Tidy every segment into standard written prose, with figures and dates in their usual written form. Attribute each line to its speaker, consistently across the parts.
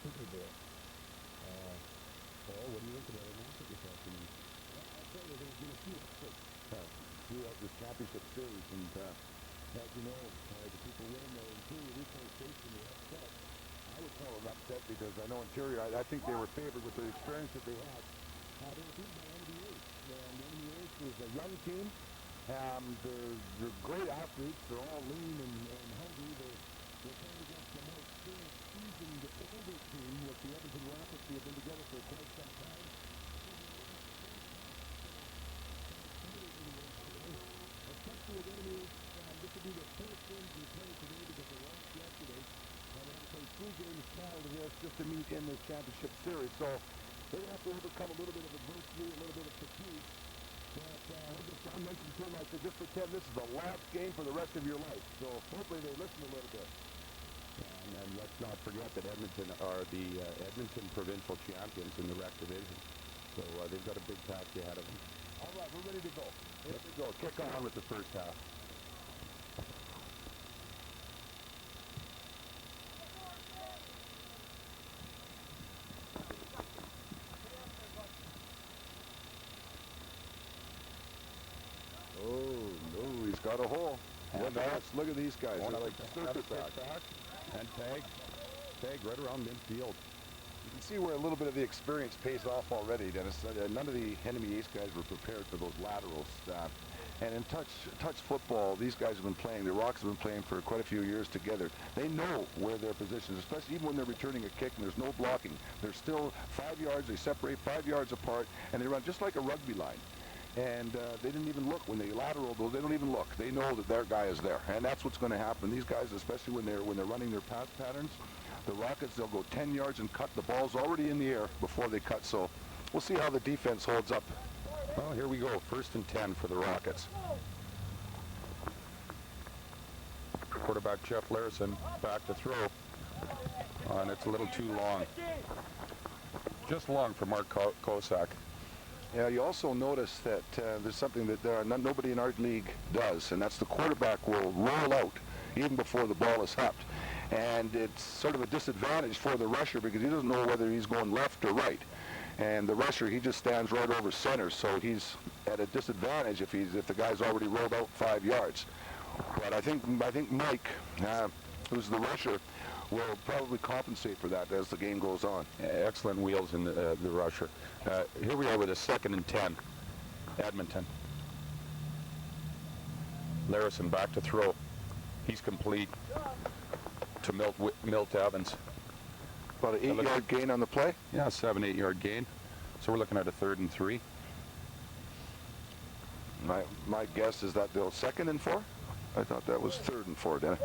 Speaker 1: Super Bowl. Paul, what are you looking at this afternoon? I'll tell you, there's been a few upsets throughout this championship series, and as you know, the people win the Interior Regional Station, the upset. I would call it an upset because I know Interior, I think they were favored with the experience that they had. They were beaten by Enemy Ace, and Enemy Ace is a young team. They're great athletes. They're all lean and hungry. They're playing against the more experienced, seasoned, older team with the Edmonton Rockets, who have been together for quite some time. Especially with Enemy Ace, this will be the first games we play today because they lost yesterday. And they have to play 3 games prior to this just to meet in this championship series. So they have to overcome a little bit of adversity, a little bit of fatigue. But I mentioned to him, I said, just pretend this is the last game for the rest of your life. So hopefully they listen a little bit.
Speaker 2: And let's not forget that Edmonton are the Edmonton provincial champions in the rec division. So they've got a big task ahead of them.
Speaker 1: All right, we're ready to go.
Speaker 2: Here we go. Kick on with the first half.
Speaker 1: Oh, no, he's got a hole. Look at these guys.
Speaker 2: They're like circuit back. And tag right around midfield.
Speaker 1: You can see where a little bit of the experience pays off already, Dennis. None of the Enemy Ace guys were prepared for those laterals. And in touch football, these guys have been playing, the Rockets have been playing for quite a few years together. They know where their positions, especially even when they're returning a kick and there's no blocking. They're still 5 yards, they separate 5 yards apart, and they run just like a rugby line. And they didn't even look when they lateral those. They don't even look. They know that their guy is there, and that's what's going to happen. These guys, especially when they're running their pass patterns, the Rockets, they'll go 10 yards and cut. The ball's already in the air before they cut. So we'll see how the defense holds up.
Speaker 2: Well, here we go. 1st and 10 for the Rockets. Quarterback Jeff Larasen back to throw. And it's a little too long. Just long for Mark Kosak.
Speaker 1: Yeah, you also notice that there's something that nobody in our league does, and that's the quarterback will roll out even before the ball is hopped. And it's sort of a disadvantage for the rusher because he doesn't know whether he's going left or right. And the rusher, he just stands right over center, so he's at a disadvantage if the guy's already rolled out 5 yards. But I think Mike, who's the rusher, will probably compensate for that as the game goes on.
Speaker 2: Excellent wheels in the rusher. Here we are with a 2nd and 10, Edmonton. Larasen back to throw. He's complete to Milt Evans.
Speaker 1: About an 8-yard gain on the play?
Speaker 2: Yeah, 7-8 yard gain. So we're looking at a 3rd and 3.
Speaker 1: My guess is that they'll 2nd and 4? I thought that was 3rd and 4, Dennis.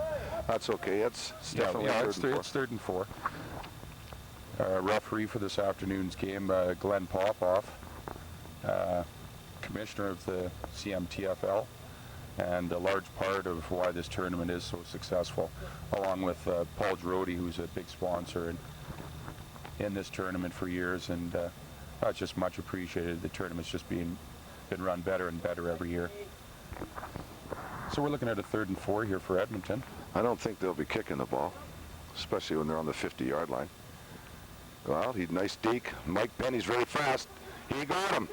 Speaker 1: That's okay. It's definitely
Speaker 2: it's 3rd and 4. Referee for this afternoon's game, Glenn Popoff, commissioner of the CMTFL, and a large part of why this tournament is so successful, along with Paul Giroday, who's a big sponsor in this tournament for years, and that's just much appreciated. The tournament's just been run better and better every year. So we're looking at a 3rd and 4 here for Edmonton.
Speaker 1: I don't think they'll be kicking the ball, especially when they're on the 50-yard line. Well, nice deke. Mike Penny's very fast. He got him.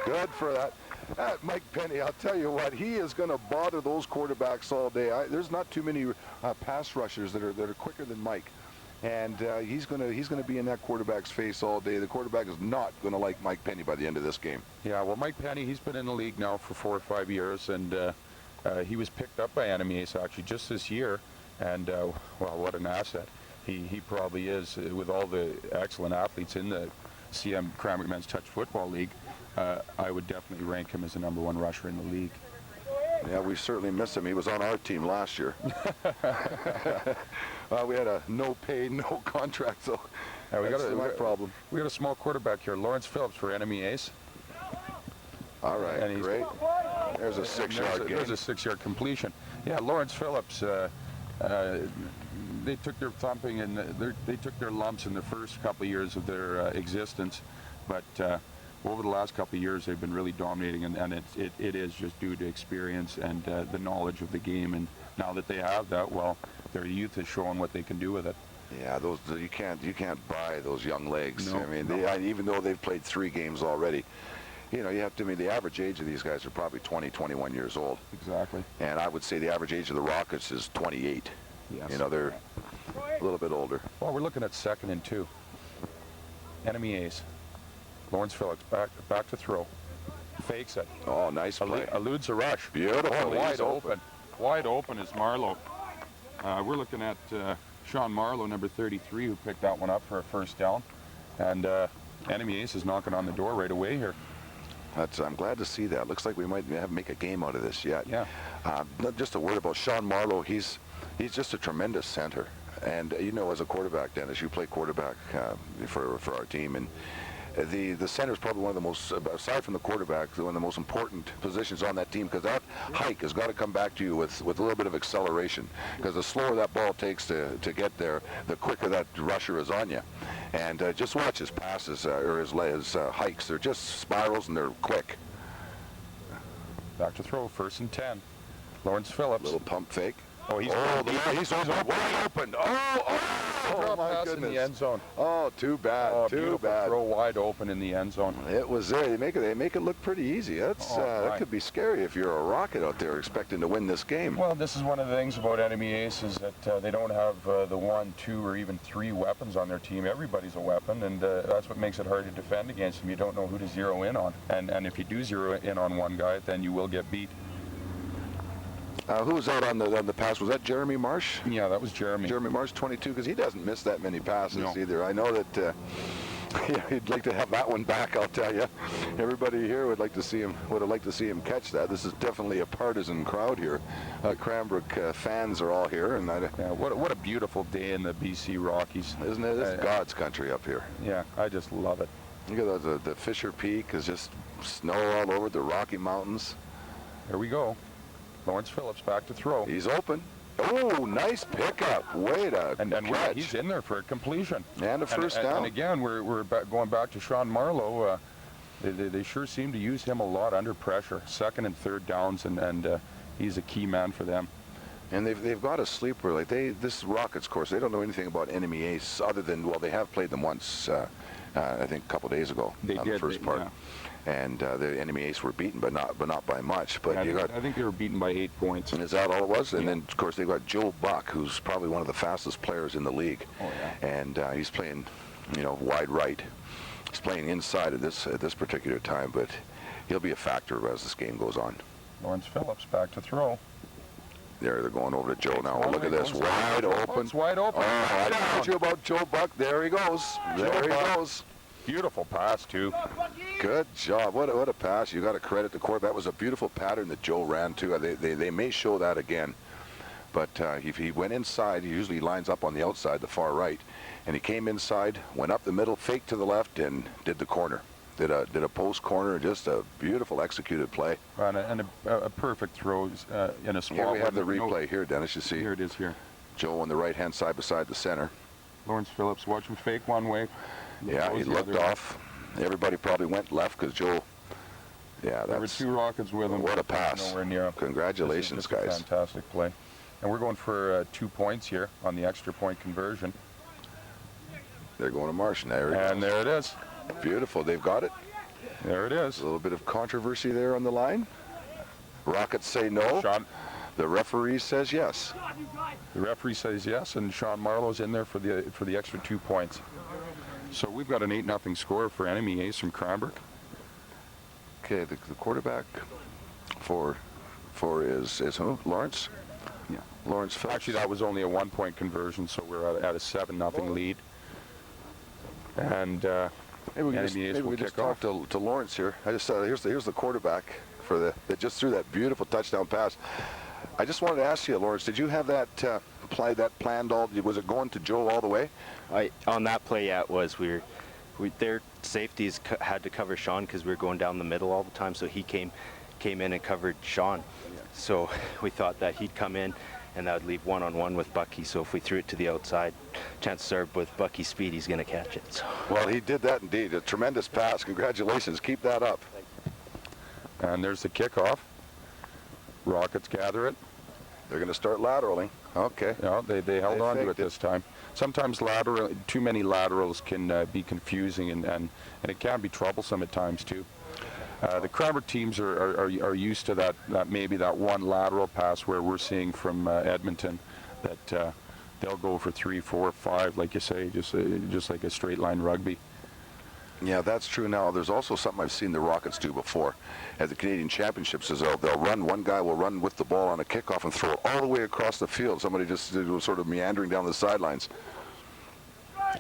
Speaker 1: Good for that. Mike Penny, I'll tell you what, he is going to bother those quarterbacks all day. There's not too many pass rushers that are quicker than Mike. And he's going to be in that quarterback's face all day. The quarterback is not going to like Mike Penny by the end of this game.
Speaker 2: Yeah, well, Mike Penny, he's been in the league now for 4 or 5 years, and he was picked up by Enemy Ace actually just this year. And well, what an asset he probably is with all the excellent athletes in the Cranbrook Men's Touch Football League. I would definitely rank him as the #1 rusher in the league.
Speaker 1: Yeah, we certainly miss him. He was on our team last year. We had a no pay, no contract, so that's my problem.
Speaker 2: We got a small quarterback here, Lawrence Phillips for Enemy Ace.
Speaker 1: All right, and great. There's a 6-yard gain.
Speaker 2: There's a 6-yard completion. Yeah, Lawrence Phillips, they took their thumping and they took their lumps in the first couple of years of their existence, but over the last couple of years they've been really dominating, and it is just due to experience and the knowledge of the game. And now that they have that, well, their youth is showing what they can do with it.
Speaker 1: Yeah, those you can't buy those young legs.
Speaker 2: No,
Speaker 1: I mean,
Speaker 2: no.
Speaker 1: even though they've played 3 games already, you know, you have to. I mean, the average age of these guys are probably 20, 21 years old.
Speaker 2: Exactly.
Speaker 1: And I would say the average age of the Rockets is 28.
Speaker 2: Yes.
Speaker 1: You know, they're a little bit older.
Speaker 2: Well, we're looking at 2nd and 2. Enemy ace. Lawrence Phillips back to throw. Fakes it.
Speaker 1: Oh, nice play.
Speaker 2: Eludes a rush.
Speaker 1: Beautiful.
Speaker 2: Oh, wide
Speaker 1: He's
Speaker 2: open. Wide open is Marlowe. We're looking at Sean Marlowe, number 33, who picked that one up for a first down. And Enemy Ace is knocking on the door right away here.
Speaker 1: I'm glad to see that. Looks like we might make a game out of this yet.
Speaker 2: Yeah.
Speaker 1: Just a word about Sean Marlowe. He's just a tremendous center. And you know, as a quarterback, Dennis, you play quarterback for our team, and the center is probably one of the most, aside from the quarterback, one of the most important positions on that team, because that hike has got to come back to you with a little bit of acceleration, because the slower that ball takes to get there, the quicker that rusher is on you. And just watch his passes or his hikes. They're just spirals and they're quick.
Speaker 2: Back to throw, 1st and 10. Lawrence Phillips.
Speaker 1: Little pump fake.
Speaker 2: Oh, he's
Speaker 1: open. Wide open. Oh my
Speaker 2: pass
Speaker 1: goodness.
Speaker 2: in the end zone.
Speaker 1: Oh, too bad.
Speaker 2: Oh,
Speaker 1: too
Speaker 2: beautiful
Speaker 1: bad.
Speaker 2: throw wide open in the end zone.
Speaker 1: It was there. They make it look pretty easy. That's that
Speaker 2: right.
Speaker 1: could be scary if you're a Rocket out there expecting to win this game.
Speaker 2: Well, this is one of the things about Enemy Ace is that they don't have the 1, 2, or even 3 weapons on their team. Everybody's a weapon, and that's what makes it hard to defend against them. You don't know who to zero in on. And if you do zero in on one guy, then you will get beat.
Speaker 1: Who was out on the pass? Was that Jeremy Marsh?
Speaker 2: Yeah, that was Jeremy.
Speaker 1: Jeremy Marsh, 22, because he doesn't miss that many passes either. I know that yeah, he'd like to have that one back, I'll tell you. Everybody here would have liked to see him catch that. This is definitely a partisan crowd here. Cranbrook fans are all here, and
Speaker 2: what a beautiful day in the BC Rockies.
Speaker 1: Isn't it? It's God's country up here.
Speaker 2: Yeah, I just love it.
Speaker 1: Look at those, the Fisher Peak is just snow all over the Rocky Mountains.
Speaker 2: Here we go. Lawrence Phillips back to throw.
Speaker 1: He's open. Oh, nice pickup. Way to catch.
Speaker 2: He's in there for a completion.
Speaker 1: And a first down.
Speaker 2: And again, we're going back to Sean Marlowe. They sure seem to use him a lot under pressure. 2nd and 3rd downs, and he's a key man for them.
Speaker 1: And they've got a sleeper. Like this Rockets course, they don't know anything about Enemy Ace other than, well, they have played them once, I think a couple days ago.
Speaker 2: They did.
Speaker 1: The first part.
Speaker 2: Yeah.
Speaker 1: And the Enemy Ace were beaten, but not by much. But
Speaker 2: I think they were beaten by 8 points.
Speaker 1: And is that all it was? And then, of course, they've got Joe Buck, who's probably one of the fastest players in the league.
Speaker 2: Oh, yeah.
Speaker 1: And he's playing, wide right. He's playing inside at this particular time, but he'll be a factor as this game goes on.
Speaker 2: Lawrence Phillips back to throw.
Speaker 1: They're going over to Joe now. Look at this, wide open.
Speaker 2: It's wide open.
Speaker 1: Oh, I told you about Joe Buck. There he goes. There he goes.
Speaker 2: Beautiful pass, too.
Speaker 1: Good job. What a pass. You got to credit the quarterback. That was a beautiful pattern that Joe ran to. They may show that again. But if he went inside, he usually lines up on the outside, the far right. And he came inside, went up the middle, faked to the left, and did the corner. Did a post corner, just a beautiful executed play.
Speaker 2: And a perfect throw in a spot.
Speaker 1: Here we have the replay here, Dennis, you see.
Speaker 2: Here it is here.
Speaker 1: Joe on the right-hand side beside the center.
Speaker 2: Lawrence Phillips, watch him fake one way.
Speaker 1: Yeah, he looked off. Everybody probably went left because Joe,
Speaker 2: there were 2 Rockets with him.
Speaker 1: What a pass.
Speaker 2: Nowhere near him.
Speaker 1: Congratulations,
Speaker 2: this is
Speaker 1: guys.
Speaker 2: A fantastic play. And we're going for 2 points here on the extra point conversion.
Speaker 1: They're going to Marsh. There
Speaker 2: it is.
Speaker 1: Beautiful. They've got it.
Speaker 2: There it is.
Speaker 1: A little bit of controversy there on the line. Rockets say no. The referee says yes.
Speaker 2: The referee says yes, and Sean Marlowe's in there for the extra 2 points. So we've got an 8-0 score for Enemy Ace from Cranbrook.
Speaker 1: Okay, the quarterback for is who? Lawrence?
Speaker 2: Yeah.
Speaker 1: Lawrence Phillips.
Speaker 2: Actually, that was only a 1-point conversion, so we're at a 7-0 lead. And
Speaker 1: maybe we just talk to Lawrence here. I just here's the quarterback that just threw that beautiful touchdown pass. I just wanted to ask you, Lawrence, did you have that planned all? Was it going to Joe all the way?
Speaker 3: On that play, yeah, it was. Their safeties had to cover Sean because we were going down the middle all the time. So he came in and covered Sean. Yeah. So we thought that he'd come in and that would leave one-on-one with Bucky. So if we threw it to the outside, chances are with Bucky's speed, he's going to catch it. So.
Speaker 1: Well, he did that indeed. A tremendous pass. Congratulations. Keep that up.
Speaker 2: And there's the kickoff. Rockets gather it.
Speaker 1: They're going to start lateraling. Okay.
Speaker 2: No, they held on to it this time. sometimes too many laterals can be confusing, and it can be troublesome at times too. The Cranbrook teams are used to that maybe that one lateral pass where we're seeing from Edmonton that they'll go for 3, 4, 5, like you say, just like a straight line rugby.
Speaker 1: Yeah, that's true. Now, there's also something I've seen the Rockets do before at the Canadian Championships is they'll run, one guy will run with the ball on a kickoff and throw it all the way across the field. Somebody just was sort of meandering down the sidelines.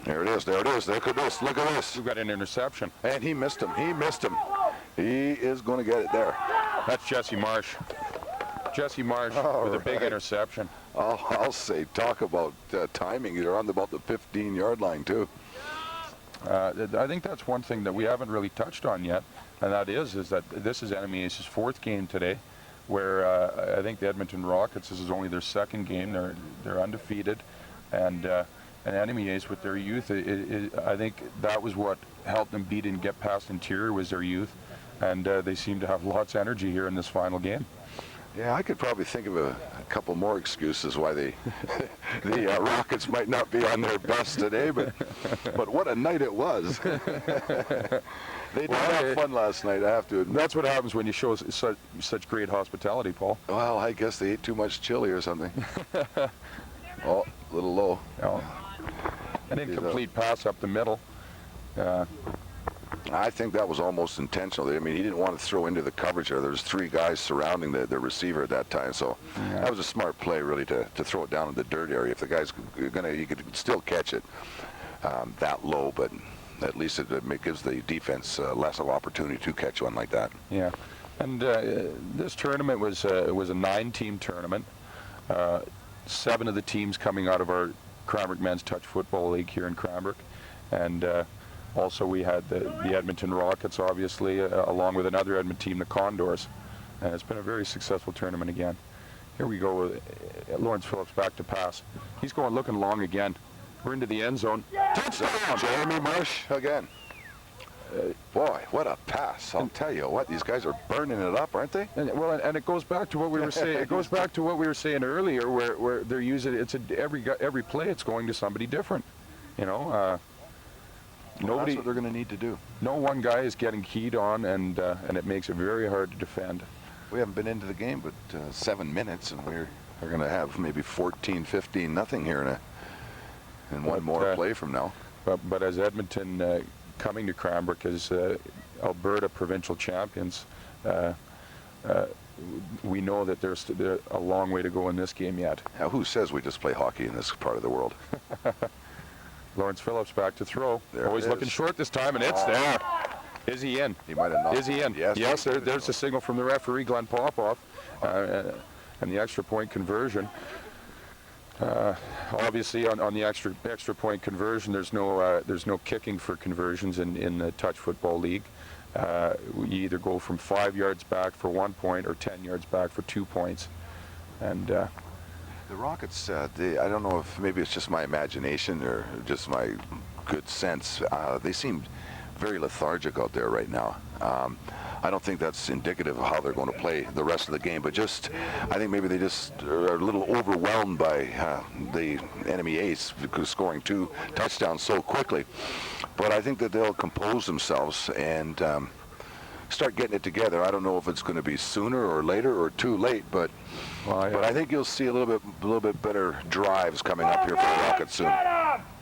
Speaker 1: There it is, there it is, look at this, look at this.
Speaker 2: We've got an interception.
Speaker 1: And he missed him, he missed him. He is going to get it there.
Speaker 2: That's Jesse Marsh. Jesse Marsh with a big interception.
Speaker 1: I'll say, talk about timing. You're on about the 15-yard line, too.
Speaker 2: I think that's one thing that we haven't really touched on yet, and that is that this is Enemy Ace's 4th game today, where I think the Edmonton Rockets, this is only their 2nd game. They're undefeated, and Enemy Ace with their youth, I think that was what helped them beat and get past Interior was their youth, and they seem to have lots of energy here in this final game.
Speaker 1: Yeah, I could probably think of a couple more excuses why the Rockets might not be on their best today, but what a night it was. They did have fun last night, I have to admit.
Speaker 2: That's what happens when you show such great hospitality, Paul.
Speaker 1: Well, I guess they ate too much chili or something. Oh, a little low.
Speaker 2: Oh. An incomplete pass up the middle.
Speaker 1: I think that was almost intentional. I mean, he didn't want to throw into the coverage there. There was 3 guys surrounding the receiver at that time, so that was a smart play, really, to throw it down in the dirt area. If the guy's he could still catch it that low, but at least it gives the defense less of opportunity to catch one like that.
Speaker 2: Yeah, and this tournament was a 9-team tournament. 7 of the teams coming out of our Cranbrook Men's Touch Football League here in Cranbrook, and also we had the Edmonton Rockets, obviously, along with another Edmonton team, the Condors. And it's been a very successful tournament again. Here we go with Lawrence Phillips back to pass. He's going looking long again. We're into the end zone. Touchdown!
Speaker 1: Jeremy Marsh again. Boy, what a pass! I'll tell you what, these guys are burning it up, aren't they?
Speaker 2: And it goes back to what we were saying. It goes back to what we were saying earlier, where they're using every play. It's going to somebody different. You know.
Speaker 1: That's what they're going to need to do.
Speaker 2: No one guy is getting keyed on, and it makes it very hard to defend.
Speaker 1: We haven't been into the game but 7 minutes, and we're going to have maybe 14, 15, nothing here in one more play from now.
Speaker 2: But as Edmonton coming to Cranbrook as Alberta provincial champions, we know that there's a long way to go in this game yet.
Speaker 1: Now, who says we just play hockey in this part of the world?
Speaker 2: Lawrence Phillips back to throw.
Speaker 1: There
Speaker 2: He's looking short this time, and it's there. Is he in?
Speaker 1: He might have knocked.
Speaker 2: Is he in? Yes, there's the signal from the referee, Glenn Popoff, and the extra point conversion. Obviously, on the extra point conversion, there's no kicking for conversions in the touch football league. You either go from 5 yards back for 1 point or 10 yards back for 2 points, and.
Speaker 1: The Rockets, I don't know if maybe it's just my imagination or just my good sense, they seem very lethargic out there right now. I don't think that's indicative of how they're going to play the rest of the game, but I think maybe they just are a little overwhelmed by the Enemy Ace because scoring 2 touchdowns so quickly. But I think that they'll compose themselves and start getting it together. I don't know if it's going to be sooner or later or too late, but I think you'll see a little bit better drives coming up here for the Rockets soon.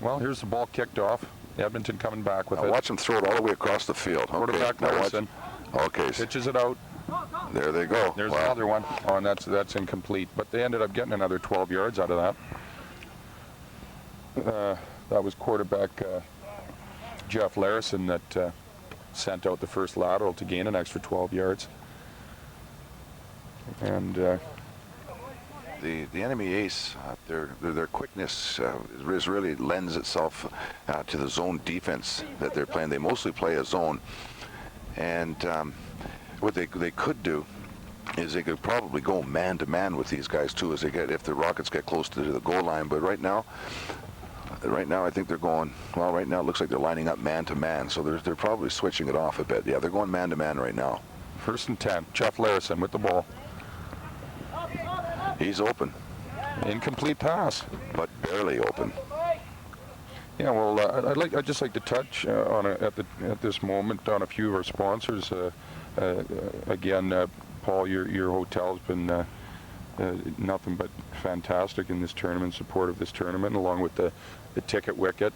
Speaker 2: Well, here's the ball kicked off. Edmonton coming back with it.
Speaker 1: Watch them throw it all the way across the field.
Speaker 2: Quarterback Larasen.
Speaker 1: Okay.
Speaker 2: Pitches it out.
Speaker 1: There they go.
Speaker 2: There's another one. Oh, and that's incomplete. But they ended up getting another 12 yards out of that. That was quarterback Jeff Larasen that sent out the first lateral to gain an extra 12 yards. And
Speaker 1: the Enemy Ace, their quickness really lends itself to the zone defense that they're playing. They mostly play a zone, and what they could do is they could probably go man to man with these guys too as if the Rockets get close to the goal line. But right now I think they're going, well, right now it looks like they're lining up man to man, so they're probably switching it off a bit. Yeah, they're going man to man right now.
Speaker 2: 1st and 10. Jeff Larasen with the ball.
Speaker 1: He's open.
Speaker 2: Incomplete pass.
Speaker 1: But barely open.
Speaker 2: Yeah, well, I'd just like to touch at this moment on a few of our sponsors. Again, Paul, your hotel's been nothing but fantastic in this tournament, support of this tournament, along with the Ticket Wicket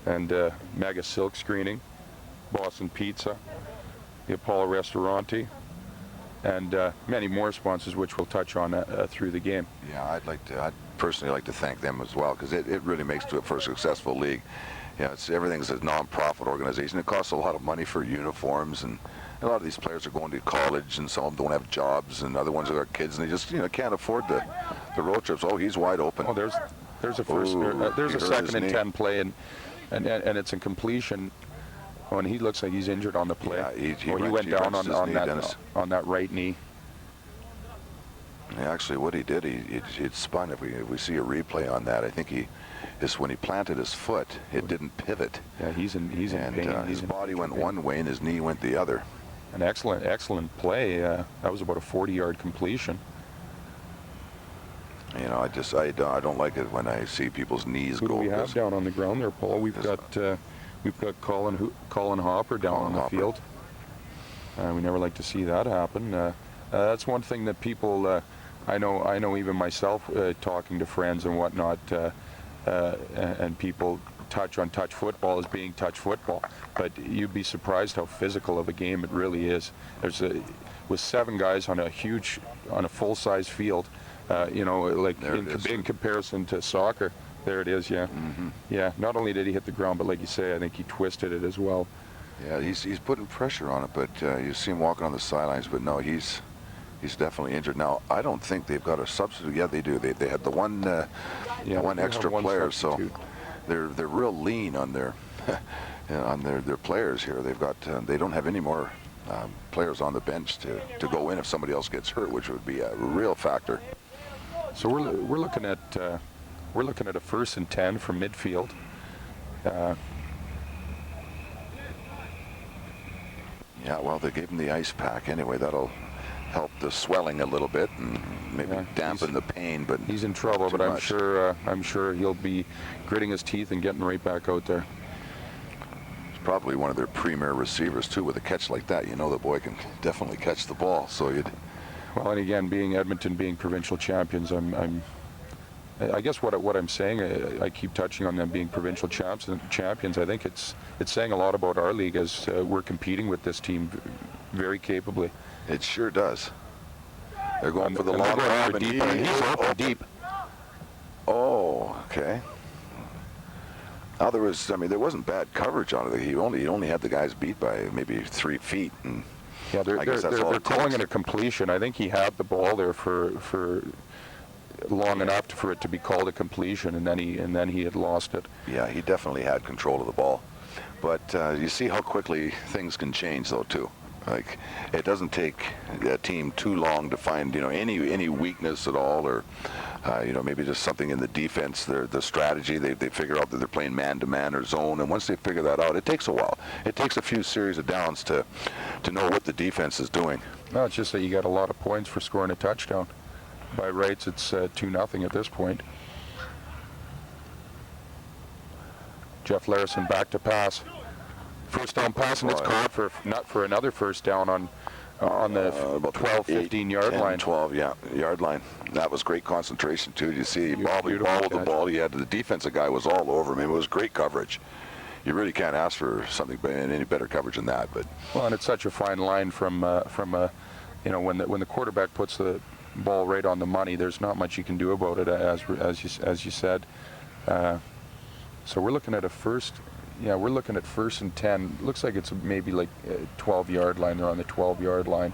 Speaker 2: and Mega Silk Screening, Boston Pizza, the Apollo Restaurante, and many more sponsors, which we'll touch on through the game.
Speaker 1: Yeah, I'd personally like to thank them as well, because it really makes it for a successful league. You know, everything's a non-profit organization. It costs a lot of money for uniforms, and a lot of these players are going to college, and some of them don't have jobs, and other ones have got kids, and they just can't afford the road trips. Oh, he's wide open.
Speaker 2: Oh, there's a first, there's a second and 10 play, and it's in completion. Oh, and he looks like he's injured on the play.
Speaker 1: Yeah, he
Speaker 2: went down
Speaker 1: knee,
Speaker 2: on that right knee.
Speaker 1: Yeah, actually, what he did, it spun. If we see a replay on that, I think when he planted his foot, it didn't pivot.
Speaker 2: Yeah, he's in pain.
Speaker 1: His body went one way and his knee went the other.
Speaker 2: An excellent play. That was about a 40-yard completion.
Speaker 1: You know, I don't like it when I see people's knees go.
Speaker 2: Who do we have down on the ground there, Paul? We've got Colin Hopper down on the field. We never like to see that happen. That's one thing that people, I know even myself, talking to friends and whatnot, and people touch football as being touch football, but you'd be surprised how physical of a game it really is. With 7 guys on a full-size field, in comparison to soccer. There it is, yeah.
Speaker 1: Mm-hmm.
Speaker 2: Yeah, not only did he hit the ground, but like you say, I think he twisted it as well.
Speaker 1: Yeah, he's putting pressure on it, but you see him walking on the sidelines, but no, he's definitely injured. Now, I don't think they've got a substitute. Yeah, they do. They had the one extra player, so they're real lean on their their players here. They don't have any more players on the bench to go in if somebody else gets hurt, which would be a real factor.
Speaker 2: So we're looking at a 1st and 10 from midfield.
Speaker 1: Yeah, well, they gave him the ice pack anyway. That'll help the swelling a little bit and maybe dampen the pain. But
Speaker 2: he's in trouble. But I'm sure he'll be gritting his teeth and getting right back out there.
Speaker 1: He's probably one of their premier receivers too. With a catch like that, you know the boy can definitely catch the ball. So
Speaker 2: Well, and again, Edmonton being provincial champions, I guess what I'm saying, I keep touching on them being provincial champions. I think it's saying a lot about our league as we're competing with this team very capably.
Speaker 1: It sure does. They're going for the long lob, and he's open deep. Oh, okay. Now there wasn't bad coverage on it. He only had the guys beat by maybe 3 feet, and
Speaker 2: yeah, they're calling it a completion. I think he had the ball there for long enough for it to be called a completion, and then he had lost it.
Speaker 1: Yeah, he definitely had control of the ball. But you see how quickly things can change, though, too. Like, it doesn't take a team too long to find any weakness at all, or maybe just something in the defense, the strategy. They figure out that they're playing man-to-man or zone, and once they figure that out, it takes a while. It takes a few series of downs to know what the defense is doing.
Speaker 2: No, it's just that you got a lot of points for scoring a touchdown. By rights, it's 2-0 at this point. Jeff Larasen back to pass. First down pass, and it's caught for another first down on the 12, 15-yard line.
Speaker 1: 12, yard line. That was great concentration too. You see, he bobbled the ball. He had the defensive guy was all over him. It was great coverage. You really can't ask for any better coverage than that. But
Speaker 2: well, and it's such a fine line from when the quarterback puts the ball right on the money, there's not much you can do about it, as you said. So we're looking at we're looking at 1st and 10. Looks like it's maybe like a 12-yard line. They're on the 12-yard line,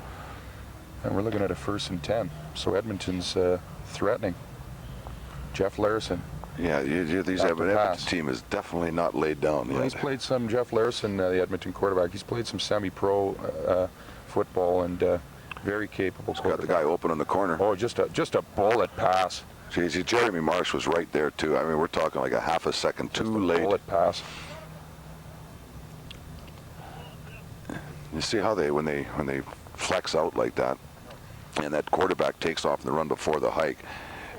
Speaker 2: and we're looking at a 1st and 10. So Edmonton's threatening. Jeff Larasen.
Speaker 1: Yeah, the Edmonton team is definitely not laid down yet.
Speaker 2: He's played some Jeff Larasen, the Edmonton quarterback. He's played some semi-pro football and very capable.
Speaker 1: He's got the guy open in the corner.
Speaker 2: Oh, just a bullet pass.
Speaker 1: Geez, Jeremy Marsh was right there too. I mean, we're talking like a half a second too late.
Speaker 2: Bullet pass.
Speaker 1: You see how when they flex out like that, and that quarterback takes off in the run before the hike.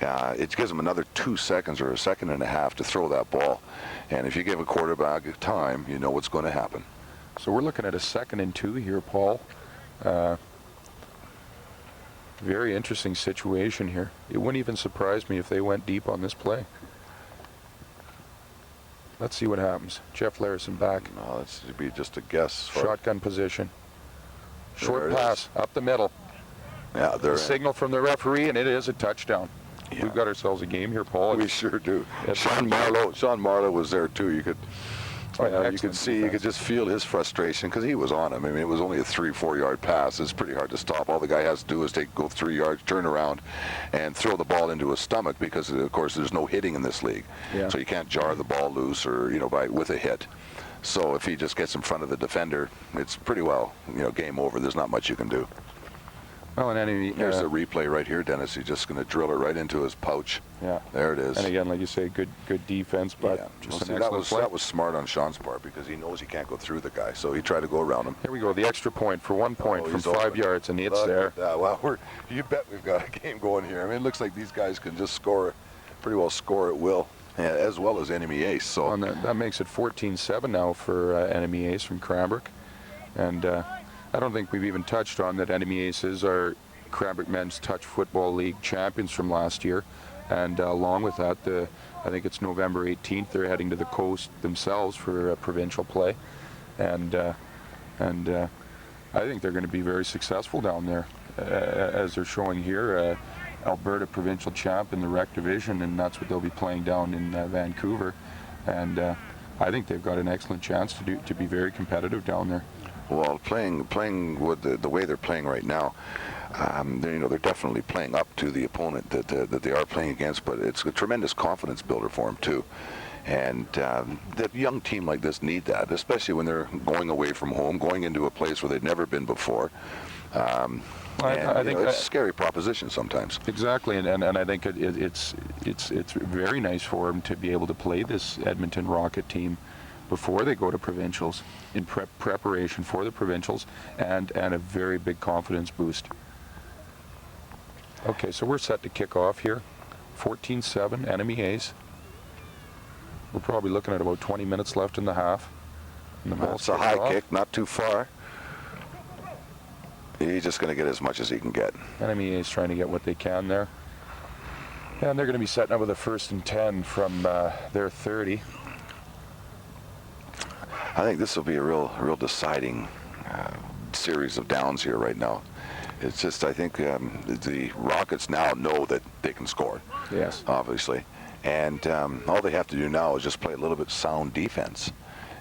Speaker 1: it gives them another 2 seconds or a second and a half to throw that ball. And if you give a quarterback time, you know what's going to happen.
Speaker 2: So we're looking at a 2nd and 2 here, Paul. Very interesting situation here. It wouldn't even surprise me if they went deep on this play. Let's see what happens. Jeff Larasen back.
Speaker 1: No, that's to be just a guess.
Speaker 2: Shotgun position. Short pass up the middle.
Speaker 1: Yeah,
Speaker 2: a signal from the referee, and it is a touchdown.
Speaker 1: Yeah.
Speaker 2: We've got ourselves a game here, Paul.
Speaker 1: We sure do. Sean Marlowe was there too. You could, you could see, you could just feel his frustration because he was on him. I mean, it was only a 3-4 yard pass. It's pretty hard to stop. All the guy has to do is go 3 yards, turn around, and throw the ball into his stomach because, of course, there's no hitting in this league.
Speaker 2: Yeah.
Speaker 1: So you can't jar the ball loose or with a hit. So if he just gets in front of the defender, it's pretty well game over. There's not much you can do.
Speaker 2: Well, and
Speaker 1: there's the replay right here, Dennis. He's just going to drill it right into his pouch.
Speaker 2: Yeah,
Speaker 1: there it is.
Speaker 2: And again, like you say, good defense, but just an excellent play.
Speaker 1: That was smart on Sean's part because he knows he can't go through the guy, so he tried to go around him.
Speaker 2: Here we go, the extra point for 1 point from 5 yards, and it's there.
Speaker 1: Well, you bet we've got a game going here. I mean, it looks like these guys can just pretty well score at will, as well as Enemy Ace. So
Speaker 2: that makes it 14-7 now for Enemy Ace from Cranbrook, and I don't think we've even touched on that Enemy Aces are Cranbrook Men's Touch Football League champions from last year. And along with that, I think it's November 18th, they're heading to the coast themselves for provincial play. And I think they're going to be very successful down there, as they're showing here. Alberta provincial champ in the rec division, and that's what they'll be playing down in Vancouver. And I think they've got an excellent chance to be very competitive down there.
Speaker 1: Well, playing with the way they're playing right now, they're definitely playing up to the opponent that they are playing against. But it's a tremendous confidence builder for them too. And the young team like this need that, especially when they're going away from home, going into a place where they've never been before. I think it's a scary proposition sometimes.
Speaker 2: Exactly, and I think it's very nice for them to be able to play this Edmonton Rocket team before they go to provincials, in preparation for the provincials, and a very big confidence boost. Okay, so we're set to kick off here. 14-7, Enemy Ace. We're probably looking at about 20 minutes left in the half. And
Speaker 1: it's a high kick, not too far. He's just going to get as much as he can get.
Speaker 2: Enemy Ace trying to get what they can there. And they're going to be setting up with a 1st and 10 from their 30.
Speaker 1: I think this will be a real deciding series of downs here right now. It's just, I think the Rockets now know that they can score.
Speaker 2: Yes.
Speaker 1: Obviously. And all they have to do now is just play a little bit sound defense.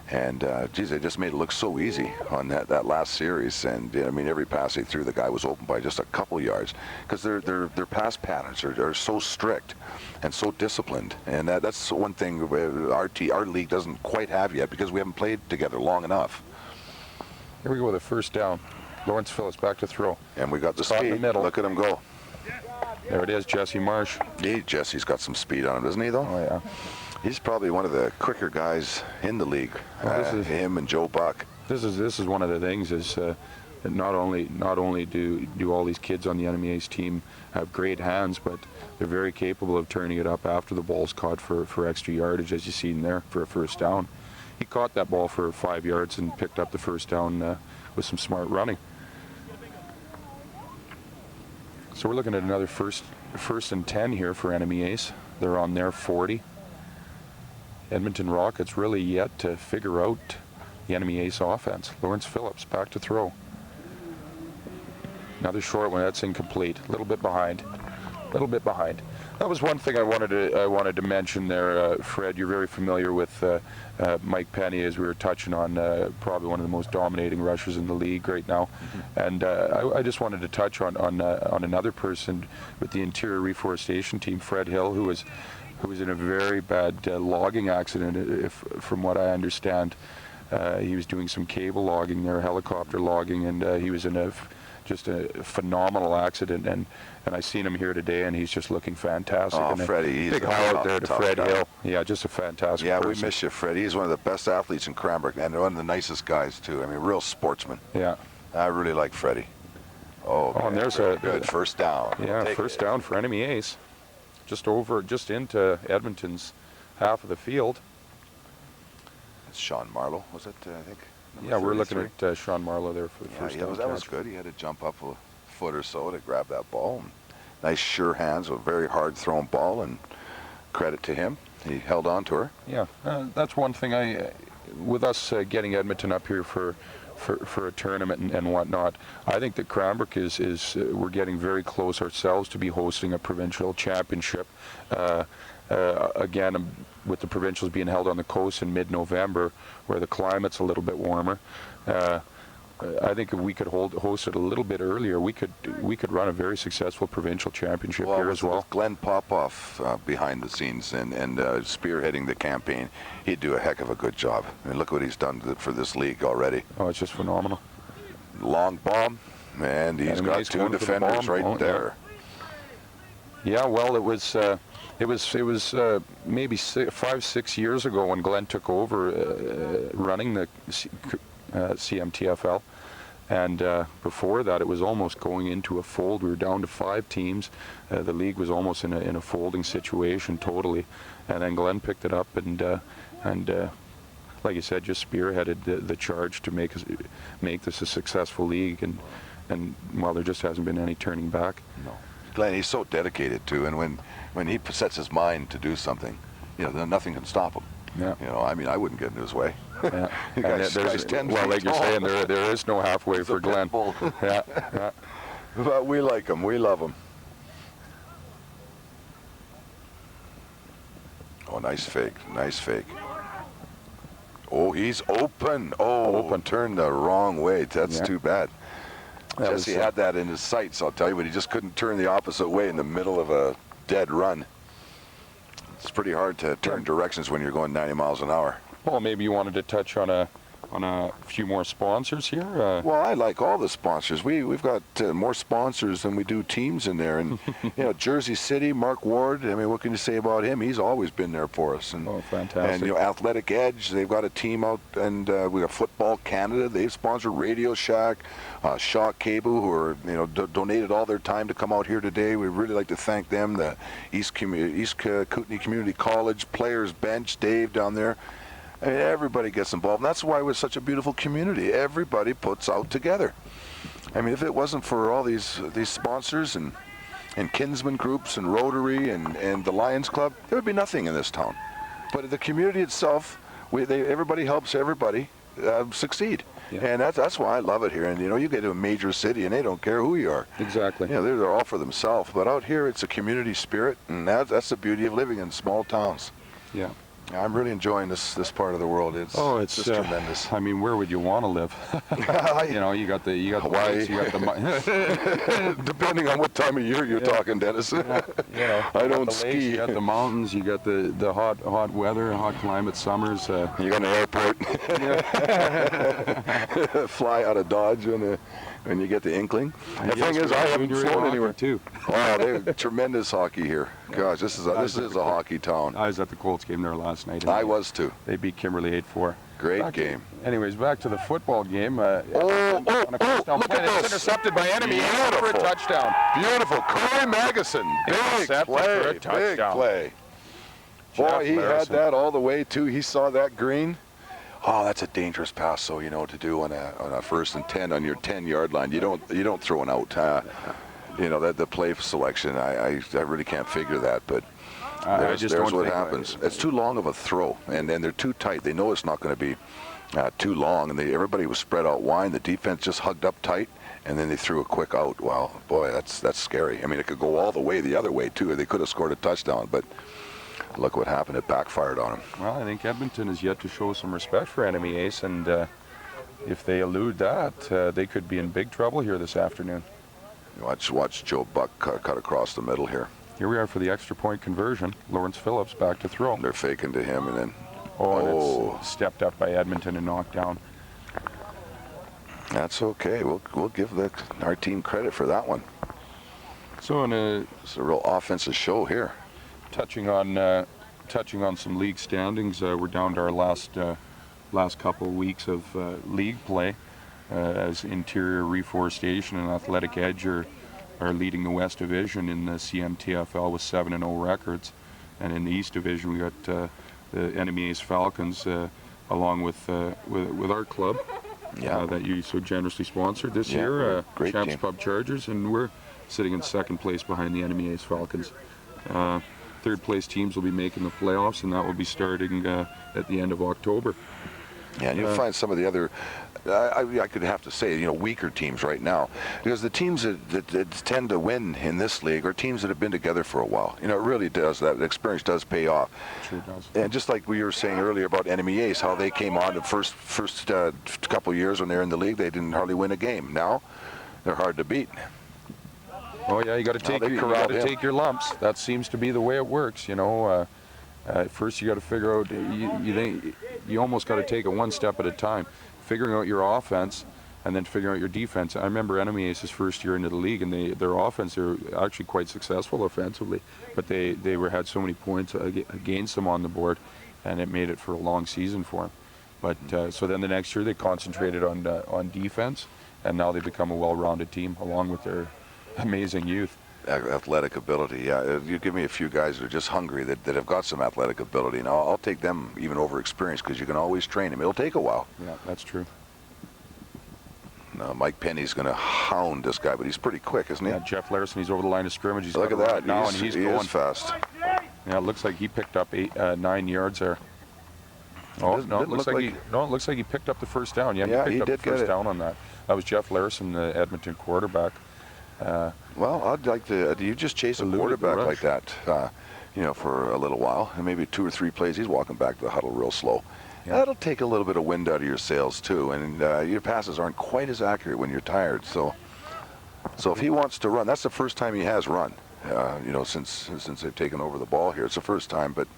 Speaker 1: And, geez, they just made it look so easy on that last series. And, I mean, every pass they threw, the guy was open by just a couple yards. Because their pass patterns are so strict and so disciplined. And that's one thing our league doesn't quite have yet because we haven't played together long enough.
Speaker 2: Here we go with a 1st down. Lawrence Phillips back to throw.
Speaker 1: And we got the speed.
Speaker 2: In the middle.
Speaker 1: Look at him go.
Speaker 2: There it is, Jesse Marsh.
Speaker 1: Jesse's got some speed on him, doesn't he, though?
Speaker 2: Oh, yeah.
Speaker 1: He's probably one of the quicker guys in the league. Him and Joe Buck.
Speaker 2: This is one of the things is that not only do all these kids on the Enemy Ace team have great hands, but they're very capable of turning it up after the ball's caught for extra yardage, as you see in there for a 1st down. He caught that ball for 5 yards and picked up the 1st down with some smart running. So we're looking at another first and 10 here for Enemy Ace. They're on their 40. Edmonton Rockets really yet to figure out the Enemy Ace offense. Lawrence Phillips back to throw. Another short one, that's incomplete. A little bit behind. That was one thing I wanted to mention there, Fred. You're very familiar with Mike Penny, as we were touching on, probably one of the most dominating rushers in the league right now. Mm-hmm. And I just wanted to touch on another person with the interior reforestation team, Fred Hill, who was in a very bad logging accident, from what I understand. He was doing some cable logging there, helicopter logging, and he was in just a phenomenal accident, and I seen him here today, and he's just looking fantastic.
Speaker 1: Oh,
Speaker 2: and
Speaker 1: Freddie,
Speaker 2: big highlight there to Fred Hill. Yeah, just a fantastic person.
Speaker 1: We miss you, Freddie. He's one of the best athletes in Cranbrook, and one of the nicest guys too. I mean, real sportsman.
Speaker 2: Yeah.
Speaker 1: I really like Freddie. Oh,
Speaker 2: and there's a
Speaker 1: good 1st down.
Speaker 2: Yeah, 1st down for Enemy Ace. just into Edmonton's half of the field.
Speaker 4: It's Sean Marlowe, was it? I think.
Speaker 2: Yeah, we're looking at Sean Marlowe there for the first
Speaker 4: Yeah,
Speaker 2: down
Speaker 4: that was
Speaker 2: catch.
Speaker 4: good. He had to jump up a foot or so to grab that ball. Nice sure hands, a very hard thrown ball, and credit to him. He held on to her.
Speaker 2: Yeah, that's one thing with us getting Edmonton up here for a tournament and whatnot, I think that Cranbrook is we're getting very close ourselves to be hosting a provincial championship. Again, with the provincials being held on the coast in mid-November, where the climate's a little bit warmer, I think if we could host it a little bit earlier, we could run a very successful provincial championship here as well.
Speaker 4: With Glenn Popoff behind the scenes and spearheading the campaign, he'd do a heck of a good job. I mean, look what he's done for this league already.
Speaker 2: Oh, it's just phenomenal.
Speaker 4: Long bomb, and he's got two defenders right there.
Speaker 2: Yeah, well, it was maybe 5-6 years ago when Glenn took over running the CMTFL, and before that it was almost going into a fold. We were down to 5 teams. The league was almost in a folding situation totally, and then Glenn picked it up and like you said, just spearheaded the charge to make this a successful league, and well, there just hasn't been any turning back.
Speaker 4: No. Glenn, he's so dedicated to, and when he sets his mind to do something, then nothing can stop him.
Speaker 2: Yeah.
Speaker 4: I mean, I wouldn't get in his way.
Speaker 2: Yeah.
Speaker 4: Guy's 10
Speaker 2: well,
Speaker 4: feet
Speaker 2: like you're
Speaker 4: tall.
Speaker 2: saying, there is no halfway for Glenn. Yeah.
Speaker 4: But we like him. We love him. Oh, nice fake. Nice fake. Oh, he's open. Oh, turned the wrong way. That's too bad. Jesse had that in his sights, I'll tell you, but he just couldn't turn the opposite way in the middle of a dead run. It's pretty hard to turn directions when you're going 90 miles an hour.
Speaker 2: Well, maybe you wanted to touch on a few more sponsors here.
Speaker 4: Well, I like all the sponsors. We've got more sponsors than we do teams in there, and Jersey City, Mark Ward. I mean, what can you say about him? He's always been there for us. And,
Speaker 2: oh, fantastic!
Speaker 4: And Athletic Edge, they've got a team out, and we got Football Canada. They've sponsored Radio Shack, Shaw Cable, who are donated all their time to come out here today. We'd really like to thank them. The East Kootenay Community College Players Bench, Dave down there. I mean, everybody gets involved, and that's why we're such a beautiful community. Everybody puts out together. I mean, if it wasn't for all these sponsors and kinsman groups and Rotary and the Lions Club, there would be nothing in this town. But the community itself, everybody helps everybody succeed. Yeah. And that's why I love it here. And you get to a major city and they don't care who you are.
Speaker 2: Exactly.
Speaker 4: They're all for themselves. But out here, it's a community spirit, and that's the beauty of living in small towns.
Speaker 2: Yeah.
Speaker 4: I'm really enjoying this part of the world. It's just tremendous.
Speaker 2: I mean, where would you want to live? You got the
Speaker 4: Hawaii.
Speaker 2: You got the
Speaker 4: depending on what time of year you're talking, Dennis. I don't ski.
Speaker 2: You got the mountains. You got the hot weather, hot climate summers.
Speaker 4: You got an airport. Fly out of Dodge when you get the inkling. The thing is, I haven't flown anywhere
Speaker 2: too.
Speaker 4: Wow, they have tremendous hockey here. Gosh, this is a hockey town.
Speaker 2: I was at the Colts game there last night.
Speaker 4: I was too.
Speaker 2: They beat Kimberly 8-4.
Speaker 4: Great game.
Speaker 2: Anyways, back to the football game.
Speaker 4: Look at this.
Speaker 2: It's intercepted by Enemy Ace for a touchdown.
Speaker 4: Beautiful. Corey Magnuson. Big play.
Speaker 2: For a touchdown.
Speaker 4: Big play. Boy, he had that all the way too. He saw that green. Oh, that's a dangerous pass, so to do on a 1st and 10 on your 10-yard line. You don't throw an out. That the play selection. I really can't figure that, but there's what happens. It's too long of a throw, and then they're too tight. They know it's not going to be too long, and everybody was spread out wide. The defense just hugged up tight, and then they threw a quick out. Wow, boy, that's scary. I mean, it could go all the way the other way too. They could have scored a touchdown, but look what happened. It backfired on them.
Speaker 2: Well, I think Edmonton is yet to show some respect for Enemy Ace, and if they elude that, they could be in big trouble here this afternoon.
Speaker 4: Watch Joe Buck cut across the middle here.
Speaker 2: Here we are for the extra point conversion. Lawrence Phillips back to throw.
Speaker 4: They're faking to him, and then
Speaker 2: and it's stepped up by Edmonton and knocked down.
Speaker 4: That's okay. We'll give our team credit for that one.
Speaker 2: So
Speaker 4: it's a real offensive show here.
Speaker 2: Touching on some league standings, we're down to our last couple of weeks of league play, as Interior Reforestation and Athletic Edge are are leading the West Division in the CMTFL with 7-0 records. And in the East Division, we got the Enemy Ace Falcons, along with our club that you so generously sponsored this year,
Speaker 4: great
Speaker 2: Champs
Speaker 4: team.
Speaker 2: Pub Chargers, and we're sitting in second place behind the Enemy Ace Falcons. Third place teams will be making the playoffs, and that will be starting at the end of October.
Speaker 4: Yeah, and you'll find some of the other, I could have to say, weaker teams right now. Because the teams that tend to win in this league are teams that have been together for a while. It really does. That experience does pay off.
Speaker 2: Sure does.
Speaker 4: And just like we were saying earlier about Enemy Ace, how they came on the first couple of years when they were in the league, they didn't hardly win a game. Now, they're hard to beat.
Speaker 2: Oh yeah, you got to take your lumps. That seems to be the way it works. First you got to figure out. You almost got to take it one step at a time, figuring out your offense, and then figuring out your defense. I remember Enemy Ace's first year into the league, and their offense, they were actually quite successful offensively, but they had so many points against them on the board, and it made it for a long season for them. But so then the next year they concentrated on defense, and now they become a well-rounded team along with their amazing youth.
Speaker 4: Athletic ability, yeah. You give me a few guys that are just hungry, that have got some athletic ability, and I'll take them even over experience, because you can always train them. It'll take a while.
Speaker 2: Yeah, that's true.
Speaker 4: Mike Penny's going to hound this guy, but he's pretty quick, isn't he?
Speaker 2: Yeah, Jeff Larasen, he's over the line of scrimmage. He's
Speaker 4: Look at that.
Speaker 2: Right now, and he's going
Speaker 4: fast.
Speaker 2: Yeah, it looks like he picked up 9 yards there. Oh, no, it looks like he picked up the first down. Yeah, he picked up the first down on that. That was Jeff Larasen, the Edmonton quarterback.
Speaker 4: Well, I'd like to. You just chase a quarterback like that, for a little while, and maybe 2 or 3 plays, he's walking back to the huddle real slow. Yeah. That'll take a little bit of wind out of your sails too, and your passes aren't quite as accurate when you're tired. So if he wants to run, that's the first time he has run. Since they've taken over the ball here, it's the first time. But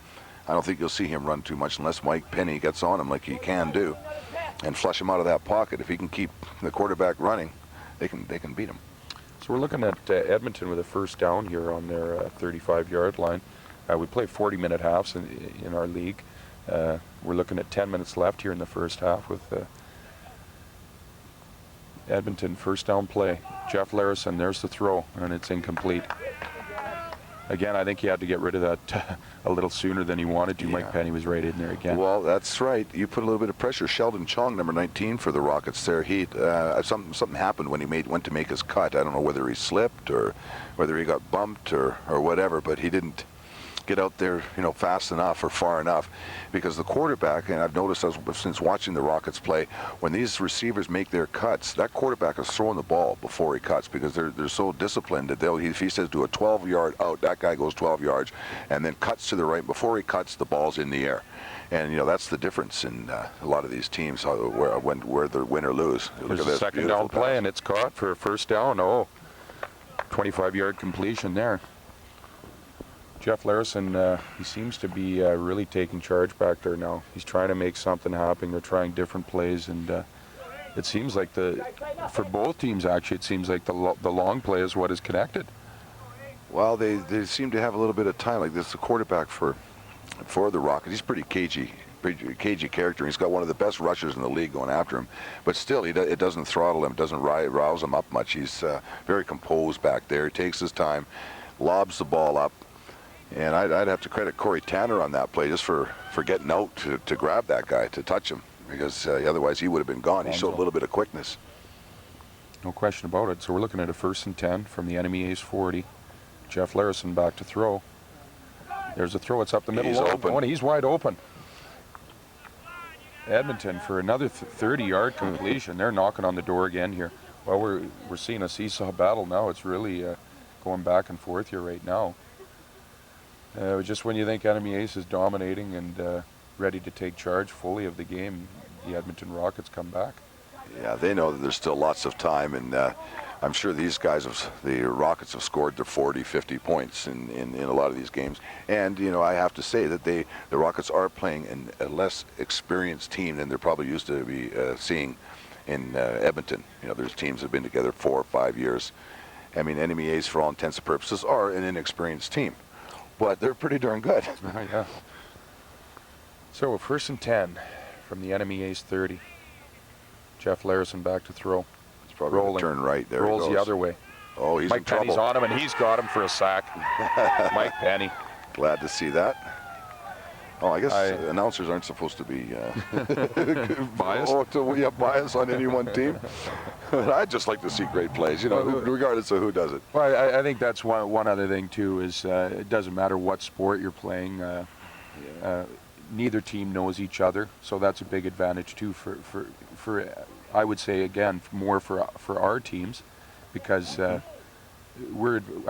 Speaker 4: I don't think you'll see him run too much unless Mike Penny gets on him like he can do, and flush him out of that pocket. If he can keep the quarterback running, they can beat him.
Speaker 2: So we're looking at Edmonton with a first down here on their 35-yard line. We play 40-minute halves in our league. We're looking at 10 minutes left here in the first half with Edmonton first down play. Jeff Larasen, there's the throw, and it's incomplete. Again, I think he had to get rid of that a little sooner than he wanted to. Yeah. Mike Penny was right in there again.
Speaker 4: Well, that's right. You put a little bit of pressure. Sheldon Chong, number 19 for the Rockets there. Something happened when he went to make his cut. I don't know whether he slipped or whether he got bumped or whatever, but he didn't get out there, fast enough or far enough, because the quarterback, and I've noticed since watching the Rockets play, when these receivers make their cuts, that quarterback is throwing the ball before he cuts, because they're so disciplined that if he says do a 12-yard out, that guy goes 12 yards and then cuts to the right. Before he cuts, the ball's in the air. And that's the difference in a lot of these teams, where they win or lose.
Speaker 2: There's a second down play, and it's caught for a first down. 25-yard completion there. Jeff Larasen, he seems to be really taking charge back there now. He's trying to make something happen. They're trying different plays, and it seems like for both teams, actually, it seems like the long play is what is connected.
Speaker 4: Well, they seem to have a little bit of time. Like this, the quarterback for the Rockets, he's pretty cagey character. He's got one of the best rushers in the league going after him, but still, it doesn't throttle him, doesn't rouse him up much. He's very composed back there. He takes his time, lobs the ball up. And I'd have to credit Corey Tanner on that play just for getting out to grab that guy, to touch him, because otherwise he would have been gone. He showed a little bit of quickness.
Speaker 2: No question about it. So we're looking at a 1st and 10 from the Enemy Ace 40. Jeff Larasen back to throw. There's a throw. It's up the middle.
Speaker 4: He's open.
Speaker 2: Oh, and he's wide open. Edmonton for another 30-yard completion. They're knocking on the door again here. Well, we're seeing a seesaw battle now. It's really going back and forth here right now. Just when you think Enemy Ace is dominating and ready to take charge fully of the game, the Edmonton Rockets come back.
Speaker 4: Yeah, they know that there's still lots of time, and I'm sure these guys, the Rockets, have scored their 40, 50 points in a lot of these games. And, I have to say that the Rockets are playing a less experienced team than they're probably used to be seeing in Edmonton. There's teams that have been together 4 or 5 years. I mean, Enemy Ace, for all intents and purposes, are an inexperienced team. But they're pretty darn good.
Speaker 2: Yeah. So 1st and 10 from the Enemy Ace 30. Jeff Larasen back to throw.
Speaker 4: It's probably going to turn right there.
Speaker 2: Rolls the other way.
Speaker 4: Oh, he's
Speaker 2: Mike
Speaker 4: in trouble.
Speaker 2: Penny's on him, and he's got him for a sack. Mike Penny.
Speaker 4: Glad to see that. Oh, I guess announcers aren't supposed to be
Speaker 2: Biased?
Speaker 4: Biased on any one team. I'd just like to see great plays, you know, regardless of who does it.
Speaker 2: Well, I think that's one other thing too is it doesn't matter what sport you're playing. Neither team knows each other, so that's a big advantage too for I would say again more for our teams, because I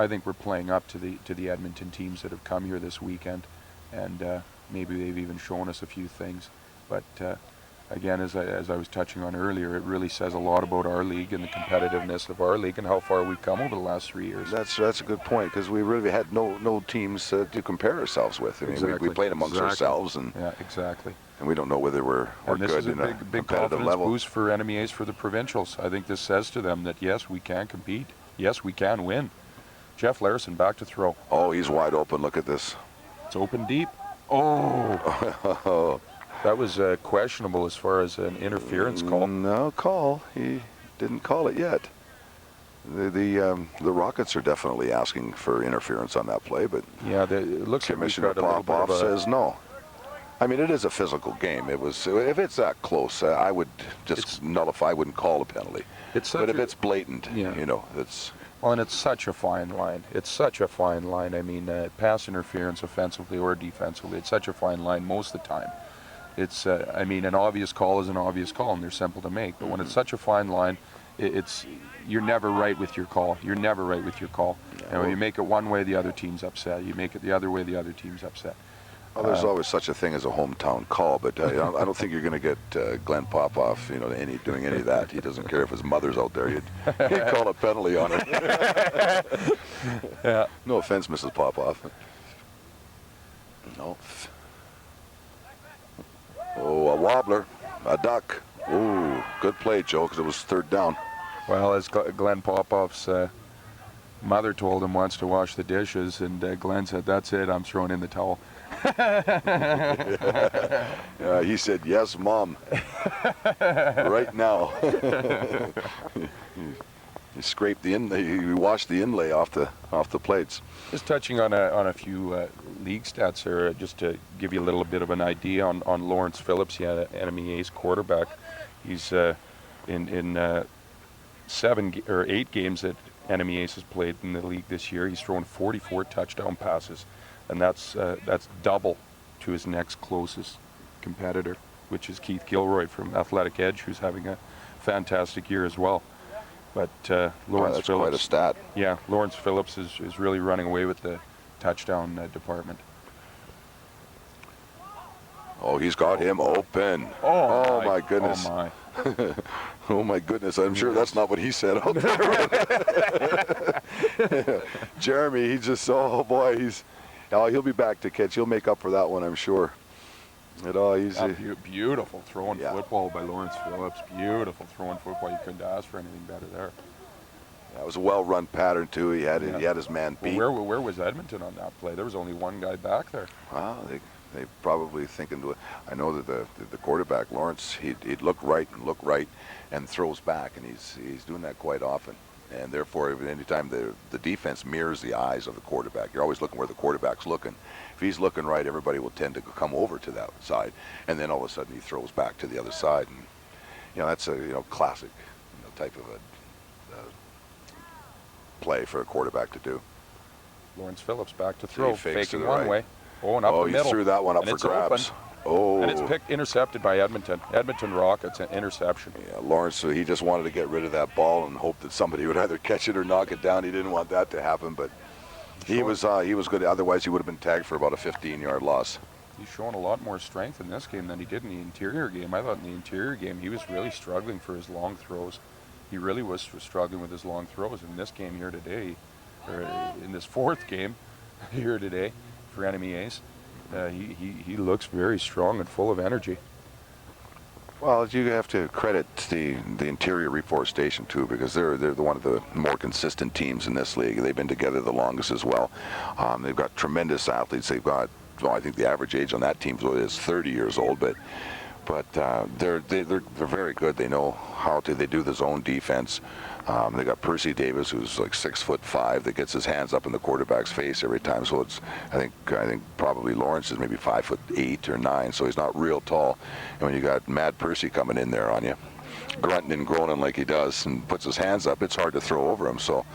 Speaker 2: think we're playing up to the Edmonton teams that have come here this weekend, and maybe they've even shown us a few things, but again, as I was touching on earlier, it really says a lot about our league and the competitiveness of our league and how far we've come over the last 3 years.
Speaker 4: That's a good point, because we really had no teams to compare ourselves with. I mean,
Speaker 2: exactly.
Speaker 4: we played amongst ourselves, and
Speaker 2: yeah, exactly.
Speaker 4: And we don't know whether we're good in a
Speaker 2: big
Speaker 4: competitive level.
Speaker 2: boost for Enemy Ace for the provincials. I think this says to them that yes, we can compete. Yes, we can win. Jeff Larasen back to throw.
Speaker 4: Oh, he's wide open. Look at this.
Speaker 2: It's open deep. Oh. That was questionable as far as an interference call.
Speaker 4: No call. He didn't call it yet. The Rockets are definitely asking for interference on that play, but
Speaker 2: yeah, it looks like
Speaker 4: Commissioner Popoff says no. I mean, it is a physical game. It was. If it's that close, I would just nullify. I wouldn't call a penalty. But if it's blatant, you know, it's.
Speaker 2: Well, and it's such a fine line. It's such a fine line. I mean, pass interference, offensively or defensively, it's such a fine line most of the time. It's, I mean, an obvious call is an obvious call, and they're simple to make. But when it's such a fine line, you're never right with your call. You're never right with your call. Yeah, and when you make it one way, the other team's upset. You make it the other way, the other team's upset.
Speaker 4: Well, there's always such a thing as a hometown call, but I don't think you're going to get Glenn Popoff, you know, doing any of that. He doesn't care if his mother's out there. He'd call a penalty on it.
Speaker 2: Yeah.
Speaker 4: No offense, Mrs. Popoff. No. Oh, a wobbler, a duck. Ooh, good play, Joe, because it was third down.
Speaker 2: Well, as Glenn Popoff's mother told him once to wash the dishes, and Glenn said, "That's it, I'm throwing in the towel."
Speaker 4: He said, "Yes, Mom." Right now. He scraped he washed the inlay off the plates.
Speaker 2: Just touching on a few league stats there, just to give you a little bit of an idea on Lawrence Phillips. He had an Enemy Ace quarterback. He's in 7 or 8 games that Enemy Ace has played in the league this year. He's thrown 44 touchdown passes, and that's double to his next closest competitor, which is Keith Gilroy from Athletic Edge, who's having a fantastic year as well. But Lawrence
Speaker 4: that's
Speaker 2: Phillips,
Speaker 4: quite a stat.
Speaker 2: Yeah, Lawrence Phillips is really running away with the touchdown department.
Speaker 4: Oh, he's got him open.
Speaker 2: Oh
Speaker 4: my goodness.
Speaker 2: Oh my.
Speaker 4: Oh my goodness, I'm sure that's not what he said out there. Jeremy, he just, oh boy, he'll be back to catch. He'll make up for that one, I'm sure.
Speaker 2: Beautiful throwing football by Lawrence Phillips. Beautiful throwing football. You couldn't ask for anything better there.
Speaker 4: That was a well-run pattern too. He had his man beat.
Speaker 2: Well, where was Edmonton on that play? There was only one guy back there.
Speaker 4: Well, they probably thinking. I know that the quarterback Lawrence, he'd look right and throws back, and he's doing that quite often. And therefore, anytime the defense mirrors the eyes of the quarterback, you're always looking where the quarterback's looking. If he's looking right, everybody will tend to come over to that side, and then all of a sudden he throws back to the other side, and that's a classic type of a play for a quarterback to do.
Speaker 2: Lawrence Phillips back to throw, faking one way.
Speaker 4: Oh, and up the middle. He threw that one up for grabs. Oh.
Speaker 2: And it's intercepted by Edmonton Rockets, an interception.
Speaker 4: Yeah, Lawrence, so he just wanted to get rid of that ball and hope that somebody would either catch it or knock it down. He didn't want that to happen, but he was good. Otherwise, he would have been tagged for about a 15-yard loss.
Speaker 2: He's showing a lot more strength in this game than he did in the interior game. I thought in the interior game he was really struggling for his long throws. He really was struggling with his long throws. In this game here today, or in this 4th game here today for Enemy Ace, he looks very strong and full of energy.
Speaker 4: Well, you have to credit the interior reforestation too, because they're one of the more consistent teams in this league. They've been together the longest as well. They've got tremendous athletes. They've got, I think the average age on that team is 30 years old, but But they're very good. They know how to. They do the zone defense. They got Percy Davis, who's like 6'5", that gets his hands up in the quarterback's face every time. So it's I think probably Lawrence is maybe 5'8" or 9, so he's not real tall. And when you got Mad Percy coming in there on you, grunting and groaning like he does, and puts his hands up, it's hard to throw over him. So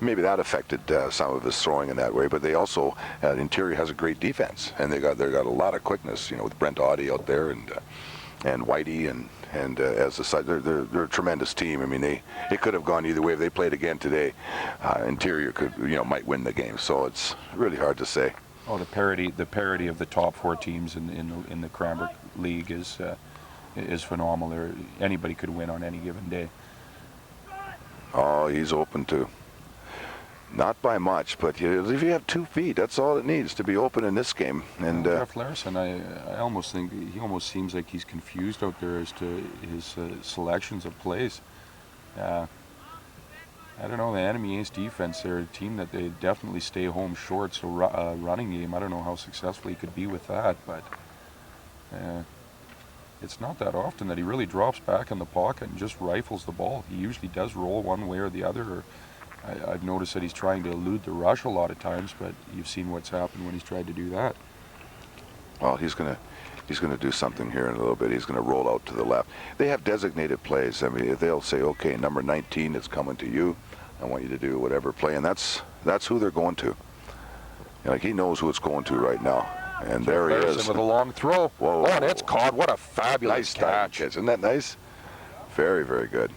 Speaker 4: maybe that affected some of his throwing in that way. But they also interior has a great defense, and they got a lot of quickness. With Brent Audie out there and Whitey and as the side, they're a tremendous team. I mean, it could have gone either way. If they played again today, interior could might win the game. So it's really hard to say.
Speaker 2: Oh, the parity of the top 4 teams in the Cranbrook League is phenomenal. Anybody could win on any given day.
Speaker 4: Oh, he's open too. Not by much, but if you have 2 feet, that's all it needs to be open in this game. And
Speaker 2: Jeff Larasen, I almost think he almost seems like he's confused out there as to his selections of plays. I don't know, the Enemy Ace defense, they're a team that they definitely stay home short, so running game, I don't know how successful he could be with that, but it's not that often that he really drops back in the pocket and just rifles the ball. He usually does roll one way or the other, or I've noticed that he's trying to elude the rush a lot of times, but you've seen what's happened when he's tried to do that.
Speaker 4: Well, he's gonna do something here in a little bit. He's gonna roll out to the left. They have designated plays. I mean, they'll say, okay, number 19 is coming to you. I want you to do whatever play, and that's who they're going to. Like, he knows who it's going to right now, and there he is
Speaker 2: with a long throw.
Speaker 4: Whoa!
Speaker 2: Oh, and it's caught. What a fabulous catch!
Speaker 4: Isn't that nice? Very, very good.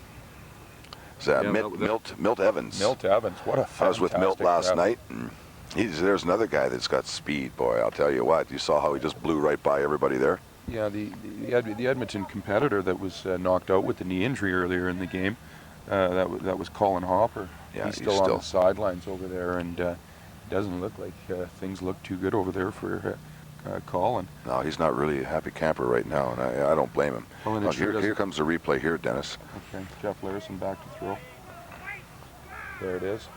Speaker 4: Milt Evans.
Speaker 2: Milt Evans, what a fantastic
Speaker 4: I was with Milt last
Speaker 2: grab.
Speaker 4: night, and there's another guy that's got speed, boy. I'll tell you what. You saw how he just blew right by everybody there?
Speaker 2: Yeah, the Edmonton competitor that was knocked out with the knee injury earlier in the game, that was Colin Hopper.
Speaker 4: Yeah,
Speaker 2: he's still on the sidelines over there, and it doesn't look like things look too good over there for Colin.
Speaker 4: No, he's not really a happy camper right now, and I don't blame him.
Speaker 2: Well, and
Speaker 4: here comes the replay here, Dennis.
Speaker 2: Okay, Jeff Larasen back to throw. There it is.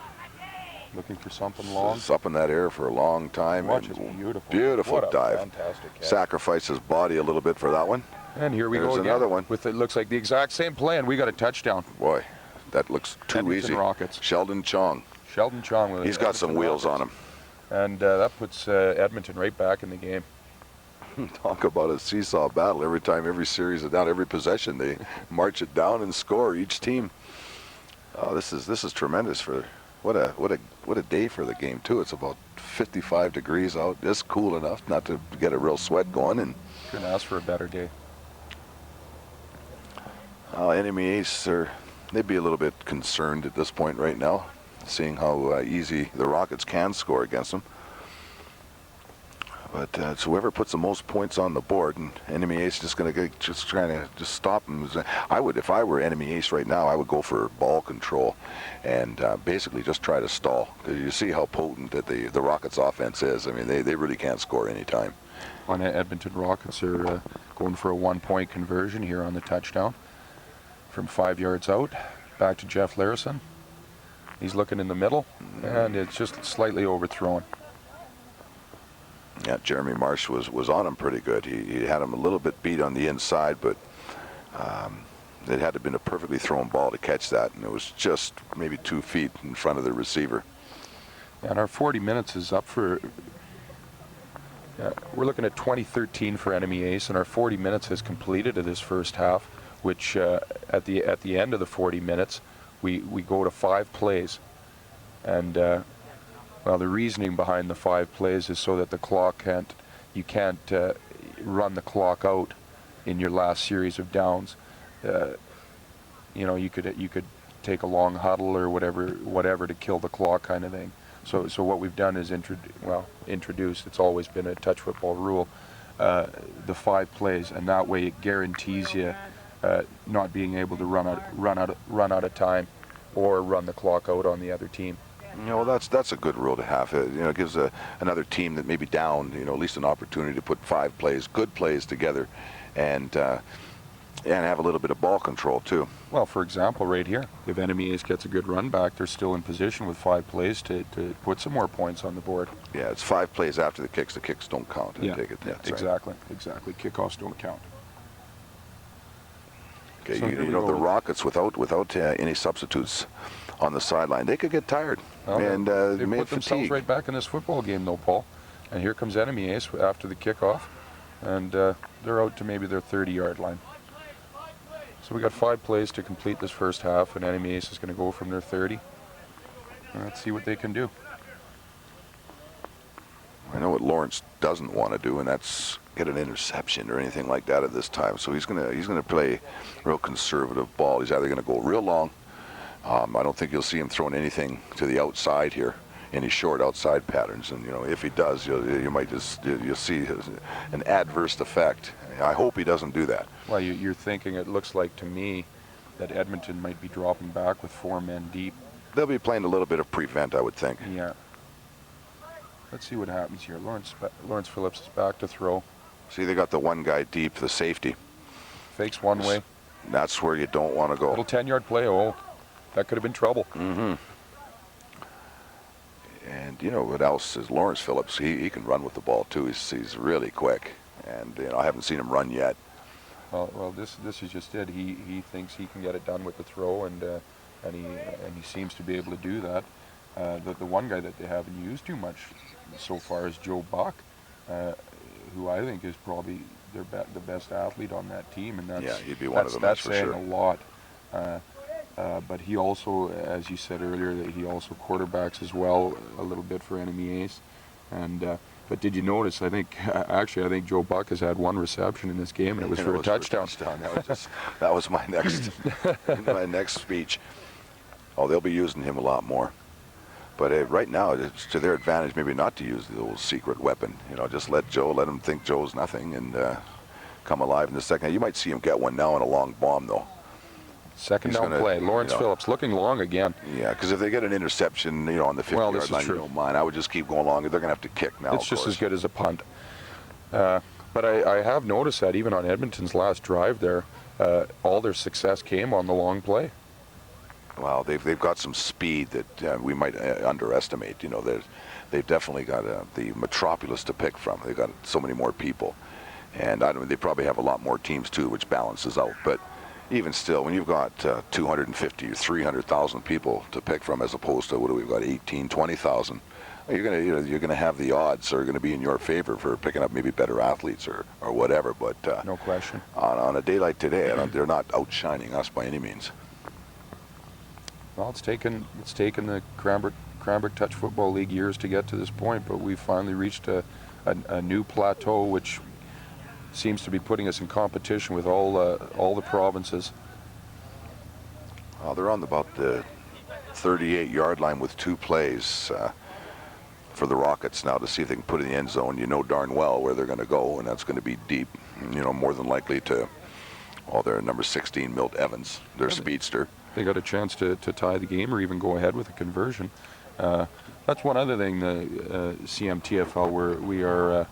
Speaker 2: Looking for something long.
Speaker 4: It's up in that air for a long time.
Speaker 2: Watch, it's beautiful.
Speaker 4: Beautiful
Speaker 2: what a
Speaker 4: dive.
Speaker 2: Fantastic catch.
Speaker 4: Sacrificed his body a little bit for that one.
Speaker 2: And here we go again.
Speaker 4: Another one.
Speaker 2: With it looks like the exact same play, and we got a touchdown.
Speaker 4: Boy, that looks too
Speaker 2: Edmonton
Speaker 4: easy.
Speaker 2: Sheldon
Speaker 4: Chong.
Speaker 2: Sheldon Chong with
Speaker 4: He's got some wheels on him.
Speaker 2: And that puts Edmonton right back in the game.
Speaker 4: Talk about a seesaw battle. Every series of down, every possession, they march it down and score each team. Oh, this is tremendous for what a day for the game too. It's about 55 degrees out. Just cool enough not to get a real sweat going. And
Speaker 2: couldn't ask for a better day.
Speaker 4: Enemy Ace, they'd be a little bit concerned at this point right now, seeing how easy the Rockets can score against them. But it's whoever puts the most points on the board, and Enemy Ace is trying to stop them. If I were Enemy Ace right now, I would go for ball control and basically just try to stall. Because you see how potent that the Rockets offense is. I mean, they really can't score any time.
Speaker 2: On the Edmonton Rockets are going for a 1-point conversion here on the touchdown from 5 yards out. Back to Jeff Larasen. He's looking in the middle, and it's just slightly overthrown.
Speaker 4: Yeah, Jeremy Marsh was on him pretty good. He had him a little bit beat on the inside, but it had to have been a perfectly thrown ball to catch that, and it was just maybe 2 feet in front of the receiver.
Speaker 2: And our 40 minutes is up for... we're looking at 2013 for Enemy Ace, and our 40 minutes has completed of this first half, which at the end of the 40 minutes, we go to 5 plays. And... well, the reasoning behind the 5 plays is so that you can't run the clock out in your last series of downs. You could take a long huddle or whatever to kill the clock, kind of thing. So what we've done is introduced. It's always been a touch football rule. The 5 plays, and that way it guarantees you not being able to run out of time or run the clock out on the other team.
Speaker 4: That's a good rule to have. It gives another team that may be down, at least an opportunity to put 5 plays, good plays together, and have a little bit of ball control too.
Speaker 2: Well, for example, right here, if Enemy Ace gets a good run back, they're still in position with 5 plays to put some more points on the board.
Speaker 4: Yeah, it's 5 plays after the kicks. The kicks don't count.
Speaker 2: Yeah,
Speaker 4: I take it.
Speaker 2: exactly. Kickoffs don't count.
Speaker 4: Okay,
Speaker 2: So
Speaker 4: you know the Rockets without any substitutes on the sideline, they could get tired.
Speaker 2: Well,
Speaker 4: and
Speaker 2: they
Speaker 4: may
Speaker 2: put themselves
Speaker 4: fatigue.
Speaker 2: right back in this football game, though, Paul. And here comes Enemy Ace after the kickoff, and they're out to maybe their 30-yard line. So we got 5 plays to complete this first half, and Enemy Ace is going to go from their 30. Let's see what they can do.
Speaker 4: I know what Lawrence doesn't want to do, and that's get an interception or anything like that at this time. So he's gonna play real conservative ball. He's either gonna go real long. I don't think you'll see him throwing anything to the outside here, any short outside patterns. And if he does, you'll see an adverse effect. I hope he doesn't do that.
Speaker 2: Well, you're thinking, it looks like to me that Edmonton might be dropping back with 4 men deep.
Speaker 4: They'll be playing a little bit of prevent, I would think.
Speaker 2: Yeah. Let's see what happens here. Lawrence Phillips is back to throw.
Speaker 4: See, they got the one guy deep, the safety.
Speaker 2: Fakes one way.
Speaker 4: That's where you don't want to go.
Speaker 2: Little 10-yard play. Oh, that could have been trouble.
Speaker 4: Mm-hmm. And you know what else is Lawrence Phillips? He can run with the ball too. He's really quick, and I haven't seen him run yet.
Speaker 2: Well, this is just it. He thinks he can get it done with the throw, and he seems to be able to do that. The one guy that they haven't used too much so far is Joe Buck, who I think is probably the best athlete on that team, and
Speaker 4: he'd be one of them. That's for
Speaker 2: saying
Speaker 4: sure.
Speaker 2: a lot. But he also, as you said earlier, that he also quarterbacks as well a little bit for Enemy Ace. And but did you notice? I think Joe Buck has had 1 reception in this game, and it was for a touchdown.
Speaker 4: That was my next speech. Oh, they'll be using him a lot more. But right now, it's to their advantage maybe not to use the old secret weapon. Just let him think Joe's nothing, and come alive in the second. You might see him get one now on a long bomb, though.
Speaker 2: Second down play. Lawrence Phillips looking long again.
Speaker 4: Yeah, because if they get an interception, on the 50-yard line, you don't mind. I would just keep going long. They're going to have to kick now.
Speaker 2: It's just as good as a punt. But I have noticed that even on Edmonton's last drive there, all their success came on the long play.
Speaker 4: Well, they've got some speed that we might underestimate. They've definitely got the metropolis to pick from. They've got so many more people, and they probably have a lot more teams too, which balances out. But even still, when you've got 250 or 300,000 people to pick from, as opposed to we've got 18, 20,000, you're gonna have the odds are gonna be in your favor for picking up maybe better athletes or whatever. But
Speaker 2: no question.
Speaker 4: On a day like today, they're not outshining us by any means.
Speaker 2: Well, it's taken the Cranbrook Touch Football League years to get to this point, but we've finally reached a new plateau, which seems to be putting us in competition with all the provinces.
Speaker 4: They're on about the 38-yard line with 2 plays for the Rockets now to see if they can put it in the end zone. You know darn well where they're going to go, and that's going to be deep. More than likely to their number 16, Milt Evans, their speedster. They
Speaker 2: got a chance to tie the game or even go ahead with a conversion. That's one other thing, the CMTFL,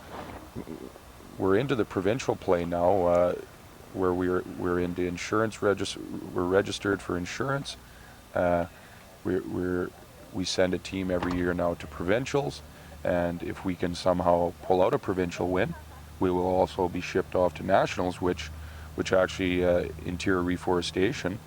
Speaker 2: we're into the provincial play now, where we're into insurance we're registered for insurance. We send a team every year now to provincials, and if we can somehow pull out a provincial win, we will also be shipped off to nationals, which actually Interior Reforestation.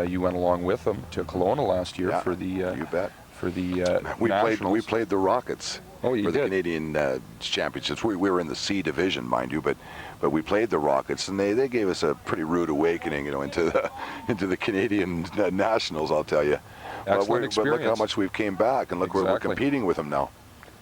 Speaker 2: You went along with them to Kelowna last year for the
Speaker 4: you bet.
Speaker 2: For the
Speaker 4: nationals. We played the Rockets
Speaker 2: for the
Speaker 4: Canadian championships. We were in the C division, mind you, but we played the Rockets, and they gave us a pretty rude awakening, into the Canadian nationals. I'll tell you.
Speaker 2: Excellent experience.
Speaker 4: But look how much we've came back, and look where we're competing with them now.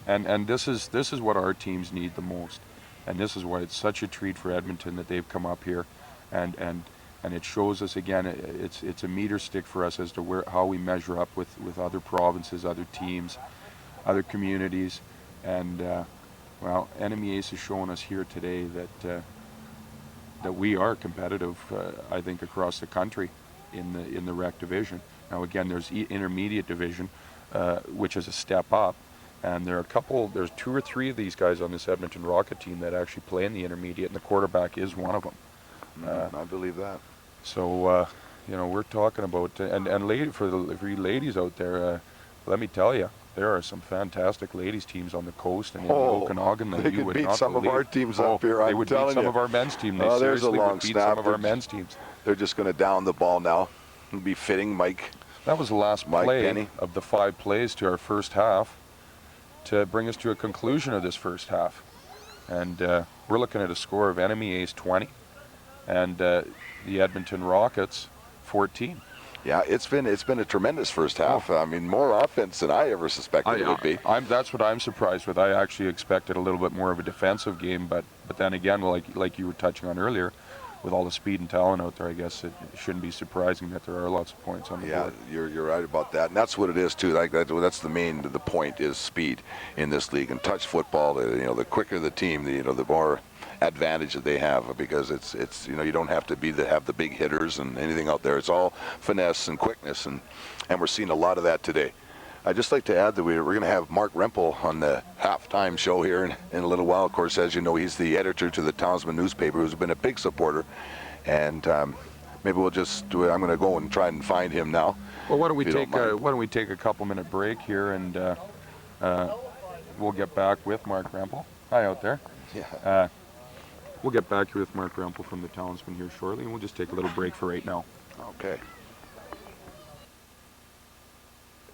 Speaker 2: And this is what our teams need the most, and this is why it's such a treat for Edmonton that they've come up here, and it shows us again, it's a meter stick for us as to how we measure up with other provinces, other teams, other communities, and Enemy Ace is showing us here today that we are competitive. I think across the country in the rec division. Now again, there's intermediate division, which is a step up, and there's 2 or 3 of these guys on this Edmonton Rocket team that actually play in the intermediate, and the quarterback is one of them.
Speaker 4: I believe that.
Speaker 2: So, we're talking about, and for you ladies out there, let me tell you, there are some fantastic ladies teams on the coast and in the Okanagan that
Speaker 4: they
Speaker 2: you
Speaker 4: could
Speaker 2: would
Speaker 4: beat
Speaker 2: not
Speaker 4: some
Speaker 2: believe.
Speaker 4: of our teams up here.
Speaker 2: They would beat some of our men's team. They
Speaker 4: there's a
Speaker 2: seriously
Speaker 4: long
Speaker 2: would beat
Speaker 4: snap.
Speaker 2: some of our men's teams.
Speaker 4: They're just going to down the ball now. It'll be fitting, Mike.
Speaker 2: That was the last
Speaker 4: Mike
Speaker 2: play
Speaker 4: Penny.
Speaker 2: of the 5 plays to our first half to bring us to a conclusion of this first half. And we're looking at a score of Enemy Ace 20 and the Edmonton Rockets 14.
Speaker 4: Yeah, it's been a tremendous first half. I mean, more offense than I ever suspected it would be.
Speaker 2: That's what I'm surprised with. I actually expected a little bit more of a defensive game, but then again, like you were touching on earlier, with all the speed and talent out there, I guess it shouldn't be surprising that there are lots of points on the board.
Speaker 4: Yeah, you're right about that, and that's what it is too. Like that's the point is speed in this league. And touch football, the quicker the team, the more advantage that they have, because it's you don't have to have the big hitters and anything out there. It's all finesse and quickness, and we're seeing a lot of that today. I'd just like to add that we're going to have Mark Rimple on the halftime show here in a little while. Of course, as you know, he's the editor to the Townsman Newspaper, who's been a big supporter, and maybe I'm going to go and try and find him now.
Speaker 2: Well, why don't we take a couple-minute break here, and we'll get back with Mark Rimple. Hi out there.
Speaker 4: Yeah.
Speaker 2: We'll get back here with Mark Rimple from the Townsman here shortly, and we'll just take a little break for right now.
Speaker 4: Okay.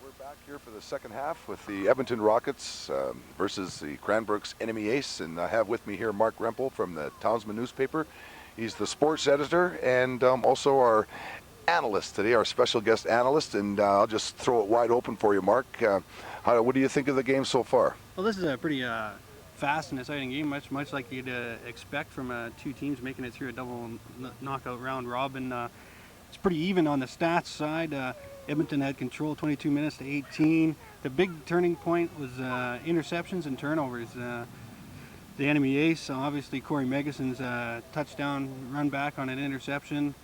Speaker 4: We're back here for the second half with the Edmonton Rockets versus the Cranbrook's Enemy Ace, and I have with me here Mark Rimple from the Townsman Newspaper. He's the sports editor and also our analyst today, our special guest analyst, and I'll just throw it wide open for you, Mark. What do you think of the game so far?
Speaker 5: Well, this is a pretty fast and exciting game, much like you'd expect from 2 teams making it through a double knockout round robin. It's pretty even on the stats side. Edmonton had control 22 minutes to 18. The big turning point was interceptions and turnovers. The Enemy Ace, obviously Corey Megason's touchdown run back on an interception.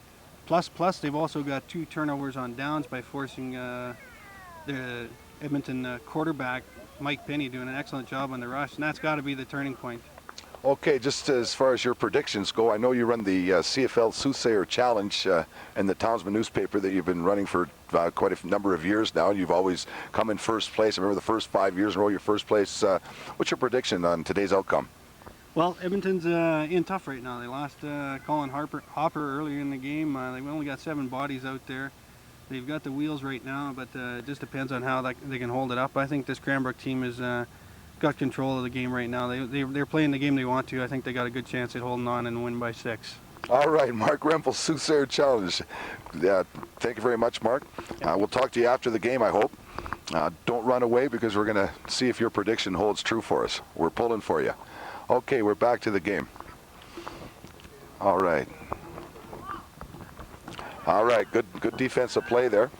Speaker 5: Plus, they've also got 2 turnovers on downs by forcing the Edmonton quarterback, Mike Penny, doing an excellent job on the rush, and that's got to be the turning point.
Speaker 4: Okay, just as far as your predictions go, I know you run the CFL Soothsayer Challenge in the Townsman Newspaper that you've been running for quite a number of years now. You've always come in first place. I remember the first 5 years in a row, your first place. What's your prediction on today's outcome?
Speaker 5: Well, Edmonton's in tough right now. They lost Colin Hopper earlier in the game. They've only got 7 bodies out there. They've got the wheels right now, but it just depends on how they can hold it up. I think this Cranbrook team has got control of the game right now. They're playing the game they want to. I think they got a good chance at holding on and win by 6.
Speaker 4: All right, Mark Rimple, Soothsayer Challenge. Thank you very much, Mark. We'll talk to you after the game, I hope. Don't run away, because we're going to see if your prediction holds true for us. We're pulling for you. Okay, we're back to the game. All right. All right, good defensive play there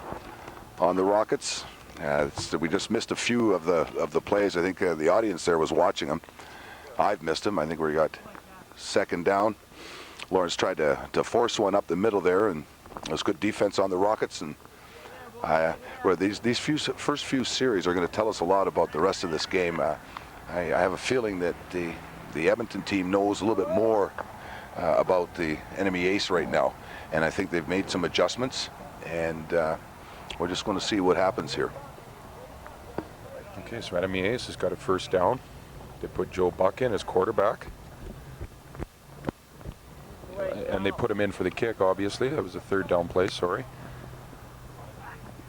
Speaker 4: on the Rockets. We just missed a few of the plays. I think the audience there was watching them. I've missed them. I think we got second down. Lawrence tried to force one up the middle there, and it was good defense on the Rockets. And these first few series are going to tell us a lot about the rest of this game. I have a feeling that the Edmonton team knows a little bit more about the Enemy Ace right now, and I think they've made some adjustments, and we're just going to see what happens here.
Speaker 2: Okay, so Enemy Ace has got a first down. They put Joe Buck in as quarterback, and they put him in for the kick, obviously. That was a third down play, sorry.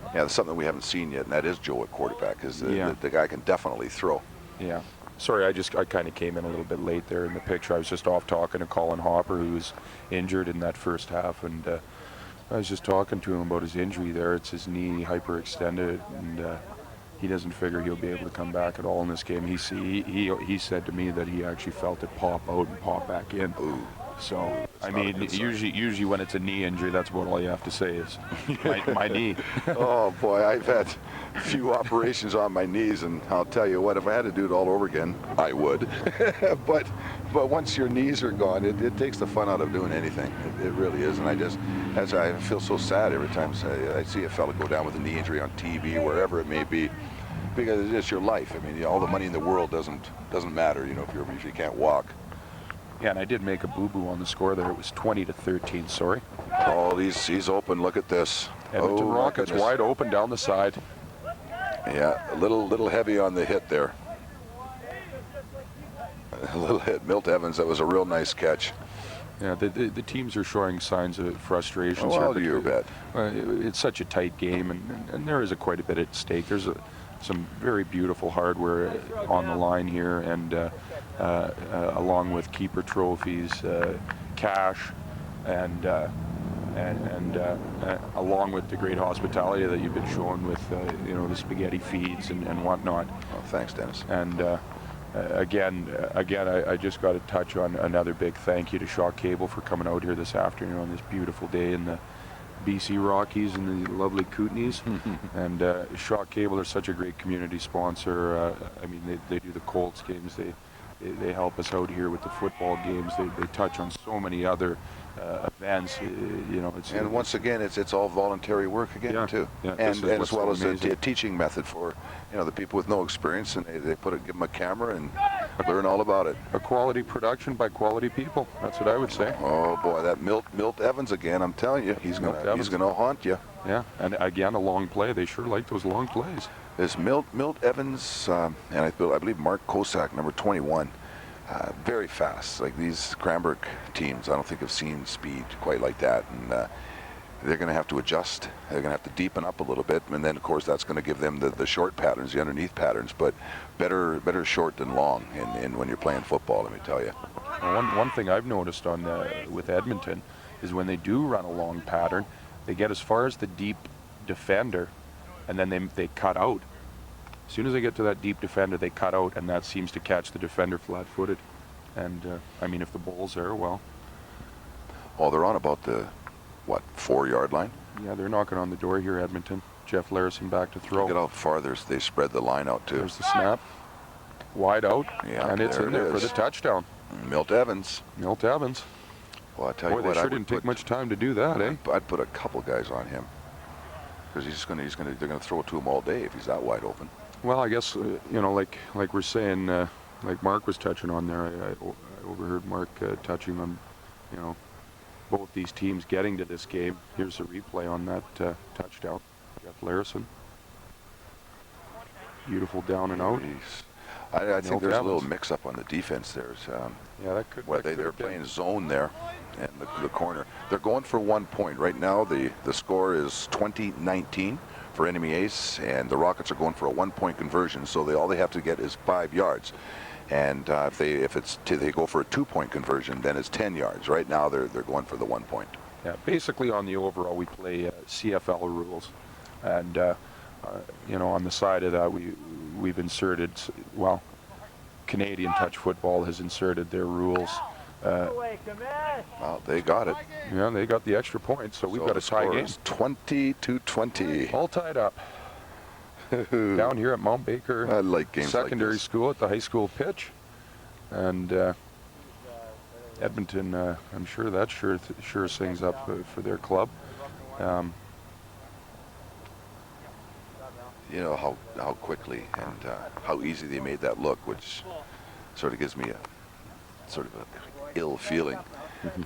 Speaker 4: Yeah, that's something we haven't seen yet, and that is Joe at quarterback, because the guy can definitely throw.
Speaker 2: Yeah. Sorry, I kind of came in a little bit late there in the picture. I was just off talking to Colin Hopper, who was injured in that first half, and I was just talking to him about his injury there. It's his knee hyperextended, and he doesn't figure he'll be able to come back at all in this game. He said to me that he actually felt it pop out and pop back in.
Speaker 4: Ooh.
Speaker 2: So, I mean, usually when it's a knee injury, that's about all you have to say is my knee.
Speaker 4: Oh boy, I've had a few operations on my knees, and I'll tell you what, if I had to do it all over again, I would. but once your knees are gone, it takes the fun out of doing anything. It really is, and I feel so sad every time I see a fella go down with a knee injury on TV, wherever it may be, because it's your life. I mean, all the money in the world doesn't matter, if you can't walk.
Speaker 2: Yeah, and I did make a boo-boo on the score there. It was 20-13, sorry.
Speaker 4: Oh, he's open. Look at this.
Speaker 2: Edmonton Rockets wide open down the side.
Speaker 4: Yeah, a little heavy on the hit there. A little hit. Milt Evans, that was a real nice catch.
Speaker 2: Yeah, the teams are showing signs of frustration.
Speaker 4: Well, you bet.
Speaker 2: It's such a tight game, and there is quite a bit at stake. There's some very beautiful hardware on the line here, and along with keeper trophies, cash, and along with the great hospitality that you've been showing with the spaghetti feeds and whatnot.
Speaker 4: Well, thanks, Dennis.
Speaker 2: And again, I just got to touch on another big thank you to Shaw Cable for coming out here this afternoon on this beautiful day in the BC Rockies and the lovely Kootenays. And Shaw Cable are such a great community sponsor. I mean, they do the Colts games. They help us out here with the football games. They touch on so many other events.
Speaker 4: And once again, it's all voluntary work again too.
Speaker 2: Yeah,
Speaker 4: and as well as
Speaker 2: amazing.
Speaker 4: a teaching method for the give them a camera and learn all about it.
Speaker 2: A quality production by quality people. That's what I would say.
Speaker 4: Oh boy, that Milt Evans again. I'm telling you, he's gonna haunt you.
Speaker 2: Yeah, and again, a long play. They sure like those long plays.
Speaker 4: This Milt Evans and I believe Mark Kosak, number 21. Very fast. Like these Cranbrook teams, I don't think have seen speed quite like that, and they're going to have to adjust. They're going to have to deepen up a little bit, and then of course that's going to give them the short patterns, the underneath patterns. But better short than long. And when you're playing football, let me tell you.
Speaker 2: One thing I've noticed with Edmonton is when they do run a long pattern, they get as far as the deep defender, and then they cut out. As soon as they get to that deep defender, they cut out, and that seems to catch the defender flat-footed. And I mean, if the ball's there, well.
Speaker 4: Oh, they're on about the 4-yard line?
Speaker 2: Yeah, they're knocking on the door here, Edmonton. Jeff Larasen back to throw.
Speaker 4: Look at how far they spread the line out too.
Speaker 2: There's the snap, wide out,
Speaker 4: yeah,
Speaker 2: and it's in there for the touchdown.
Speaker 4: Milt Evans.
Speaker 2: Milt Evans.
Speaker 4: Well, I tell you
Speaker 2: what,
Speaker 4: what,
Speaker 2: they sure didn't take much time to do that, eh?
Speaker 4: I'd put a couple guys on him because they're gonna throw it to him all day if he's that wide open.
Speaker 2: Well, I guess like we're saying, like Mark was touching on there. I overheard Mark touching on, both these teams getting to this game. Here's a replay on that touchdown. Jeff Larasen. Beautiful down and out.
Speaker 4: I think there's a little mix-up on the defense there.
Speaker 2: Yeah, that could.
Speaker 4: They're playing zone there, and the corner. They're going for 1 point right now. The score is 20-19 for Enemy Ace, and the Rockets are going for a 1-point conversion. So all they have to get is 5 yards, and if they go for a 2-point conversion, then it's 10 yards. Right now they're going for the 1 point.
Speaker 2: Yeah, basically on the overall we play CFL rules, and on the side of that we've inserted, well, Canadian Touch Football has inserted their rules.
Speaker 4: Well, they got it.
Speaker 2: Yeah, they got the extra point, so we've got a tie game.
Speaker 4: 20-20.
Speaker 2: All tied up. Down here at Mount Baker
Speaker 4: I like games
Speaker 2: Secondary
Speaker 4: like this.
Speaker 2: School at the high school pitch. And Edmonton, I'm sure that sure things up for their club.
Speaker 4: You know how quickly and how easy they made that look, which sort of gives me a sort of a ill feeling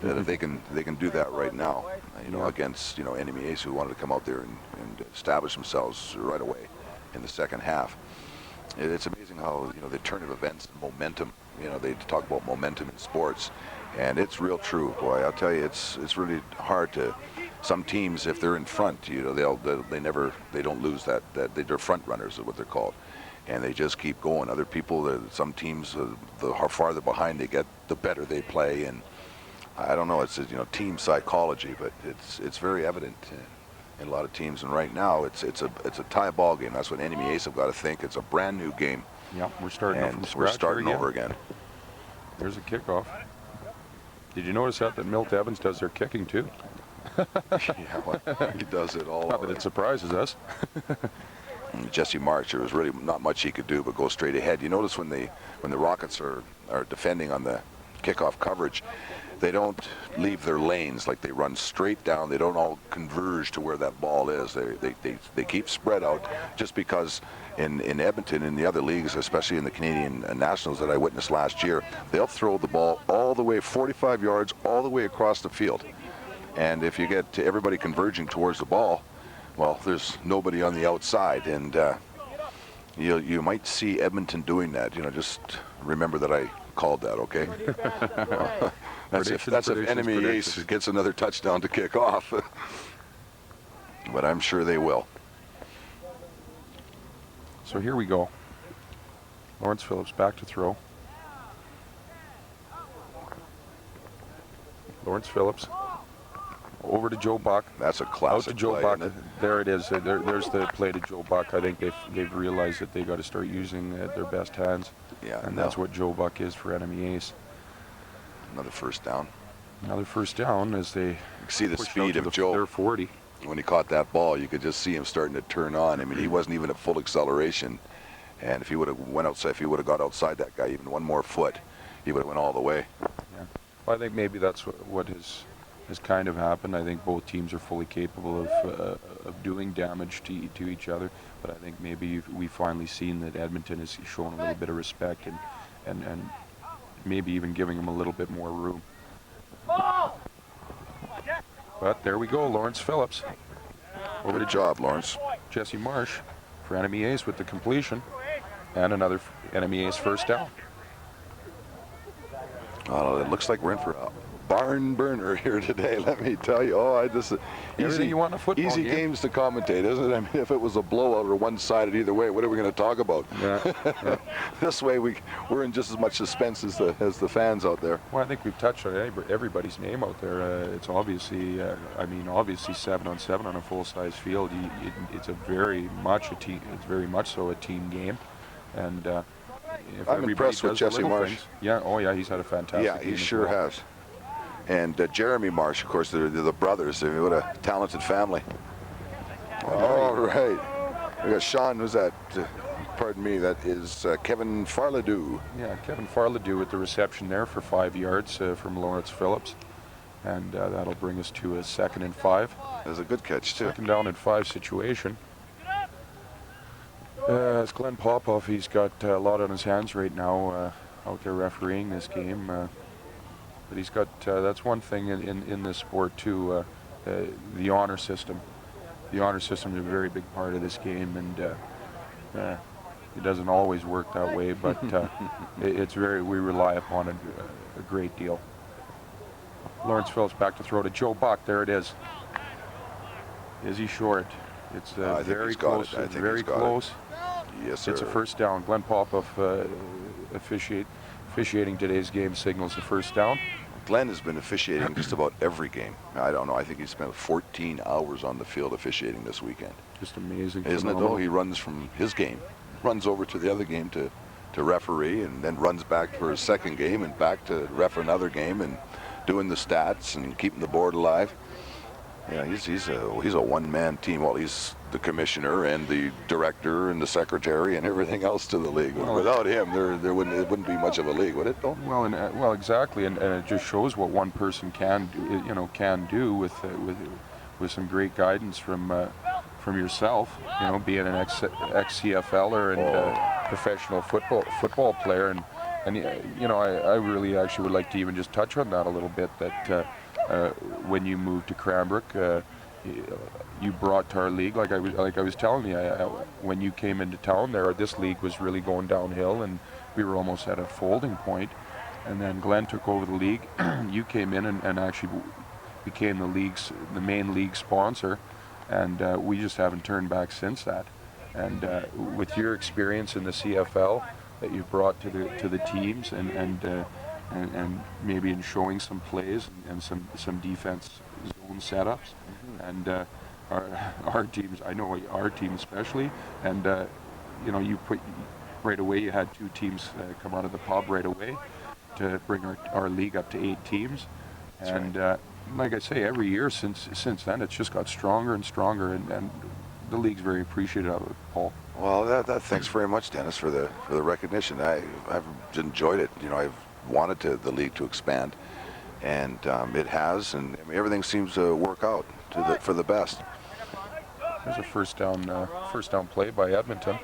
Speaker 4: that if they can do that right now, against Enemy Ace, who wanted to come out there and establish themselves right away in the second half. It's amazing how the turn of events and momentum. They talk about momentum in sports, and it's real true. Boy, I'll tell you, it's really hard to. Some teams, if they're in front, they don't lose that they're front runners is what they're called, and they just keep going. Other people, some teams, the farther behind they get, the better they play, and I don't know. It's team psychology, but it's very evident in a lot of teams. And right now, it's a tie ball game. That's what Enemy Ace have got to think. It's a brand new game.
Speaker 2: Yeah, we're starting
Speaker 4: and
Speaker 2: from scratch.
Speaker 4: We're starting over again.
Speaker 2: There's a kickoff. Did you notice that Milt Evans does their kicking too?
Speaker 4: Yeah, well, he does it all.
Speaker 2: Not that it surprises us.
Speaker 4: Jesse March, there was really not much he could do but go straight ahead. You notice when the Rockets are defending on the kickoff coverage, they don't leave their lanes. Like, they run straight down. They don't all converge to where that ball is. They keep spread out, just because in Edmonton, in the other leagues, especially in the Canadian Nationals that I witnessed last year, they'll throw the ball all the way 45 yards all the way across the field. And if you get everybody converging towards the ball, well, there's nobody on the outside. And You might see Edmonton doing that. Just remember that I called that, okay? That's if Enemy Ace gets another touchdown to kick off. But I'm sure they will.
Speaker 2: So here we go. Lawrence Phillips back to throw. Lawrence Phillips over to Joe Buck.
Speaker 4: That's a classic
Speaker 2: out to Joe
Speaker 4: play,
Speaker 2: Buck.
Speaker 4: isn't it?
Speaker 2: There it is. There's the play to Joe Buck. I think they've realized that they got to start using their best hands.
Speaker 4: Yeah,
Speaker 2: and that's what Joe Buck is for Enemy Ace.
Speaker 4: Another first down.
Speaker 2: Another first down as they
Speaker 4: You see the
Speaker 2: push
Speaker 4: speed
Speaker 2: out to
Speaker 4: of Joe.
Speaker 2: their 40.
Speaker 4: When he caught that ball, you could just see him starting to turn on. I mean, he wasn't even at full acceleration. And if he would have went outside, if he would have got outside that guy even one more foot, he would have went all the way.
Speaker 2: Yeah. Well, I think maybe that's what has kind of happened. I think both teams are fully capable of doing damage to each other. But I think maybe we've finally seen that Edmonton has shown a little bit of respect and maybe even giving them a little bit more room. But there we go, Lawrence Phillips.
Speaker 4: Over to job, Lawrence.
Speaker 2: Jesse Marsh for Enemy Ace with the completion. And another Enemy Ace first down.
Speaker 4: Oh, it looks like we're in for a barn burner here today, let me tell you. Oh,
Speaker 2: Everything you want in a football
Speaker 4: easy
Speaker 2: game.
Speaker 4: games to commentate, isn't it? I mean, if it was a blowout or one-sided either way, what are we going to talk about?
Speaker 2: Yeah.
Speaker 4: This way, we're in just as much suspense as the fans out there.
Speaker 2: Well, I think we've touched on everybody's name out there. It's obviously, obviously 7-on-7 on a full-size field. It's very much so a team game, and if
Speaker 4: I'm impressed with Jesse Marsh.
Speaker 2: He's had a fantastic game.
Speaker 4: Yeah, he sure has. And Jeremy Marsh, of course, they're the brothers. I mean, what a talented family. All right. We got Sean, who's that? Pardon me, that is Kevin Farladew.
Speaker 2: Yeah, Kevin Farladew with the reception there for 5 yards from Lawrence Phillips. And that'll bring us to a 2nd and 5.
Speaker 4: That was a good catch, too.
Speaker 2: 2nd down and 5 situation. It's Glenn Popoff. He's got a lot on his hands right now out there refereeing this game. But he's got, that's one thing in this sport too, the honor system. The honor system is a very big part of this game, and it doesn't always work that way, but we rely upon it a great deal. Lawrence Phillips back to throw to Joe Buck. There it is. Is he short? It's very close. It's very close.
Speaker 4: Yes, sir.
Speaker 2: It's a first down. Glenn Popoff officiating today's game signals the first down.
Speaker 4: Glenn has been officiating just about every game. I don't know. I think he spent 14 hours on the field officiating this weekend.
Speaker 2: Just amazing.
Speaker 4: Isn't it, though? He runs from his game, runs over to the other game to referee, and then runs back for his second game and back to ref another game and doing the stats and keeping the board alive. Yeah, he's a one-man team. Well, he's the commissioner and the director and the secretary and everything else to the league. Well, without him, it wouldn't be much of a league, would it? Though?
Speaker 2: Well, exactly, and it just shows what one person can do with some great guidance from yourself. Being an ex-CFLer and professional football player, and I really actually would like to even just touch on that a little bit. That. When you moved to Cranbrook, you brought to our league, like I was telling you, when you came into town there, this league was really going downhill, and we were almost at a folding point. And then Glenn took over the league. You came in and actually became the main league sponsor, and we just haven't turned back since that. And with your experience in the CFL that you've brought to the teams, and maybe in showing some plays and some defense zone setups, and our teams, I know our team especially, and you put right away. You had 2 teams come out of the pub right away to bring our league up to 8 teams, and right. Like I say, every year since then, it's just got stronger and stronger, and the league's very appreciative of it, Paul.
Speaker 4: Well, thanks very much, Dennis, for the recognition. I've enjoyed it. I've wanted the league to expand, and it has, and everything seems to work out for the best.
Speaker 2: There's a first down play by Edmonton.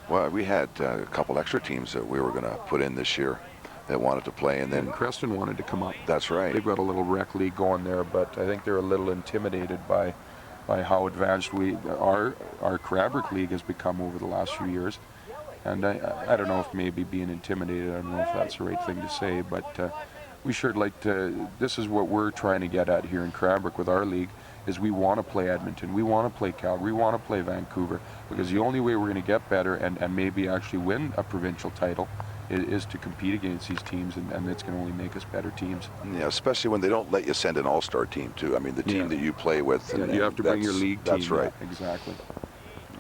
Speaker 4: Well, we had a couple extra teams that we were going to put in this year that wanted to play, and then
Speaker 2: Creston wanted to come up.
Speaker 4: That's right.
Speaker 2: They've got a little rec league going there, but I think they're a little intimidated by by how advanced our Cranbrook League has become over the last few years. And I don't know if maybe being intimidated, I don't know if that's the right thing to say, but we sure like to, this is what we're trying to get at here in Cranbrook with our league, is we want to play Edmonton, we want to play Calgary, we want to play Vancouver, because the only way we're going to get better and maybe actually win a provincial title is to compete against these teams, and it's going to only make us better teams.
Speaker 4: Yeah, especially when they don't let you send an all-star team too. I mean, the team that you play with.
Speaker 2: Yeah, you have to bring your league team.
Speaker 4: That's right.
Speaker 2: Yeah, exactly.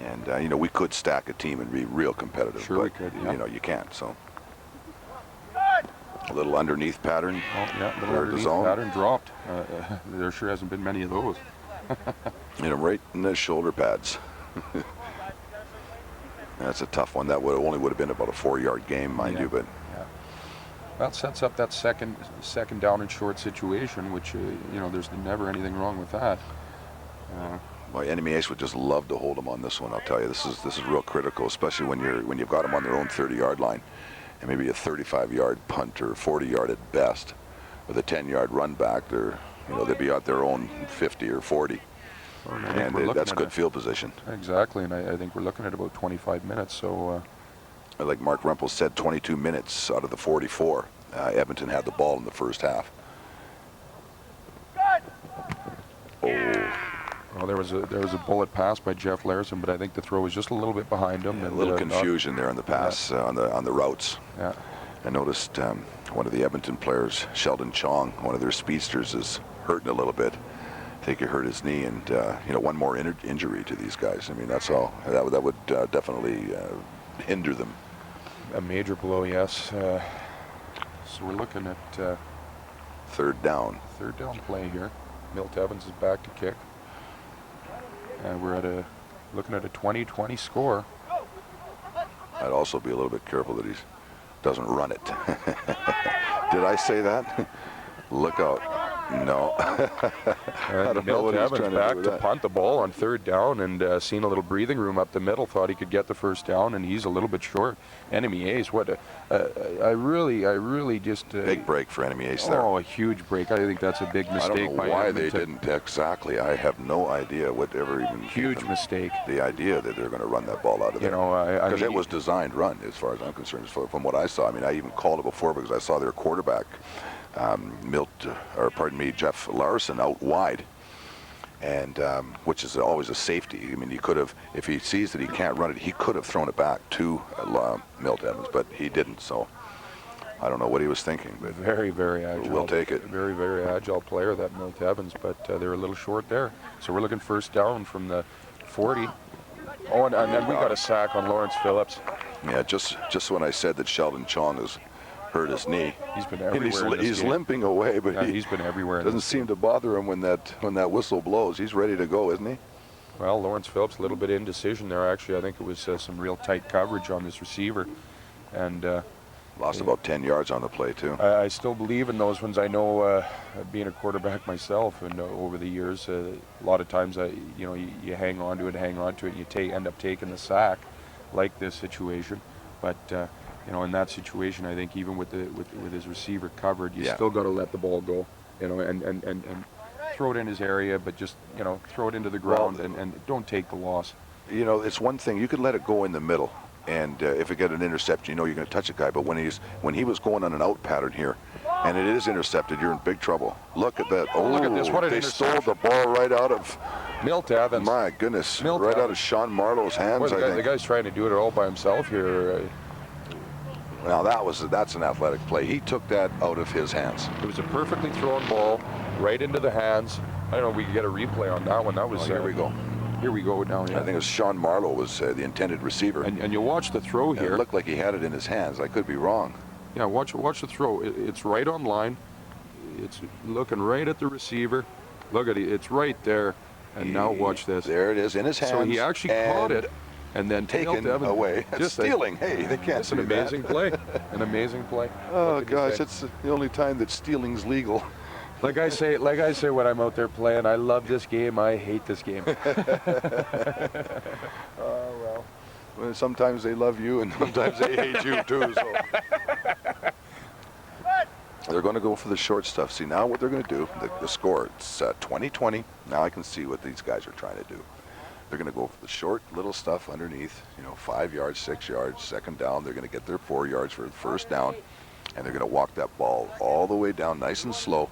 Speaker 4: And you know, we could stack a team and be real competitive.
Speaker 2: Sure,
Speaker 4: but,
Speaker 2: we could. Yeah.
Speaker 4: You know, you can't. So a little underneath pattern.
Speaker 2: Oh, yeah, the
Speaker 4: Cleared the zone.
Speaker 2: pattern dropped. There sure hasn't been many of those.
Speaker 4: You know, right in the shoulder pads. That's a tough one. That only would have been about a 4-yard game, mind you, but.
Speaker 2: Yeah. Well, it sets up that second down and short situation, which you know, there's never anything wrong with that.
Speaker 4: Well, Enemy Ace would just love to hold them on this one. I'll tell you, this is real critical, especially when you've got them on their own 30-yard line, and maybe a 35-yard punt or 40-yard at best, with a 10-yard run back. They'd be at their own 50 or 40, and that's good field position.
Speaker 2: Exactly, and I think we're looking at about 25 minutes. So,
Speaker 4: like Mark Rimple said, 22 minutes out of the 44. Edmonton had the ball in the first half. Oh.
Speaker 2: Well, there was a bullet pass by Jeff Larasen, but I think the throw was just a little bit behind him.
Speaker 4: Yeah, a little confusion there on the pass, on the routes.
Speaker 2: Yeah.
Speaker 4: I noticed one of the Edmonton players, Sheldon Chong, one of their speedsters, is hurting a little bit. I think he hurt his knee, and one more injury to these guys. I mean, that's all. That would definitely hinder them.
Speaker 2: A major blow, yes. So we're looking at
Speaker 4: third down.
Speaker 2: Third down play here. Milt Evans is back to kick. We're looking at a 20-20 score.
Speaker 4: I'd also be a little bit careful that he doesn't run it. Did I say that? Look out. No. I don't know what he's trying to do
Speaker 2: back
Speaker 4: with
Speaker 2: to
Speaker 4: that.
Speaker 2: punt the ball on third down, and seen a little breathing room up the middle. Thought he could get the first down, and he's a little bit short. Enemy Ace, I really just
Speaker 4: big break for Enemy Ace there.
Speaker 2: Oh, a huge break. I think that's a big mistake.
Speaker 4: I don't know
Speaker 2: by
Speaker 4: why
Speaker 2: Edmonton.
Speaker 4: they didn't exactly. I have no idea whatever even.
Speaker 2: Huge mistake.
Speaker 4: The idea that they're going to run that ball out of there.
Speaker 2: You know,
Speaker 4: because it was designed run, as far as I'm concerned. From what I saw, I mean, I even called it before because I saw their quarterback, Jeff Larasen, out wide, and which is always a safety. I mean, he could have, if he sees that he can't run it, he could have thrown it back to Milt Evans, but he didn't. So I don't know what he was thinking, but
Speaker 2: very, very agile.
Speaker 4: We'll take it.
Speaker 2: Very, very agile player, that Milt Evans, but they're a little short there. So we're looking first down from the 40. Oh, and then we got a sack on Lawrence Phillips.
Speaker 4: Yeah, just when I said that Sheldon Chong has hurt his knee,
Speaker 2: he's been everywhere.
Speaker 4: He's limping away, but
Speaker 2: he's been everywhere.
Speaker 4: Doesn't seem to bother him when that whistle blows. He's ready to go, isn't he?
Speaker 2: Well, Lawrence Phillips, a little bit of indecision there. Actually, I think it was some real tight coverage on this receiver, and
Speaker 4: lost about 10 yards on the play too.
Speaker 2: I still believe in those ones. I know, being a quarterback myself, and over the years, a lot of times, you hang on to it, and you end up taking the sack, like this situation. But in that situation, I think even with his receiver covered, you still got to let the ball go, and throw it in his area, but just throw it into the ground, and don't take the loss.
Speaker 4: It's one thing, you could let it go in the middle, and if it get an interception, you're going to touch a guy. But when he was going on an out pattern here, and it is intercepted, you're in big trouble. Look at that!
Speaker 2: Oh, look at this! What an
Speaker 4: they stole the ball right out of
Speaker 2: Milt Evans.
Speaker 4: My goodness, right out of Sean Marlowe's hands.
Speaker 2: Boy, the guy's trying to do it all by himself here.
Speaker 4: Now that's an athletic play. He took that out of his hands.
Speaker 2: It was a perfectly thrown ball right into the hands. I don't know if we can get a replay on that one. That was.
Speaker 4: Here we go.
Speaker 2: Here we go now. Yeah.
Speaker 4: I think it was Sean Marlowe was the intended receiver.
Speaker 2: And you watch the throw here.
Speaker 4: It looked like he had it in his hands. I could be wrong.
Speaker 2: Yeah, watch the throw. It's right on line. It's looking right at the receiver. Look at it. It's right there. And now watch this.
Speaker 4: There it is in his hands.
Speaker 2: So he actually caught it and then
Speaker 4: taken away. It's stealing. Hey, they can't
Speaker 2: do that. It's an amazing play. An amazing play.
Speaker 4: Oh gosh, it's the only time that stealing's legal.
Speaker 2: Like I say when I'm out there playing, I love this game, I hate this game.
Speaker 4: Well, sometimes they love you and sometimes they hate you too. So. They're going to go for the short stuff. See, now what they're going to do, the score, it's 20-20. Now I can see what these guys are trying to do. They're going to go for the short little stuff underneath, 5 yards, 6 yards, second down. They're going to get their 4 yards for the first down, and they're going to walk that ball all the way down nice and slow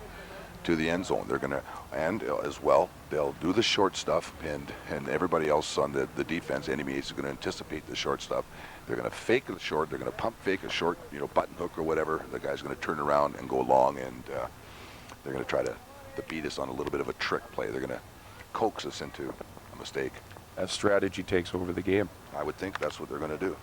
Speaker 4: to the end zone. They're going to, and as well, they'll do the short stuff, and everybody else on the defense, Enemy Ace, is going to anticipate the short stuff. They're going to fake the short. They're going to pump fake a short, button hook or whatever. The guy's going to turn around and go long, and they're going to try to beat us on a little bit of a trick play. They're going to coax us into a mistake.
Speaker 2: As strategy takes over the game.
Speaker 4: I would think that's what they're going to do.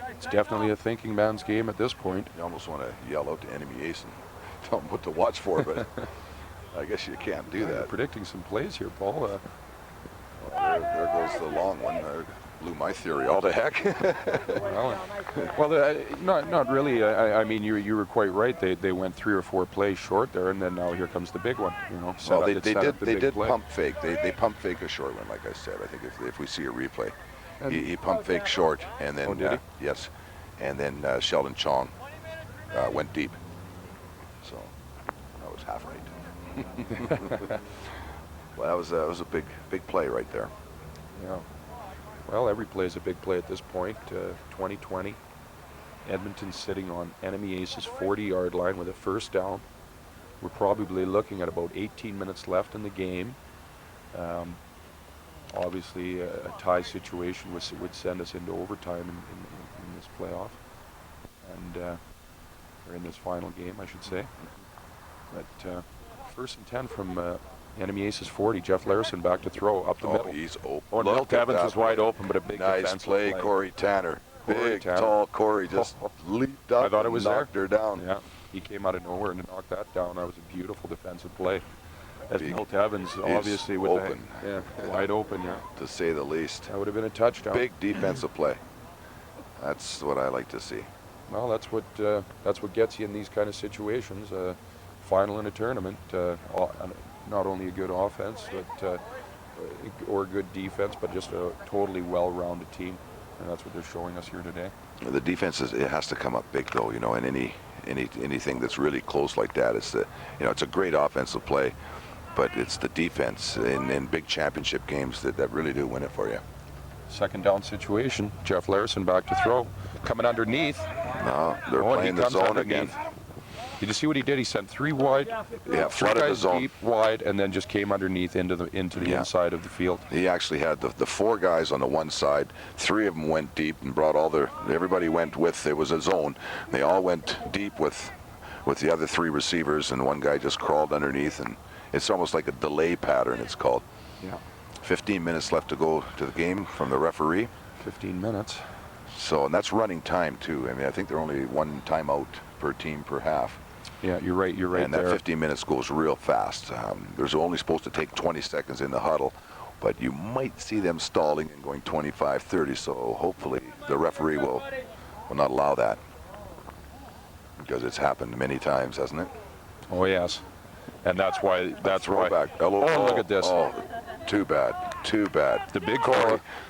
Speaker 2: It's definitely a thinking man's game at this point.
Speaker 4: You almost want to yell out to Enemy Ace and tell them what to watch for, but I guess you can't do
Speaker 2: You're
Speaker 4: that.
Speaker 2: predicting some plays here, Paul.
Speaker 4: There goes the long one. Blew my theory all to heck.
Speaker 2: Not really. I mean, you were quite right. They went 3 or 4 plays short there, and then now here comes the big one.
Speaker 4: Well, they did pump fake. They pump fake a short one, like I said. I think if we see a replay, he pump fake short, and then
Speaker 2: did he?
Speaker 4: yes, and then Sheldon Chong went deep. So that was half right. Well, that was a big play right there.
Speaker 2: Yeah. Well, every play is a big play at this point. 20-20. Edmonton sitting on Enemy Ace's 40-yard line with a first down. We're probably looking at about 18 minutes left in the game. Obviously, a tie situation would send us into overtime in this playoff, and or in this final game, I should say. But first and 10 from Enemy Ace's 40. Jeff Larasen back to throw up the middle.
Speaker 4: He's open.
Speaker 2: Oh, Milt Evans was wide open, but a big
Speaker 4: nice
Speaker 2: defensive
Speaker 4: play, Corey Tanner.
Speaker 2: Corey Tanner.
Speaker 4: Tall Corey just leaped up.
Speaker 2: I thought it was
Speaker 4: and knocked her down.
Speaker 2: Yeah, he came out of nowhere and knocked that down. That was a beautiful defensive play. As
Speaker 4: Big.
Speaker 2: Milt Evans, obviously, with
Speaker 4: open.
Speaker 2: Wide open, yeah.
Speaker 4: To say the least.
Speaker 2: That would have been a touchdown.
Speaker 4: Big defensive play. That's what I like to see.
Speaker 2: Well, that's what gets you in these kind of situations. Final in a tournament. Not only a good offense, but or good defense, but just a totally well-rounded team, and that's what they're showing us here today.
Speaker 4: The defense it has to come up big, though. In anything that's really close like that, it's it's a great offensive play, but it's the defense in big championship games that really do win it for you.
Speaker 2: Second down situation. Jeff Larasen back to throw, coming underneath.
Speaker 4: No, they're playing the zone again.
Speaker 2: Did you see what he did? He sent 3 wide.
Speaker 4: Yeah,
Speaker 2: 3
Speaker 4: flooded the
Speaker 2: guys
Speaker 4: zone
Speaker 2: deep, wide, and then just came underneath into the inside of the field.
Speaker 4: He actually had the 4 guys on the one side. 3 of them went deep and brought everybody went with, it was a zone. They all went deep with the other 3 receivers, and one guy just crawled underneath, and it's almost like a delay pattern, it's called.
Speaker 2: Yeah.
Speaker 4: 15 minutes left to go to the game from the referee.
Speaker 2: 15 minutes.
Speaker 4: So, and that's running time too. I mean, I think they're only 1 timeout per team per half.
Speaker 2: Yeah, you're right
Speaker 4: and that 15 minutes goes real fast. There's only supposed to take 20 seconds in the huddle, but you might see them stalling and going 25, 30, so hopefully the referee will not allow that, because it's happened many times, hasn't it?
Speaker 2: Oh, yes. And that's why.
Speaker 4: Oh,
Speaker 2: look at this.
Speaker 4: Oh, too bad.
Speaker 2: The big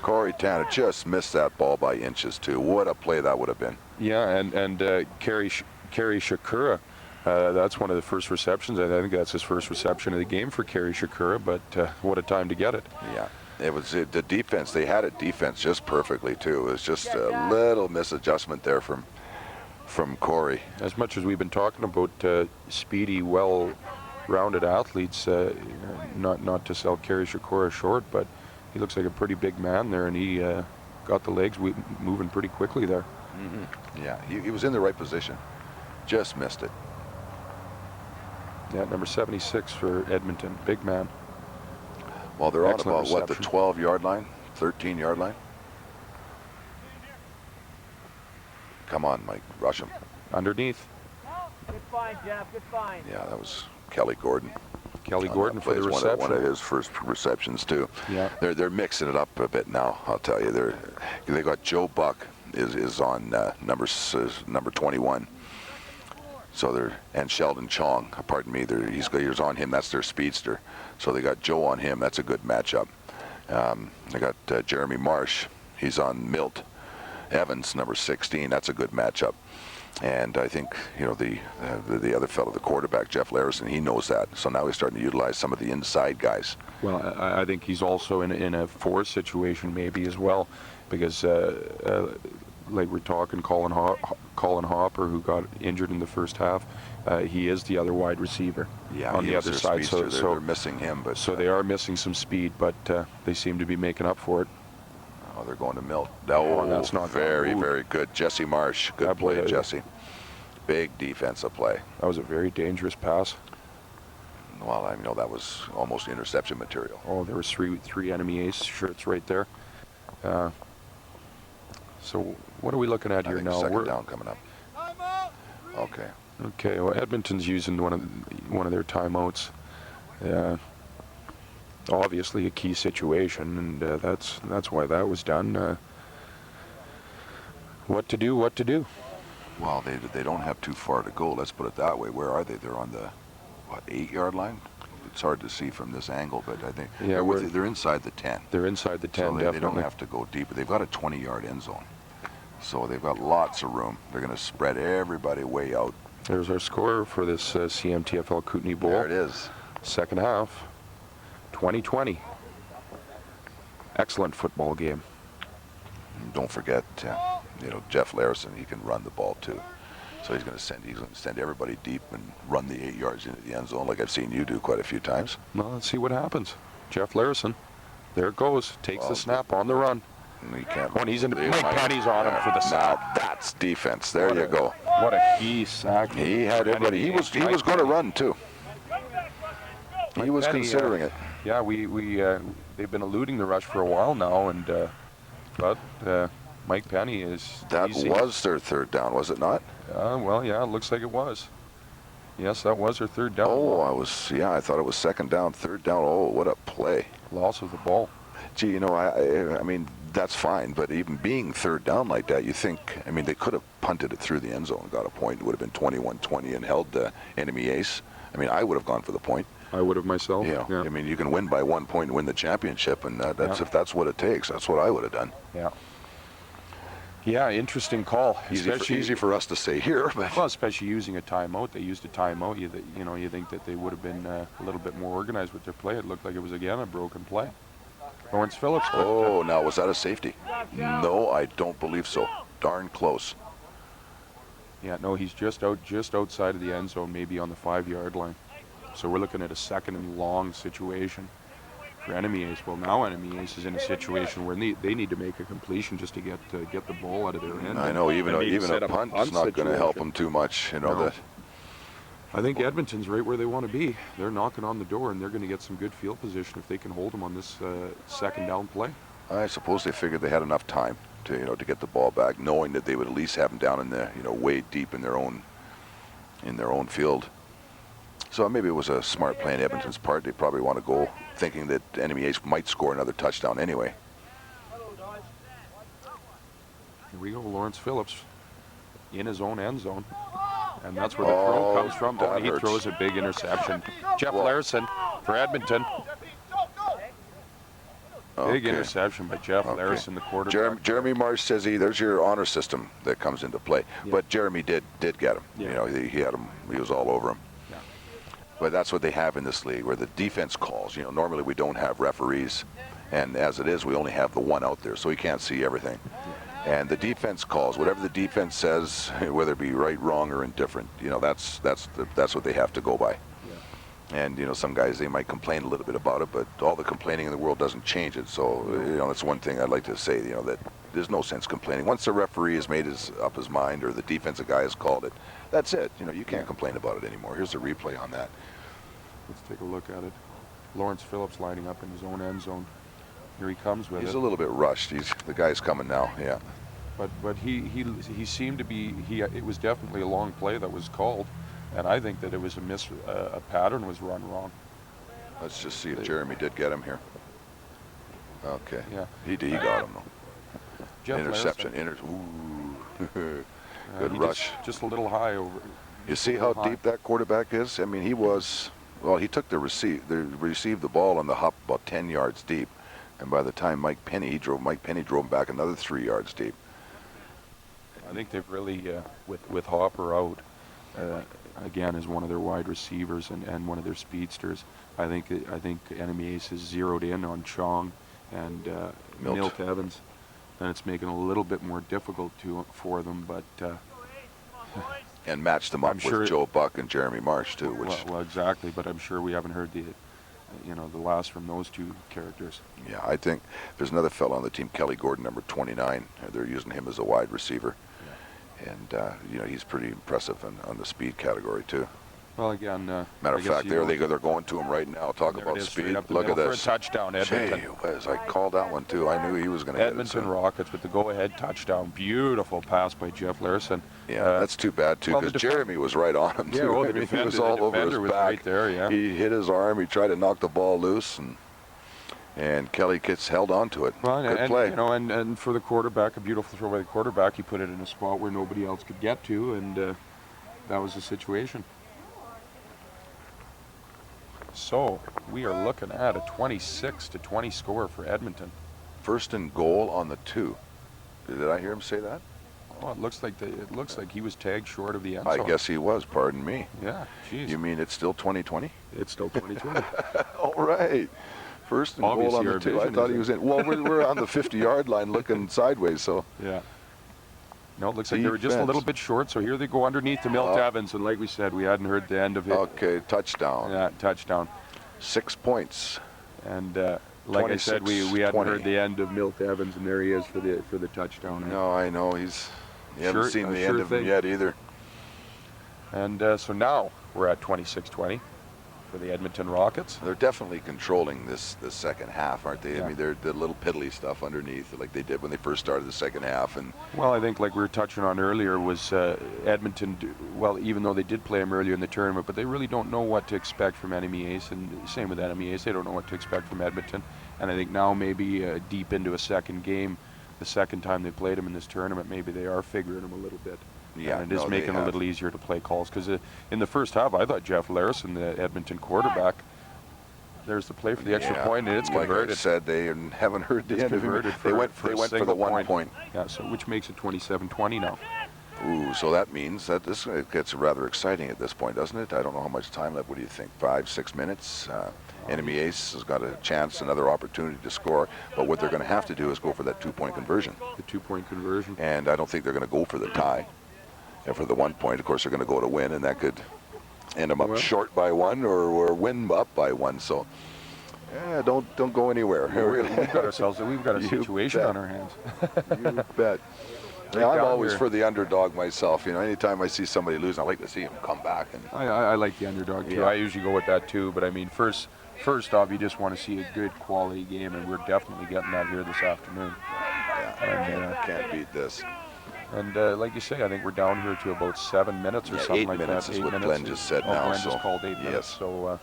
Speaker 4: Corey Tanner just missed that ball by inches, too. What a play that would have been.
Speaker 2: Yeah, and Kerry Shakura, that's one of the first receptions. I think that's his first reception of the game for Kerry Shakura, but what a time to get it.
Speaker 4: Yeah, it was the defense. They had it defense just perfectly, too. It was just a little misadjustment there from Corey.
Speaker 2: As much as we've been talking about speedy, well-rounded athletes, not to sell Kerry Shakura short, but he looks like a pretty big man there, and he got the legs moving pretty quickly there.
Speaker 4: Mm-hmm. Yeah, he was in the right position. Just missed it.
Speaker 2: Yeah, number 76 for Edmonton. Big man.
Speaker 4: Well, they're
Speaker 2: Excellent
Speaker 4: on about,
Speaker 2: reception.
Speaker 4: the 12-yard line, 13-yard line? Come on, Mike, rush him.
Speaker 2: Underneath.
Speaker 6: Good find, Jeff, good find.
Speaker 4: Yeah, that was Kelly Gordon.
Speaker 2: Kelly Gordon for the reception.
Speaker 4: One of his first receptions, too.
Speaker 2: Yeah.
Speaker 4: They're mixing it up a bit now, I'll tell you. They got Joe Buck is on number 21. So and Sheldon Chong, pardon me, he's on him. That's their speedster. So they got Joe on him. That's a good matchup. They got Jeremy Marsh. He's on Milt Evans, number 16. That's a good matchup. And I think, you know, the other fellow, the quarterback, Jeff Larasen, he knows that. So now he's starting to utilize some of the inside guys.
Speaker 2: Well, I think he's also in a force situation maybe as well, because like we're talking Colin Hopper, who got injured in the first half, he is the other wide receiver on the other side. So
Speaker 4: they're missing him. But
Speaker 2: so they are missing some speed, but they seem to be making up for it.
Speaker 4: Oh, they're going to Milt. Oh, that's not very good. Jesse Marsh, good play, Jesse. Big defensive play.
Speaker 2: That was a very dangerous pass.
Speaker 4: Well, I know that was almost interception material.
Speaker 2: Oh, there was three Enemy Ace shirts right there. So what are we looking at here now?
Speaker 4: Second down coming up. Okay.
Speaker 2: Okay. Well, Edmonton's using one of their timeouts. Obviously a key situation, and that's why that was done. What to do?
Speaker 4: Well, they don't have too far to go. Let's put it that way. Where are they? They're on the 8-yard line. It's hard to see from this angle, but I think they're inside the 10.
Speaker 2: They're inside the 10.
Speaker 4: So
Speaker 2: definitely.
Speaker 4: They don't have to go deep, but they've got a 20-yard end zone, so they've got lots of room. They're going to spread everybody way out.
Speaker 2: There's our score for this CMTFL Kootenay Bowl.
Speaker 4: There it is.
Speaker 2: Second half, 2020. Excellent football game.
Speaker 4: Don't forget, Jeff Larasen, he can run the ball too. So he's going to send everybody deep and run the 8 yards into the end zone, like I've seen you do quite a few times.
Speaker 2: Well, let's see what happens. Jeff Larasen, there it goes. Takes the snap on the run.
Speaker 4: He can't.
Speaker 2: When he's in, Mike Penny's on him for the sack.
Speaker 4: Now that's defense. There you go.
Speaker 2: What a key sack.
Speaker 4: He had everybody. He was going to run too. He was considering it.
Speaker 2: Yeah, they've been eluding the rush for a while now, and but Mike Penny is.
Speaker 4: That was their third down, was it not?
Speaker 2: Well, yeah, it looks like it was. Yes, that was their third down.
Speaker 4: Oh, I thought it was second down, third down. Oh, what a play.
Speaker 2: Loss of the ball.
Speaker 4: Gee, I mean, that's fine, but even being third down like that, you think, they could have punted it through the end zone and got a point. It would have been 21-20 and held the Enemy Ace. I would have gone for the point.
Speaker 2: I would have myself.
Speaker 4: Yeah. You can win by 1 point and win the championship, and if that's what it takes, that's what I would have done.
Speaker 2: Yeah. Yeah, interesting call.
Speaker 4: Easy for us to say here, but
Speaker 2: well, especially using a timeout. They used a timeout. You think that they would have been a little bit more organized with their play. It looked like it was again a broken play. Lawrence Phillips.
Speaker 4: Oh, now was that a safety? No, I don't believe so. Darn close.
Speaker 2: Yeah, no, he's just outside of the end zone, maybe on the 5-yard line. So we're looking at a second and long situation for Enemy Ace. Well, now Enemy Ace is in a situation where they need to make a completion just to get the ball out of their end.
Speaker 4: I know, even a punt's not going to help them too much.
Speaker 2: No. I think Edmonton's right where they want to be. They're knocking on the door, and they're going to get some good field position if they can hold them on this second down play.
Speaker 4: I suppose they figured they had enough time to get the ball back, knowing that they would at least have them down in the way deep in their own field. So maybe it was a smart play on Edmonton's part. They probably want to go thinking that Enemy Ace might score another touchdown anyway.
Speaker 2: Here we go, Lawrence Phillips in his own end zone. And that's where the throw comes from. He throws a big interception. Jeff Larasen for Edmonton. Big interception by Jeff Larasen, the quarterback.
Speaker 4: Jeremy Marsh says there's your honor system that comes into play. Yeah. But Jeremy did get him. Yeah. He had him. He was all over him. Yeah. But that's what they have in this league, where the defense calls. Normally we don't have referees, and as it is, we only have the one out there, so he can't see everything. Yeah. And the defense calls whatever the defense says, whether it be right, wrong, or indifferent. That's what they have to go by. Yeah. And some guys, they might complain a little bit about it, but all the complaining in the world doesn't change it. So that's one thing I'd like to say. That there's no sense complaining. Once the referee has made up his mind, or the defensive guy has called it, that's it. You can't complain about it anymore. Here's a replay on that.
Speaker 2: Let's take a look at it. Lawrence Phillips lining up in his own end zone. Here he comes with it.
Speaker 4: He's a little bit rushed. The guy's coming now. Yeah.
Speaker 2: But he seemed to be it was definitely a long play that was called, and I think that it was a pattern was run wrong.
Speaker 4: Let's just see if Jeremy did get him here. Okay.
Speaker 2: Yeah.
Speaker 4: He got him though.
Speaker 2: Jeff
Speaker 4: interception. Good rush.
Speaker 2: Just a little high over.
Speaker 4: You see how deep that quarterback is? He was. Well, he took received the ball on the hop about 10 yards deep, and by the time Mike Penny drove him back another 3 yards deep.
Speaker 2: I think they've really, with Hopper out, again, as one of their wide receivers and one of their speedsters, I think Enemy Ace is zeroed in on Chong and Milt Evans, and it's making it a little bit more difficult for them. But
Speaker 4: and match them up with Joe Buck and Jeremy Marsh too. Which
Speaker 2: well, exactly. But I'm sure we haven't heard the last from those two characters.
Speaker 4: Yeah, I think there's another fellow on the team, Kelly Gordon, number 29. They're using him as a wide receiver, and he's pretty impressive on the speed category too.
Speaker 2: Well, again,
Speaker 4: matter of fact, they're going to him right now. Talk about speed. Look at this.
Speaker 2: For a touchdown, Edmonton.
Speaker 4: Gee whiz, I called that one too. I knew he was going to get it.
Speaker 2: Edmonton Rockets with the go-ahead touchdown. Beautiful pass by Jeff Larasen.
Speaker 4: Yeah, that's too bad too, because Jeremy was right on him too.
Speaker 2: Yeah, the defender,
Speaker 4: he was all over his back.
Speaker 2: Right there, yeah.
Speaker 4: He hit his arm. He tried to knock the ball loose, and Kelly gets held onto it.
Speaker 2: Well,
Speaker 4: Good play.
Speaker 2: And for the quarterback, a beautiful throw by the quarterback. He put it in a spot where nobody else could get to, and that was the situation. So we are looking at a 26-20 score for Edmonton.
Speaker 4: First and goal on the 2. Did I hear him say that?
Speaker 2: Oh, it looks like he was tagged short of the end zone.
Speaker 4: I guess he was. Pardon me.
Speaker 2: Yeah. Jeez.
Speaker 4: You mean it's still 2020?
Speaker 2: It's still 2020.
Speaker 4: All right. First and goal on the 2. I thought he was in. Well, we're on the 50-yard line looking sideways. So.
Speaker 2: Yeah. No, it looks like they were just a little bit short, so here they go underneath to Milt Evans, and like we said, we hadn't heard the end of it.
Speaker 4: Okay, touchdown.
Speaker 2: Yeah, touchdown.
Speaker 4: 6 points.
Speaker 2: And like I said, we hadn't heard the end of Milt Evans, and there he is for the touchdown.
Speaker 4: No, I know. You haven't seen the end of him yet either.
Speaker 2: And so now we're at 26-20 for the Edmonton Rockets.
Speaker 4: They're definitely controlling this second half, aren't they?
Speaker 2: Yeah.
Speaker 4: I mean, they're the little piddly stuff underneath, like they did when they first started the second half. And
Speaker 2: well, I think like we were touching on earlier was Edmonton. Well, even though they did play him earlier in the tournament, but they really don't know what to expect from Enemy Ace, and same with Enemy Ace. They don't know what to expect from Edmonton. And I think now maybe deep into a second game, the second time they played him in this tournament, maybe they are figuring him a little bit.
Speaker 4: Yeah,
Speaker 2: and it is making it a little easier to play calls, because in the first half, I thought Jeff Larasen, the Edmonton quarterback, there's the play for the extra point, and it's converted.
Speaker 4: Like I said, they haven't heard the end of it. They went for the 1 point.
Speaker 2: Yeah, so which makes it 27-20 now.
Speaker 4: Ooh, so that means that it gets rather exciting at this point, doesn't it? I don't know how much time left. What do you think? 5-6 minutes? Enemy Ace has got a chance, another opportunity to score, but what they're going to have to do is go for that 2-point conversion.
Speaker 2: The 2-point conversion.
Speaker 4: And I don't think they're going to go for the tie. And for the 1 point, of course, they're going to go to win, and that could end them up short by 1 or win up by 1. So, don't go anywhere.
Speaker 2: We've got a situation on our hands.
Speaker 4: You bet. Yeah, I'm always for the underdog myself. Anytime I see somebody lose, I like to see him come back. And
Speaker 2: I like the underdog too.
Speaker 4: Yeah.
Speaker 2: I usually go with that too. But I mean, first off, you just want to see a good quality game, and we're definitely getting that here this afternoon.
Speaker 4: Yeah, can't beat this.
Speaker 2: And like you say, I think we're down here to about 7 minutes or something like that.
Speaker 4: 8 minutes is what Glenn just said now.
Speaker 2: Glenn just called 8 minutes.
Speaker 4: So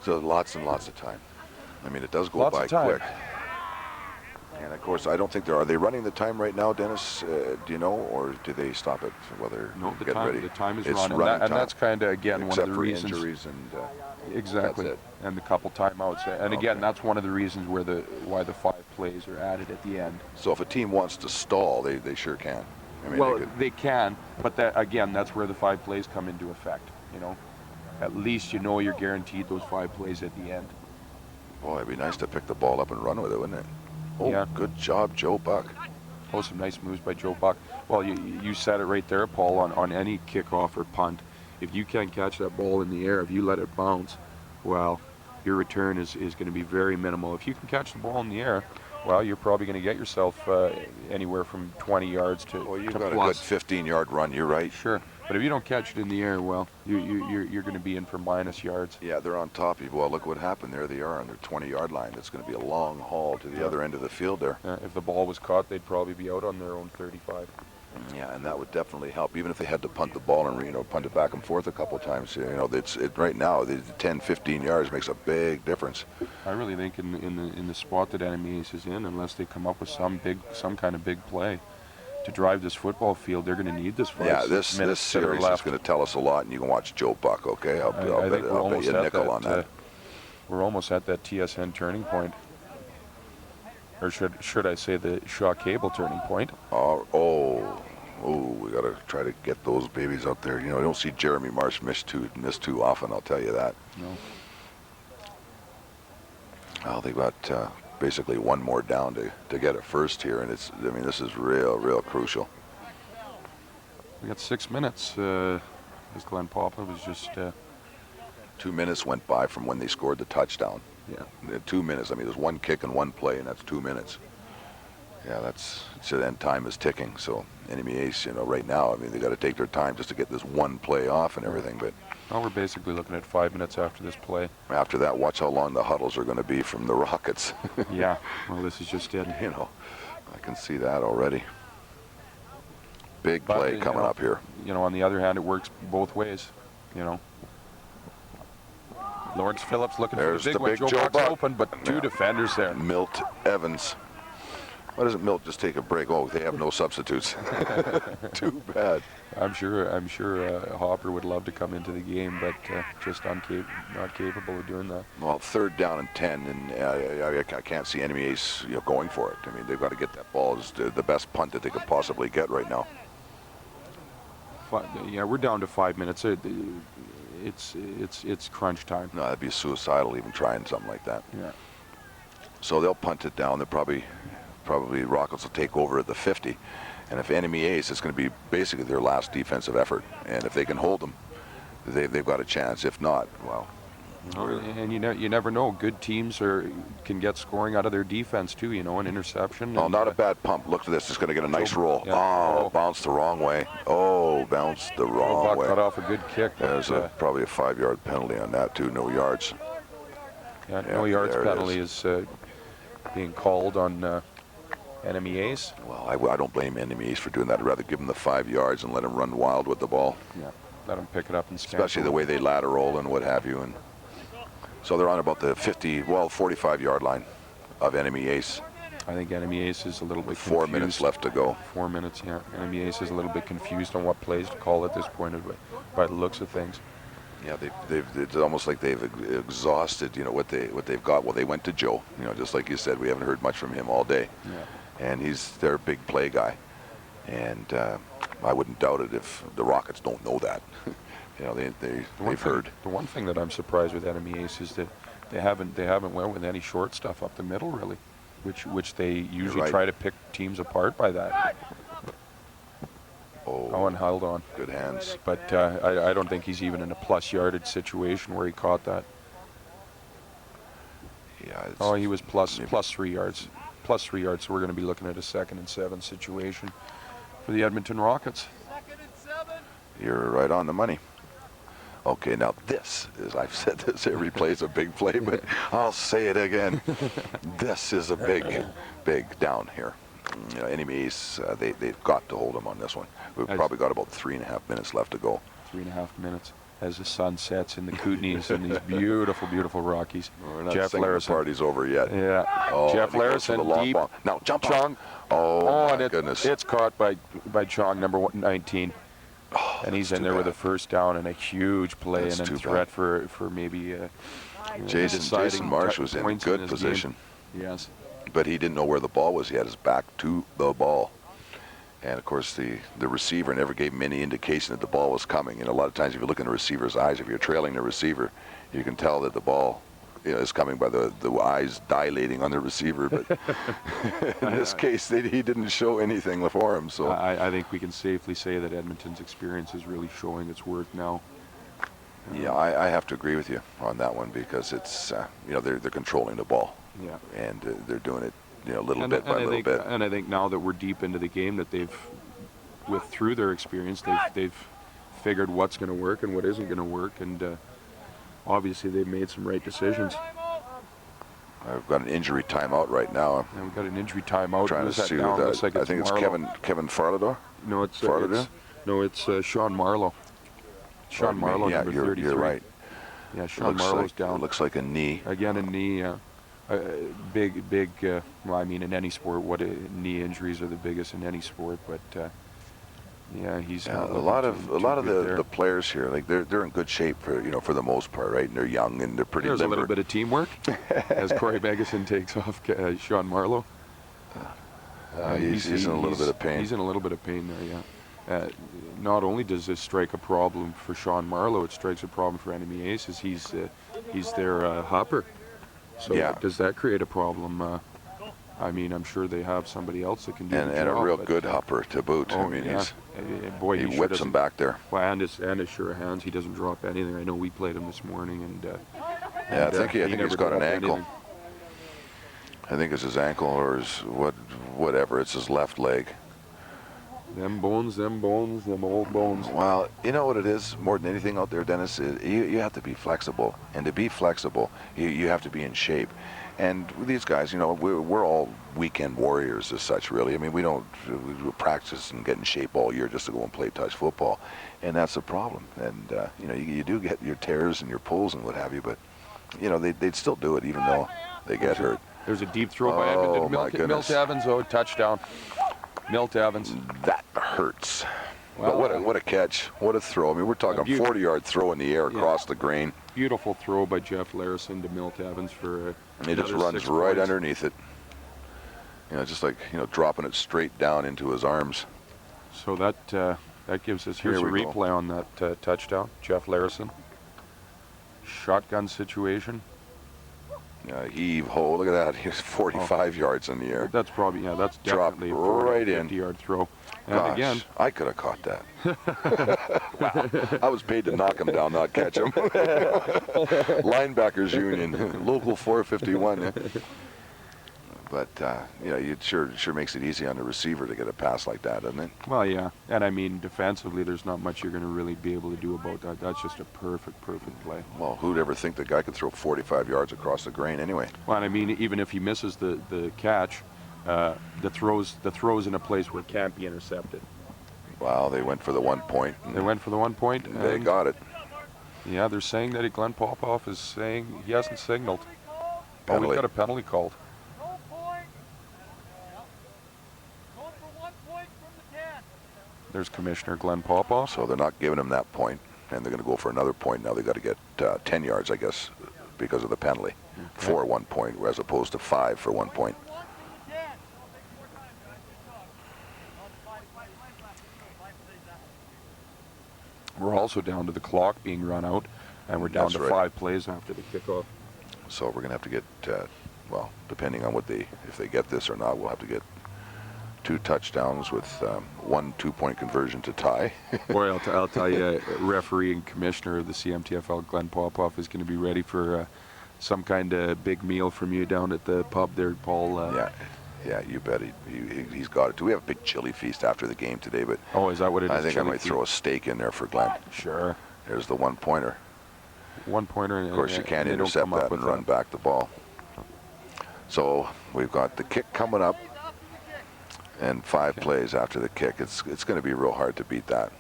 Speaker 4: lots and lots of time. I mean, it does go by quick. And of course, I don't think are they running the time right now, Dennis? Do you know, or do they stop it while they're getting ready?
Speaker 2: The time is
Speaker 4: it's
Speaker 2: running, and that's kind of again
Speaker 4: except
Speaker 2: one of the
Speaker 4: for
Speaker 2: reasons.
Speaker 4: Injuries and
Speaker 2: exactly,
Speaker 4: that's it.
Speaker 2: And the couple timeouts, and again, that's one of the reasons why the 5 plays are added at the end.
Speaker 4: So if a team wants to stall, they sure can. I mean,
Speaker 2: they can, but that's where the 5 plays come into effect. At least you're guaranteed those 5 plays at the end.
Speaker 4: Boy, it'd be nice to pick the ball up and run with it, wouldn't it? Oh,
Speaker 2: yeah.
Speaker 4: Good job, Joe Buck.
Speaker 2: Oh, some nice moves by Joe Buck. Well, you said it right there, Paul, on any kickoff or punt. If you can't catch that ball in the air, if you let it bounce, well, your return is going to be very minimal. If you can catch the ball in the air, well, you're probably going to get yourself anywhere from 20 yards to
Speaker 4: Well, you've
Speaker 2: to
Speaker 4: got
Speaker 2: plus.
Speaker 4: a good 15-yard run, you're right.
Speaker 2: Sure. But if you don't catch it in the air, well, you're going to be in for minus yards.
Speaker 4: Yeah, they're on top of you. Well, look what happened. There they are on their 20-yard line. It's going to be a long haul to the other end of the field there.
Speaker 2: If the ball was caught, they'd probably be out on their own 35.
Speaker 4: Yeah, and that would definitely help, even if they had to punt the ball and punt it back and forth a couple of times. Right now, the 10, 15 yards makes a big difference.
Speaker 2: I really think in the spot that Enemy Ace is in, unless they come up with some kind of big play to drive this football field, they're going to need this for
Speaker 4: this series is going to tell us a lot, and you can watch Joe Buck, okay? I'll bet you a nickel on that.
Speaker 2: We're almost at that TSN turning point. or should I say the Shaw Cable turning point.
Speaker 4: We got to try to get those babies out there. You know, I don't see Jeremy Marsh miss too often, I'll tell you that.
Speaker 2: No.
Speaker 4: Well, they've got basically one more down to get it first here, and this is real crucial.
Speaker 2: We got 6 minutes, as Glenn Papa was just...
Speaker 4: 2 minutes went by from when they scored the touchdown.
Speaker 2: Yeah.
Speaker 4: 2 minutes. I mean, there's one kick and one play, and that's 2 minutes. Yeah, then time is ticking. So Enemy Ace, you know, right now, I mean, they got to take their time just to get this one play off and everything. But
Speaker 2: well, we're basically looking at 5 minutes after this play.
Speaker 4: After that, watch how long the huddles are going to be from the Rockets.
Speaker 2: Yeah. Well, this is just it.
Speaker 4: You know, I can see that already. Big play coming up here.
Speaker 2: You know, on the other hand, it works both ways. You know. Lawrence Phillips looking
Speaker 4: There's
Speaker 2: for the big one.
Speaker 4: Joe Buck
Speaker 2: Open, but two defenders there.
Speaker 4: Milt Evans. Why doesn't Milt just take a break? Oh, they have no substitutes. Too bad.
Speaker 2: I'm sure Hopper would love to come into the game, but just not capable of doing that.
Speaker 4: Well, 3rd down and 10, and I can't see Enemy Ace, you know, going for it. I mean, they've got to get that ball. It's the best punt that they could possibly get right now.
Speaker 2: Yeah, we're down to 5 minutes. It's crunch time.
Speaker 4: No, that'd be suicidal even trying something like that.
Speaker 2: Yeah.
Speaker 4: So they'll punt it down. They'll probably Rockets will take over at the 50. And if Enemy Ace, it's going to be basically their last defensive effort. And if they can hold them, they've got a chance. If not, well.
Speaker 2: And you never know. Good teams can get scoring out of their defense too. You know, an interception.
Speaker 4: Oh, not a bad pump. Look at this. It's going to get a nice roll.
Speaker 2: Yeah.
Speaker 4: Oh, bounced the wrong way. Oh, bounced the wrong way.
Speaker 2: Cut off a good kick.
Speaker 4: There's probably a 5-yard penalty on that too. No yards.
Speaker 2: Yeah, no yards penalty is being called on Enemy Ace.
Speaker 4: Well, I don't blame Enemy Ace for doing that. I'd rather give him the 5 yards and let him run wild with the ball.
Speaker 2: Yeah, let him pick it up and scamper.
Speaker 4: Especially the way they lateral and what have you. And so they're on about the 45-yard line of Enemy Ace.
Speaker 2: I think Enemy Ace is a little bit confused.
Speaker 4: 4 minutes left to go.
Speaker 2: 4 minutes, yeah. Enemy Ace is a little bit confused on what plays to call at this point by the looks of things.
Speaker 4: Yeah, it's almost like they've exhausted, you know, what they've got. Well, they went to Joe, you know, just like you said. We haven't heard much from him all day.
Speaker 2: Yeah.
Speaker 4: And he's their big play guy. And I wouldn't doubt it if the Rockets don't know that. You know, they've heard.
Speaker 2: The one thing that I'm surprised with Enemy Ace is that they haven't went with any short stuff up the middle really, which they usually try to pick teams apart by that.
Speaker 4: Oh,
Speaker 2: and held on.
Speaker 4: Good hands.
Speaker 2: But I don't think he's even in a plus yardage situation where he caught that.
Speaker 4: Yeah.
Speaker 2: He was plus 3 yards. Plus 3 yards, so we're going to be looking at a 2nd and 7 situation for the Edmonton Rockets.
Speaker 6: 2nd and 7.
Speaker 4: You're right on the money. Okay, now this is, I've said this every play is a big play, but I'll say it again. This is a big down here. You know, Enemy Ace, they've got to hold them on this one. We've probably got about 3.5 minutes left to go.
Speaker 2: 3.5 minutes as the sun sets in the Kootenays and these beautiful, beautiful Rockies.
Speaker 4: We're not saying the party's over yet.
Speaker 2: Yeah.
Speaker 4: Oh,
Speaker 2: Jeff Larasen deep.
Speaker 4: Ball. Now jump
Speaker 2: Chong.
Speaker 4: Oh, my goodness.
Speaker 2: It's caught by Chong, number 19.
Speaker 4: Oh,
Speaker 2: and he's in there with a first down and a huge play
Speaker 4: That's
Speaker 2: and a threat for maybe
Speaker 4: Jason Marsh was in good position.
Speaker 2: Yes.
Speaker 4: But he didn't know where the ball was. He had his back to the ball. And, of course, the receiver never gave him any indication that the ball was coming. And a lot of times if you look in the receiver's eyes, if you're trailing the receiver, you can tell that the ball is coming by the eyes dilating on the receiver. But in this case, he didn't show anything for him. So
Speaker 2: I think we can safely say that Edmonton's experience is really showing its worth now.
Speaker 4: Yeah, I have to agree with you on that one because it's, they're controlling the ball.
Speaker 2: Yeah.
Speaker 4: And they're doing it, little bit by little bit.
Speaker 2: And I think now that we're deep into the game, that through their experience, they've figured what's going to work and what isn't going to work, and obviously they've made some right decisions.
Speaker 4: I've got an injury timeout right now.
Speaker 2: Yeah, we've got an injury timeout.
Speaker 4: Trying to see who that. I think it's Kevin Farlador.
Speaker 2: No, it's Sean Marlowe. Sean Marlowe,
Speaker 4: yeah,
Speaker 2: number 33.
Speaker 4: You're right.
Speaker 2: Yeah, Sean Marlowe's down.
Speaker 4: It looks like a knee.
Speaker 2: Again, a knee. Big. Well, I mean, in any sport, knee injuries are the biggest in any sport. But yeah, he's
Speaker 4: a lot of the players here, like they're in good shape for the most part, right? And they're young and they're pretty.
Speaker 2: There's
Speaker 4: limber.
Speaker 2: A little bit of teamwork as Corey Megason takes off Sean Marlowe.
Speaker 4: He's in a little bit of pain.
Speaker 2: He's in a little bit of pain there, yeah. Not only does this strike a problem for Sean Marlowe, it strikes a problem for Enemy Ace, as he's their hopper. So does that create a problem? I mean, I'm sure they have somebody else that can do the job.
Speaker 4: And a real good hopper to boot.
Speaker 2: Oh,
Speaker 4: I mean,
Speaker 2: boy,
Speaker 4: he whips him back there.
Speaker 2: Well, and his sure hands. He doesn't drop anything. I know we played him this morning, and
Speaker 4: I think he's got an ankle.
Speaker 2: Anything.
Speaker 4: I think it's his ankle or his whatever. It's his left leg.
Speaker 2: Them bones, them old bones.
Speaker 4: Well, you know what it is more than anything out there, Dennis? You have to be flexible, and to be flexible, you have to be in shape. And these guys, you know, we're all weekend warriors as such, really. I mean, we practice and get in shape all year just to go and play touch football, and that's the problem. And you know, you do get your tears and your pulls and what have you, but you know, they'd still do it even though they get hurt.
Speaker 2: There's a deep throw by Edmonton. Milt Evans, touchdown. Milt Evans.
Speaker 4: That hurts.
Speaker 2: Well,
Speaker 4: but what a catch. What a throw. I mean, we're talking 40-yard throw in the air across the grain.
Speaker 2: Beautiful throw by Jeff Larasen to Milt Evans for
Speaker 4: and he just runs right underneath it. You know, just like, you know, dropping it straight down into his arms.
Speaker 2: So that gives us, here's a replay on that touchdown. Jeff Larasen. Shotgun situation.
Speaker 4: Heave ho, look at that. He's 45 yards in the air.
Speaker 2: That's probably, that's definitely a
Speaker 4: right
Speaker 2: 50-yard throw. And
Speaker 4: Gosh,
Speaker 2: again,
Speaker 4: I could have caught that. I was paid to knock him down, not catch him. Linebackers Union, local 451. But you know, it sure makes it easy on the receiver to get a pass like that, doesn't it?
Speaker 2: Well, yeah, and I mean defensively, there's not much you're going to really be able to do about that. That's just a perfect play.
Speaker 4: Well, who'd ever think the guy could throw 45 yards across the grain anyway?
Speaker 2: Well, and I mean, even if he misses the catch, the throws in a place where it can't be intercepted.
Speaker 4: Wow, they went for the 1 point.
Speaker 2: They went for the 1 point.
Speaker 4: And they got it.
Speaker 2: Yeah, they're saying that Glenn Popoff is saying he hasn't signaled.
Speaker 4: Penalty.
Speaker 2: Oh, we got a penalty called. There's Commissioner Glenn Popoff.
Speaker 4: So they're not giving him that point, and they're going to go for another point. Now they've got to get 10 yards, I guess, because of the penalty for 1 point, as opposed to 5 for 1 point.
Speaker 2: We're also down to the clock being run out, and we're down to 5 plays after the kickoff.
Speaker 4: So we're going to have to get, well, depending on if they get this or not, we'll have to get 2 touchdowns with 1 2-point conversion to tie.
Speaker 2: Boy, I'll tell you, referee and commissioner of the CMTFL, Glenn Popoff, is going to be ready for some kind of big meal from you down at the pub there, Paul.
Speaker 4: Yeah, you bet. He's got it. We have a big chili feast after the game today, but
Speaker 2: oh, is that what it is?
Speaker 4: I think I might throw a steak in there for Glenn.
Speaker 2: Sure.
Speaker 4: There's the 1-pointer.
Speaker 2: 1-pointer.
Speaker 4: Of course, you can't intercept that and run back the ball. So we've got the kick coming up, and 5 plays after the kick. It's going to be real hard to beat that.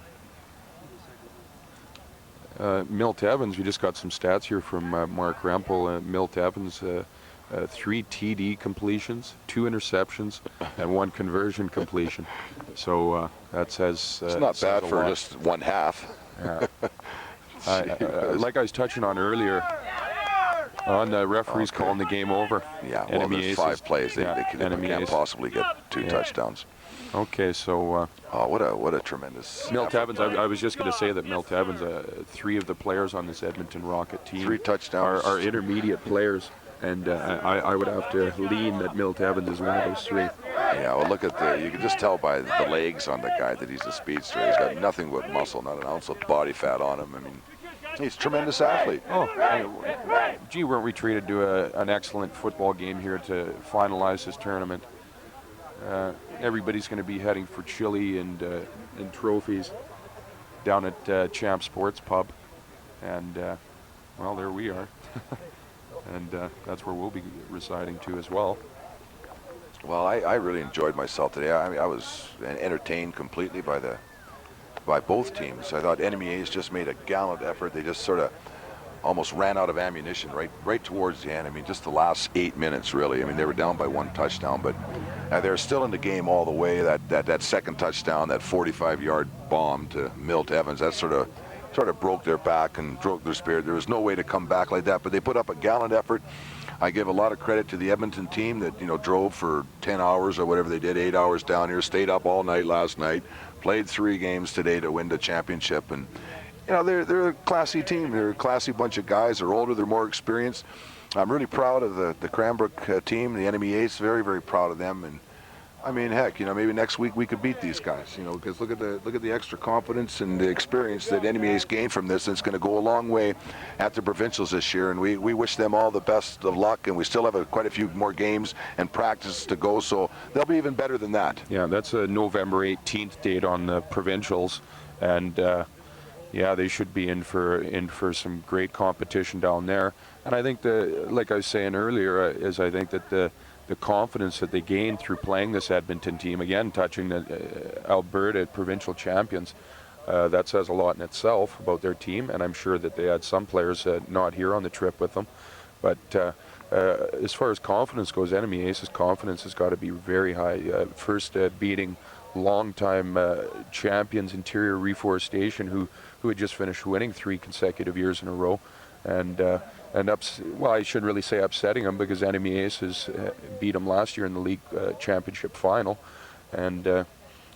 Speaker 2: Milt Evans, we just got some stats here from Mark Rimple. Milt Evans, 3 TD completions, 2 interceptions, and 1 conversion completion. So that says
Speaker 4: it's not bad for just 1 half.
Speaker 2: Yeah. Like I was touching on earlier, on the referees calling the game over.
Speaker 4: Yeah, well, there's 5 plays. They can't possibly get 2 touchdowns.
Speaker 2: Okay, so
Speaker 4: what a tremendous
Speaker 2: Milt Evans. I was just going to say that Milt Evans, 3 of the players on this Edmonton Rocket team,
Speaker 4: 3 touchdowns,
Speaker 2: are intermediate players, and I would have to lean that Milt Evans is one of those 3.
Speaker 4: Yeah, well, look at you can just tell by the legs on the guy that he's a speedster. He's got nothing but muscle, not an ounce of body fat on him. I mean, he's a tremendous athlete.
Speaker 2: Oh, gee, weren't we treated to an excellent football game here to finalize this tournament? Everybody's going to be heading for chili and trophies down at Champ Sports Pub, and well, there we are, and that's where we'll be residing to as well.
Speaker 4: Well, I really enjoyed myself today. I mean, I was entertained completely by both teams. I thought Enemy Ace just made a gallant effort. They just sort of almost ran out of ammunition right towards the end. I mean, just the last 8 minutes, really. I mean, they were down by 1 touchdown, but they're still in the game all the way. That second touchdown, that 45-yard bomb to Milt Evans, that sort of sort of broke their back and broke their spirit. There was no way to come back like that, but they put up a gallant effort. I give a lot of credit to the Edmonton team that, you know, drove for 10 hours or whatever they did, 8 hours down here, stayed up all night last night, played 3 games today to win the championship. And, you know, they're a classy team. They're a classy bunch of guys. They're older, they're more experienced. I'm really proud of the Cranbrook team, the Enemy Ace, very, very proud of them. And I mean, heck, you know, maybe next week we could beat these guys, you know, because look at the extra confidence and the experience that Enemy Ace gained from this. And it's going to go a long way at the provincials this year, and we wish them all the best of luck. And we still have quite a few more games and practice to go, so they'll be even better than that.
Speaker 2: Yeah, that's a November 18th date on the provincials, and yeah, they should be in for some great competition down there. And I think like I was saying earlier, is I think that the confidence that they gained through playing this Edmonton team, again, touching the Alberta provincial champions, that says a lot in itself about their team. And I'm sure that they had some players not here on the trip with them. But as far as confidence goes, Enemy Ace's confidence has got to be very high. First beating longtime champions Interior Reforestation, who had just finished winning 3 consecutive years in a row. And well, I shouldn't really say upsetting them, because Enemy Aces beat them last year in the league championship final. And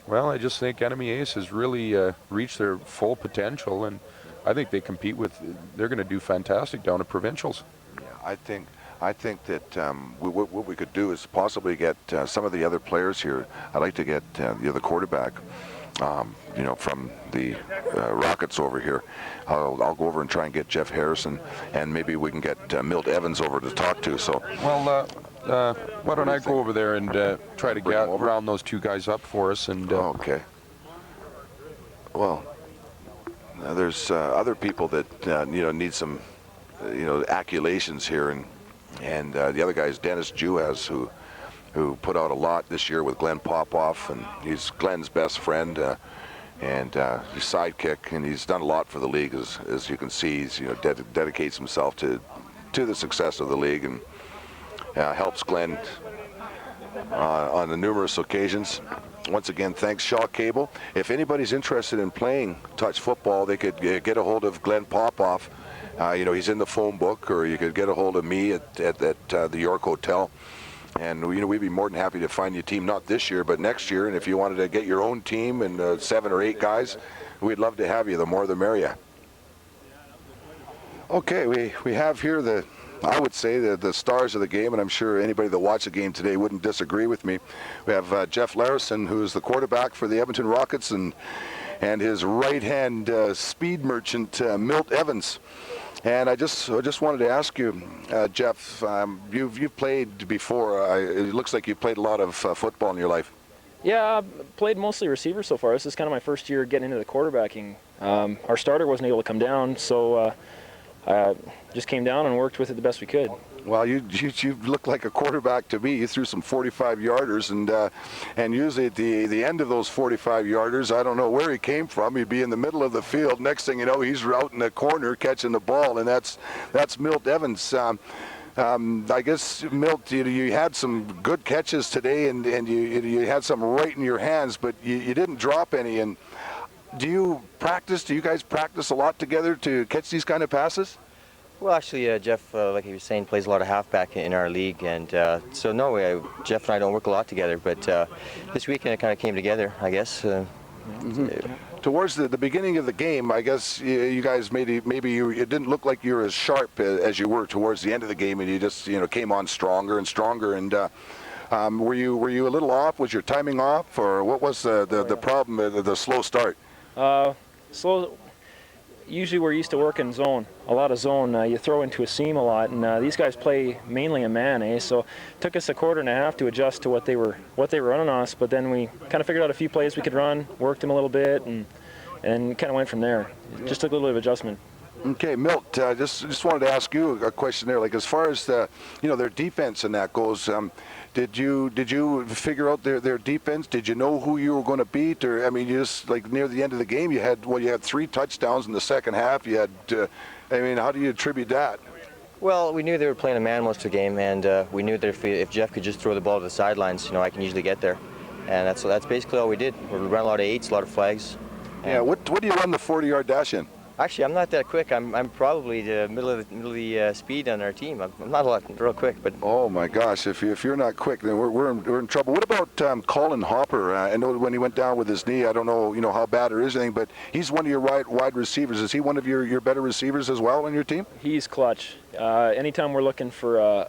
Speaker 2: well, I just think Enemy Ace has really reached their full potential, and I think they they're going to do fantastic down at provincials.
Speaker 4: Yeah, I think that what we could do is possibly get some of the other players here. I'd like to get the other quarterback, you know, from the Rockets over here. I'll go over and try and get Jeff Harrison, and maybe we can get Milt Evans over to talk to. So,
Speaker 2: well, why don't I go over there and try to round those 2 guys up for us? And
Speaker 4: okay. Well, there's other people that you know, need some accolations here, and the other guy is Dennis Juhasz, who put out a lot this year with Glenn Popoff, and he's Glenn's best friend and his sidekick, and he's done a lot for the league, as you can see. He's, you know, dedicates himself to the success of the league, and helps Glenn on the numerous occasions. Once again, thanks, Shaw Cable. If anybody's interested in playing touch football, they could get a hold of Glenn Popoff. You know, he's in the phone book, or you could get a hold of me at the York Hotel. And, you know, we'd be more than happy to find you a team, not this year, but next year. And if you wanted to get your own team and 7 or 8 guys, we'd love to have you. The more the merrier. Okay, we have here I would say the stars of the game, and I'm sure anybody that watched the game today wouldn't disagree with me. We have Jeff Larasen, who's the quarterback for the Edmonton Rockets, and his right-hand speed merchant, Milt Evans. And I just wanted to ask you, Jeff, you've played before. It looks like you've played a lot of football in your life.
Speaker 7: Yeah, I've played mostly receiver so far. This is kind of my first year getting into the quarterbacking. Our starter wasn't able to come down, so I just came down and worked with it the best we could.
Speaker 4: Well, you look like a quarterback to me. You threw some 45-yarders, and usually at the end of those 45-yarders, I don't know where he came from. He'd be in the middle of the field. Next thing you know, he's out in the corner catching the ball, and that's Milt Evans. I guess, Milt, you had some good catches today, and you had some right in your hands, but you didn't drop any. And do you guys practice a lot together to catch these kind of passes?
Speaker 8: Well, actually, Jeff, like he was saying, plays a lot of halfback in our league, and so no, Jeff and I don't work a lot together, but this weekend it kind of came together, I guess.
Speaker 4: Towards the beginning of the game, I guess you guys maybe it didn't look like you were as sharp as you were towards the end of the game, and you just came on stronger and stronger. And were you a little off? Was your timing off, or what was the problem? The slow start.
Speaker 7: Slow. Usually we're used to working zone, a lot of zone. You throw into a seam a lot, and these guys play mainly a man, So it took us a quarter and a half to adjust to what they were running on us. But then we kind of figured out a few plays we could run, worked them a little bit, and kind of went from there. It just took a little bit of adjustment.
Speaker 4: Okay, Milt, just wanted to ask you a question there. Like, as far as their defense and that goes, did you figure out their defense? Did you know who you were going to beat, or I mean, you just like near the end of the game, you had 3 touchdowns in the second half. You had, how do you attribute that?
Speaker 8: Well, we knew they were playing a man most of the game, and we knew that if Jeff could just throw the ball to the sidelines, I can usually get there, and that's basically all we did. We ran a lot of 8s, a lot of flags.
Speaker 4: Yeah. What do you run the 40-yard dash in?
Speaker 8: Actually, I'm not that quick. I'm probably the middle of the speed on our team. I'm not a lot real quick, but.
Speaker 4: Oh my gosh! If you're not quick, then we're in trouble. What about Colin Hopper? I know when he went down with his knee, I don't know how bad or is anything, but he's one of your wide receivers. Is he one of your better receivers as well on your team?
Speaker 7: He's clutch. Anytime we're looking for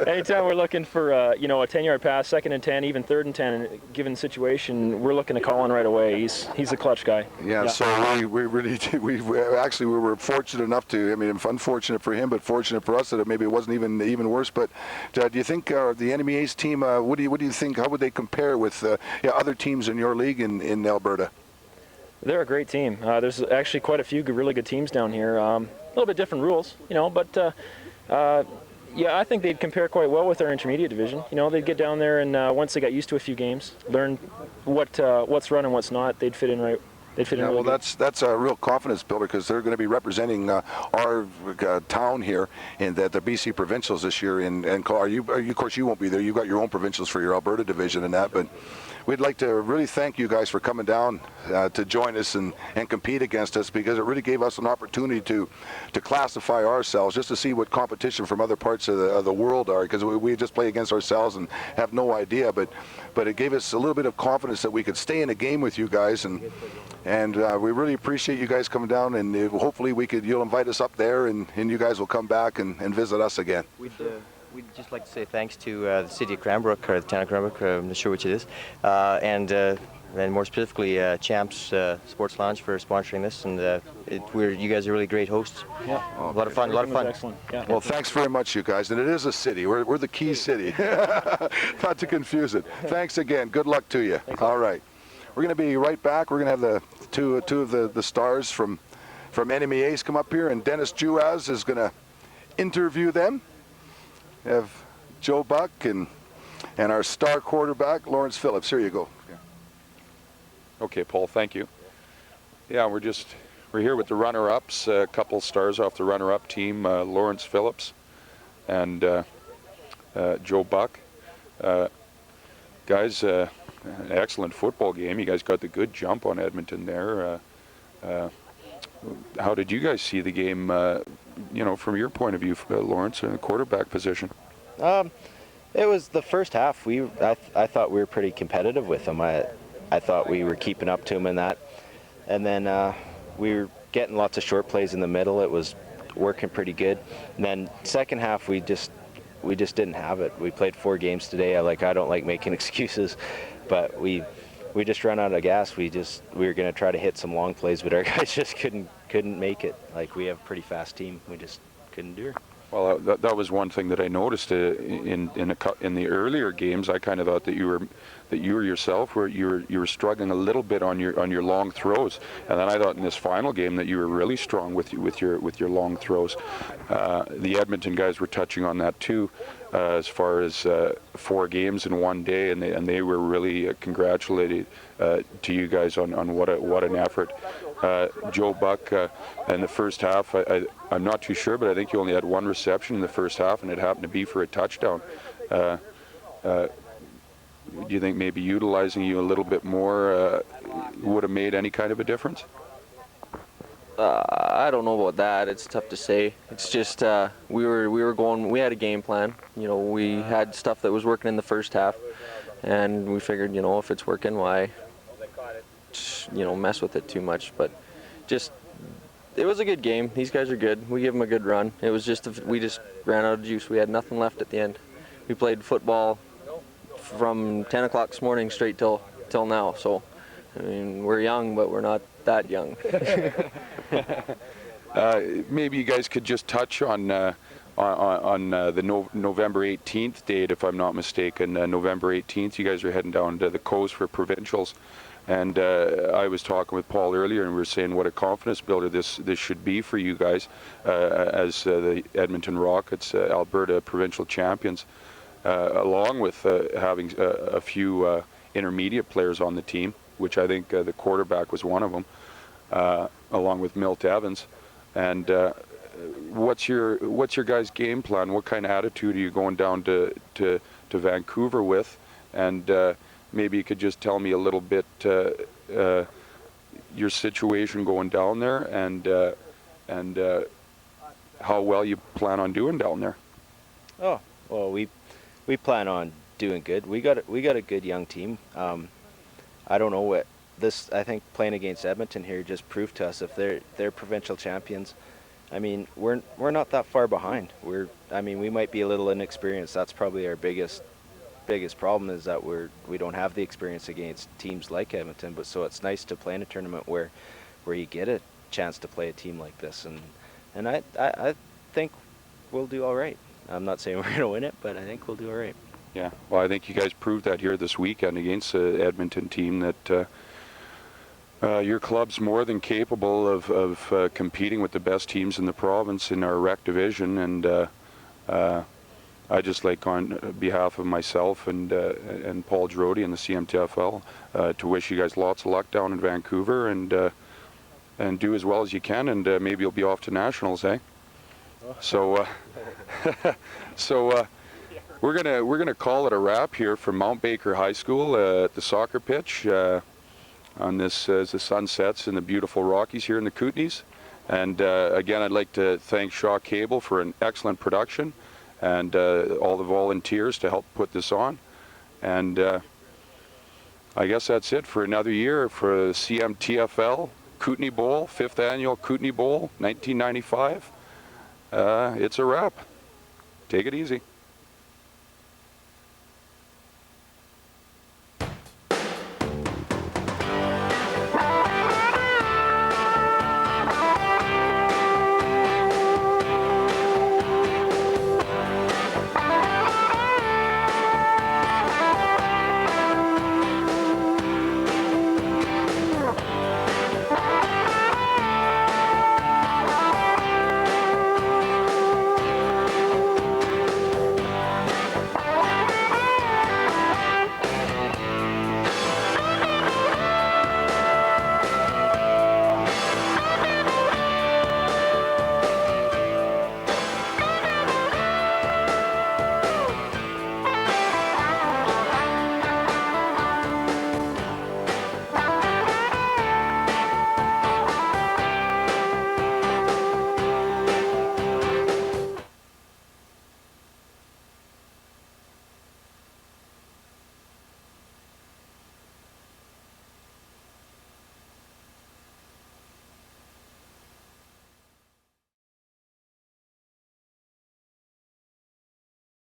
Speaker 7: anytime we're looking for a 10-yard pass, 2nd and 10, even 3rd and 10 in a given situation, we're looking to Colin right away. He's a clutch guy.
Speaker 4: Yeah. So we really we were fortunate enough to. I mean, unfortunate for him, but fortunate for us that maybe it wasn't even worse. But do you think the Enemy Ace team? What do you think? How would they compare with other teams in your league in Alberta?
Speaker 7: They're a great team. There's actually quite a few really good teams down here. A little bit different rules, but yeah, I think they'd compare quite well with our intermediate division. They'd get down there and once they got used to a few games, learn what's run and what's not, they'd fit in right. Really good.
Speaker 4: That's a real confidence builder because they're going to be representing our town here in the BC provincials this year. And of course, you won't be there. You've got your own provincials for your Alberta division and that, but. We'd like to really thank you guys for coming down to join us and compete against us because it really gave us an opportunity to classify ourselves just to see what competition from other parts of the world are because we just play against ourselves and have no idea. But it gave us a little bit of confidence that we could stay in a game with you guys and we really appreciate you guys coming down and hopefully you'll invite us up there and you guys will come back and visit us again.
Speaker 8: We'd just like to say thanks to the city of Cranbrook, or the town of Cranbrook, I'm not sure which it is, and more specifically Champs Sports Lounge for sponsoring this, and you guys are really great hosts.
Speaker 7: Yeah,
Speaker 8: a lot of fun.
Speaker 7: Excellent. Yeah.
Speaker 4: Well, thanks very much, you guys, and it is a city. We're the key city, not to confuse it. Thanks again. Good luck to you.
Speaker 7: Thanks.
Speaker 4: All right, we're going to be right back. We're going to have the two of the stars from Enemy Ace come up here, and Dennis Juhasz is going to interview them. We have Joe Buck and our star quarterback, Lawrence Phillips. Here you go.
Speaker 2: Okay, Paul, thank you. Yeah, we're here with the runner-ups, a couple stars off the runner-up team, Lawrence Phillips and Joe Buck. Guys, an excellent football game. You guys got the good jump on Edmonton there. How did you guys see the game, from your point of view, Lawrence, in the quarterback position?
Speaker 3: It was the first half. I thought we were pretty competitive with them. I thought we were keeping up to them in that. And then we were getting lots of short plays in the middle. It was working pretty good. And then second half, we just didn't have it. We played 4 games today. I don't like making excuses, but we just ran out of gas. We were going to try to hit some long plays, but our guys just couldn't make it. We have a pretty fast team. We just couldn't do it.
Speaker 2: Well, that was one thing that I noticed in the earlier games. I kind of thought that you were yourself where you were struggling a little bit on your long throws, and then I thought in this final game that you were really strong with your long throws. The Edmonton guys were touching on that too, as far as 4 games in one day, and they were really congratulated to you guys on what an effort. Joe Buck, in the first half, I'm not too sure, but I think you only had 1 reception in the first half, and it happened to be for a touchdown. Do you think maybe utilizing you a little bit more would have made any kind of a difference?
Speaker 9: I don't know about that. It's tough to say. It's just we had a game plan. We had stuff that was working in the first half, and we figured, if it's working, why mess with it too much. But it was a good game. These guys are good. We give them a good run. It was we just ran out of juice. We had nothing left at the end. We played football from 10 o'clock this morning straight till now. So, we're young, but we're not that young.
Speaker 2: Maybe you guys could just touch on the November 18th date, if I'm not mistaken. November 18th, you guys are heading down to the coast for provincials. And I was talking with Paul earlier, and we were saying what a confidence builder this should be for you guys as the Edmonton Rockets, Alberta provincial champions, along with having a few intermediate players on the team, which I think the quarterback was one of them, along with Milt Evans. And what's your guys' game plan? What kind of attitude are you going down to Vancouver with? And maybe you could just tell me a little bit your situation going down there, and how well you plan on doing down there.
Speaker 3: Oh, well, we plan on doing good. We got a good young team. I don't know what this. I think playing against Edmonton here just proved to us if they're provincial champions. I mean, we're not that far behind. We might be a little inexperienced. That's probably our biggest problem, is that we don't have the experience against teams like Edmonton. But so it's nice to play in a tournament where you get a chance to play a team like this, and I think we'll do all right. I'm not saying we're going to win it, but I think we'll do all right.
Speaker 2: Yeah, well, I think you guys proved that here this weekend against the Edmonton team, that your club's more than capable of competing with the best teams in the province in our rec division, and I just like, on behalf of myself and Paul Giroday and the CMTFL, to wish you guys lots of luck down in Vancouver, and do as well as you can, and maybe you'll be off to nationals, eh? So we're gonna call it a wrap here from Mount Baker High School at the soccer pitch on this as the sun sets in the beautiful Rockies here in the Kootenays. And again, I'd like to thank Shaw Cable for an excellent production, and all the volunteers to help put this on. And I guess that's it for another year for the CMTFL Kootenay Bowl, 5th annual Kootenay Bowl, 1995. It's a wrap. Take it easy.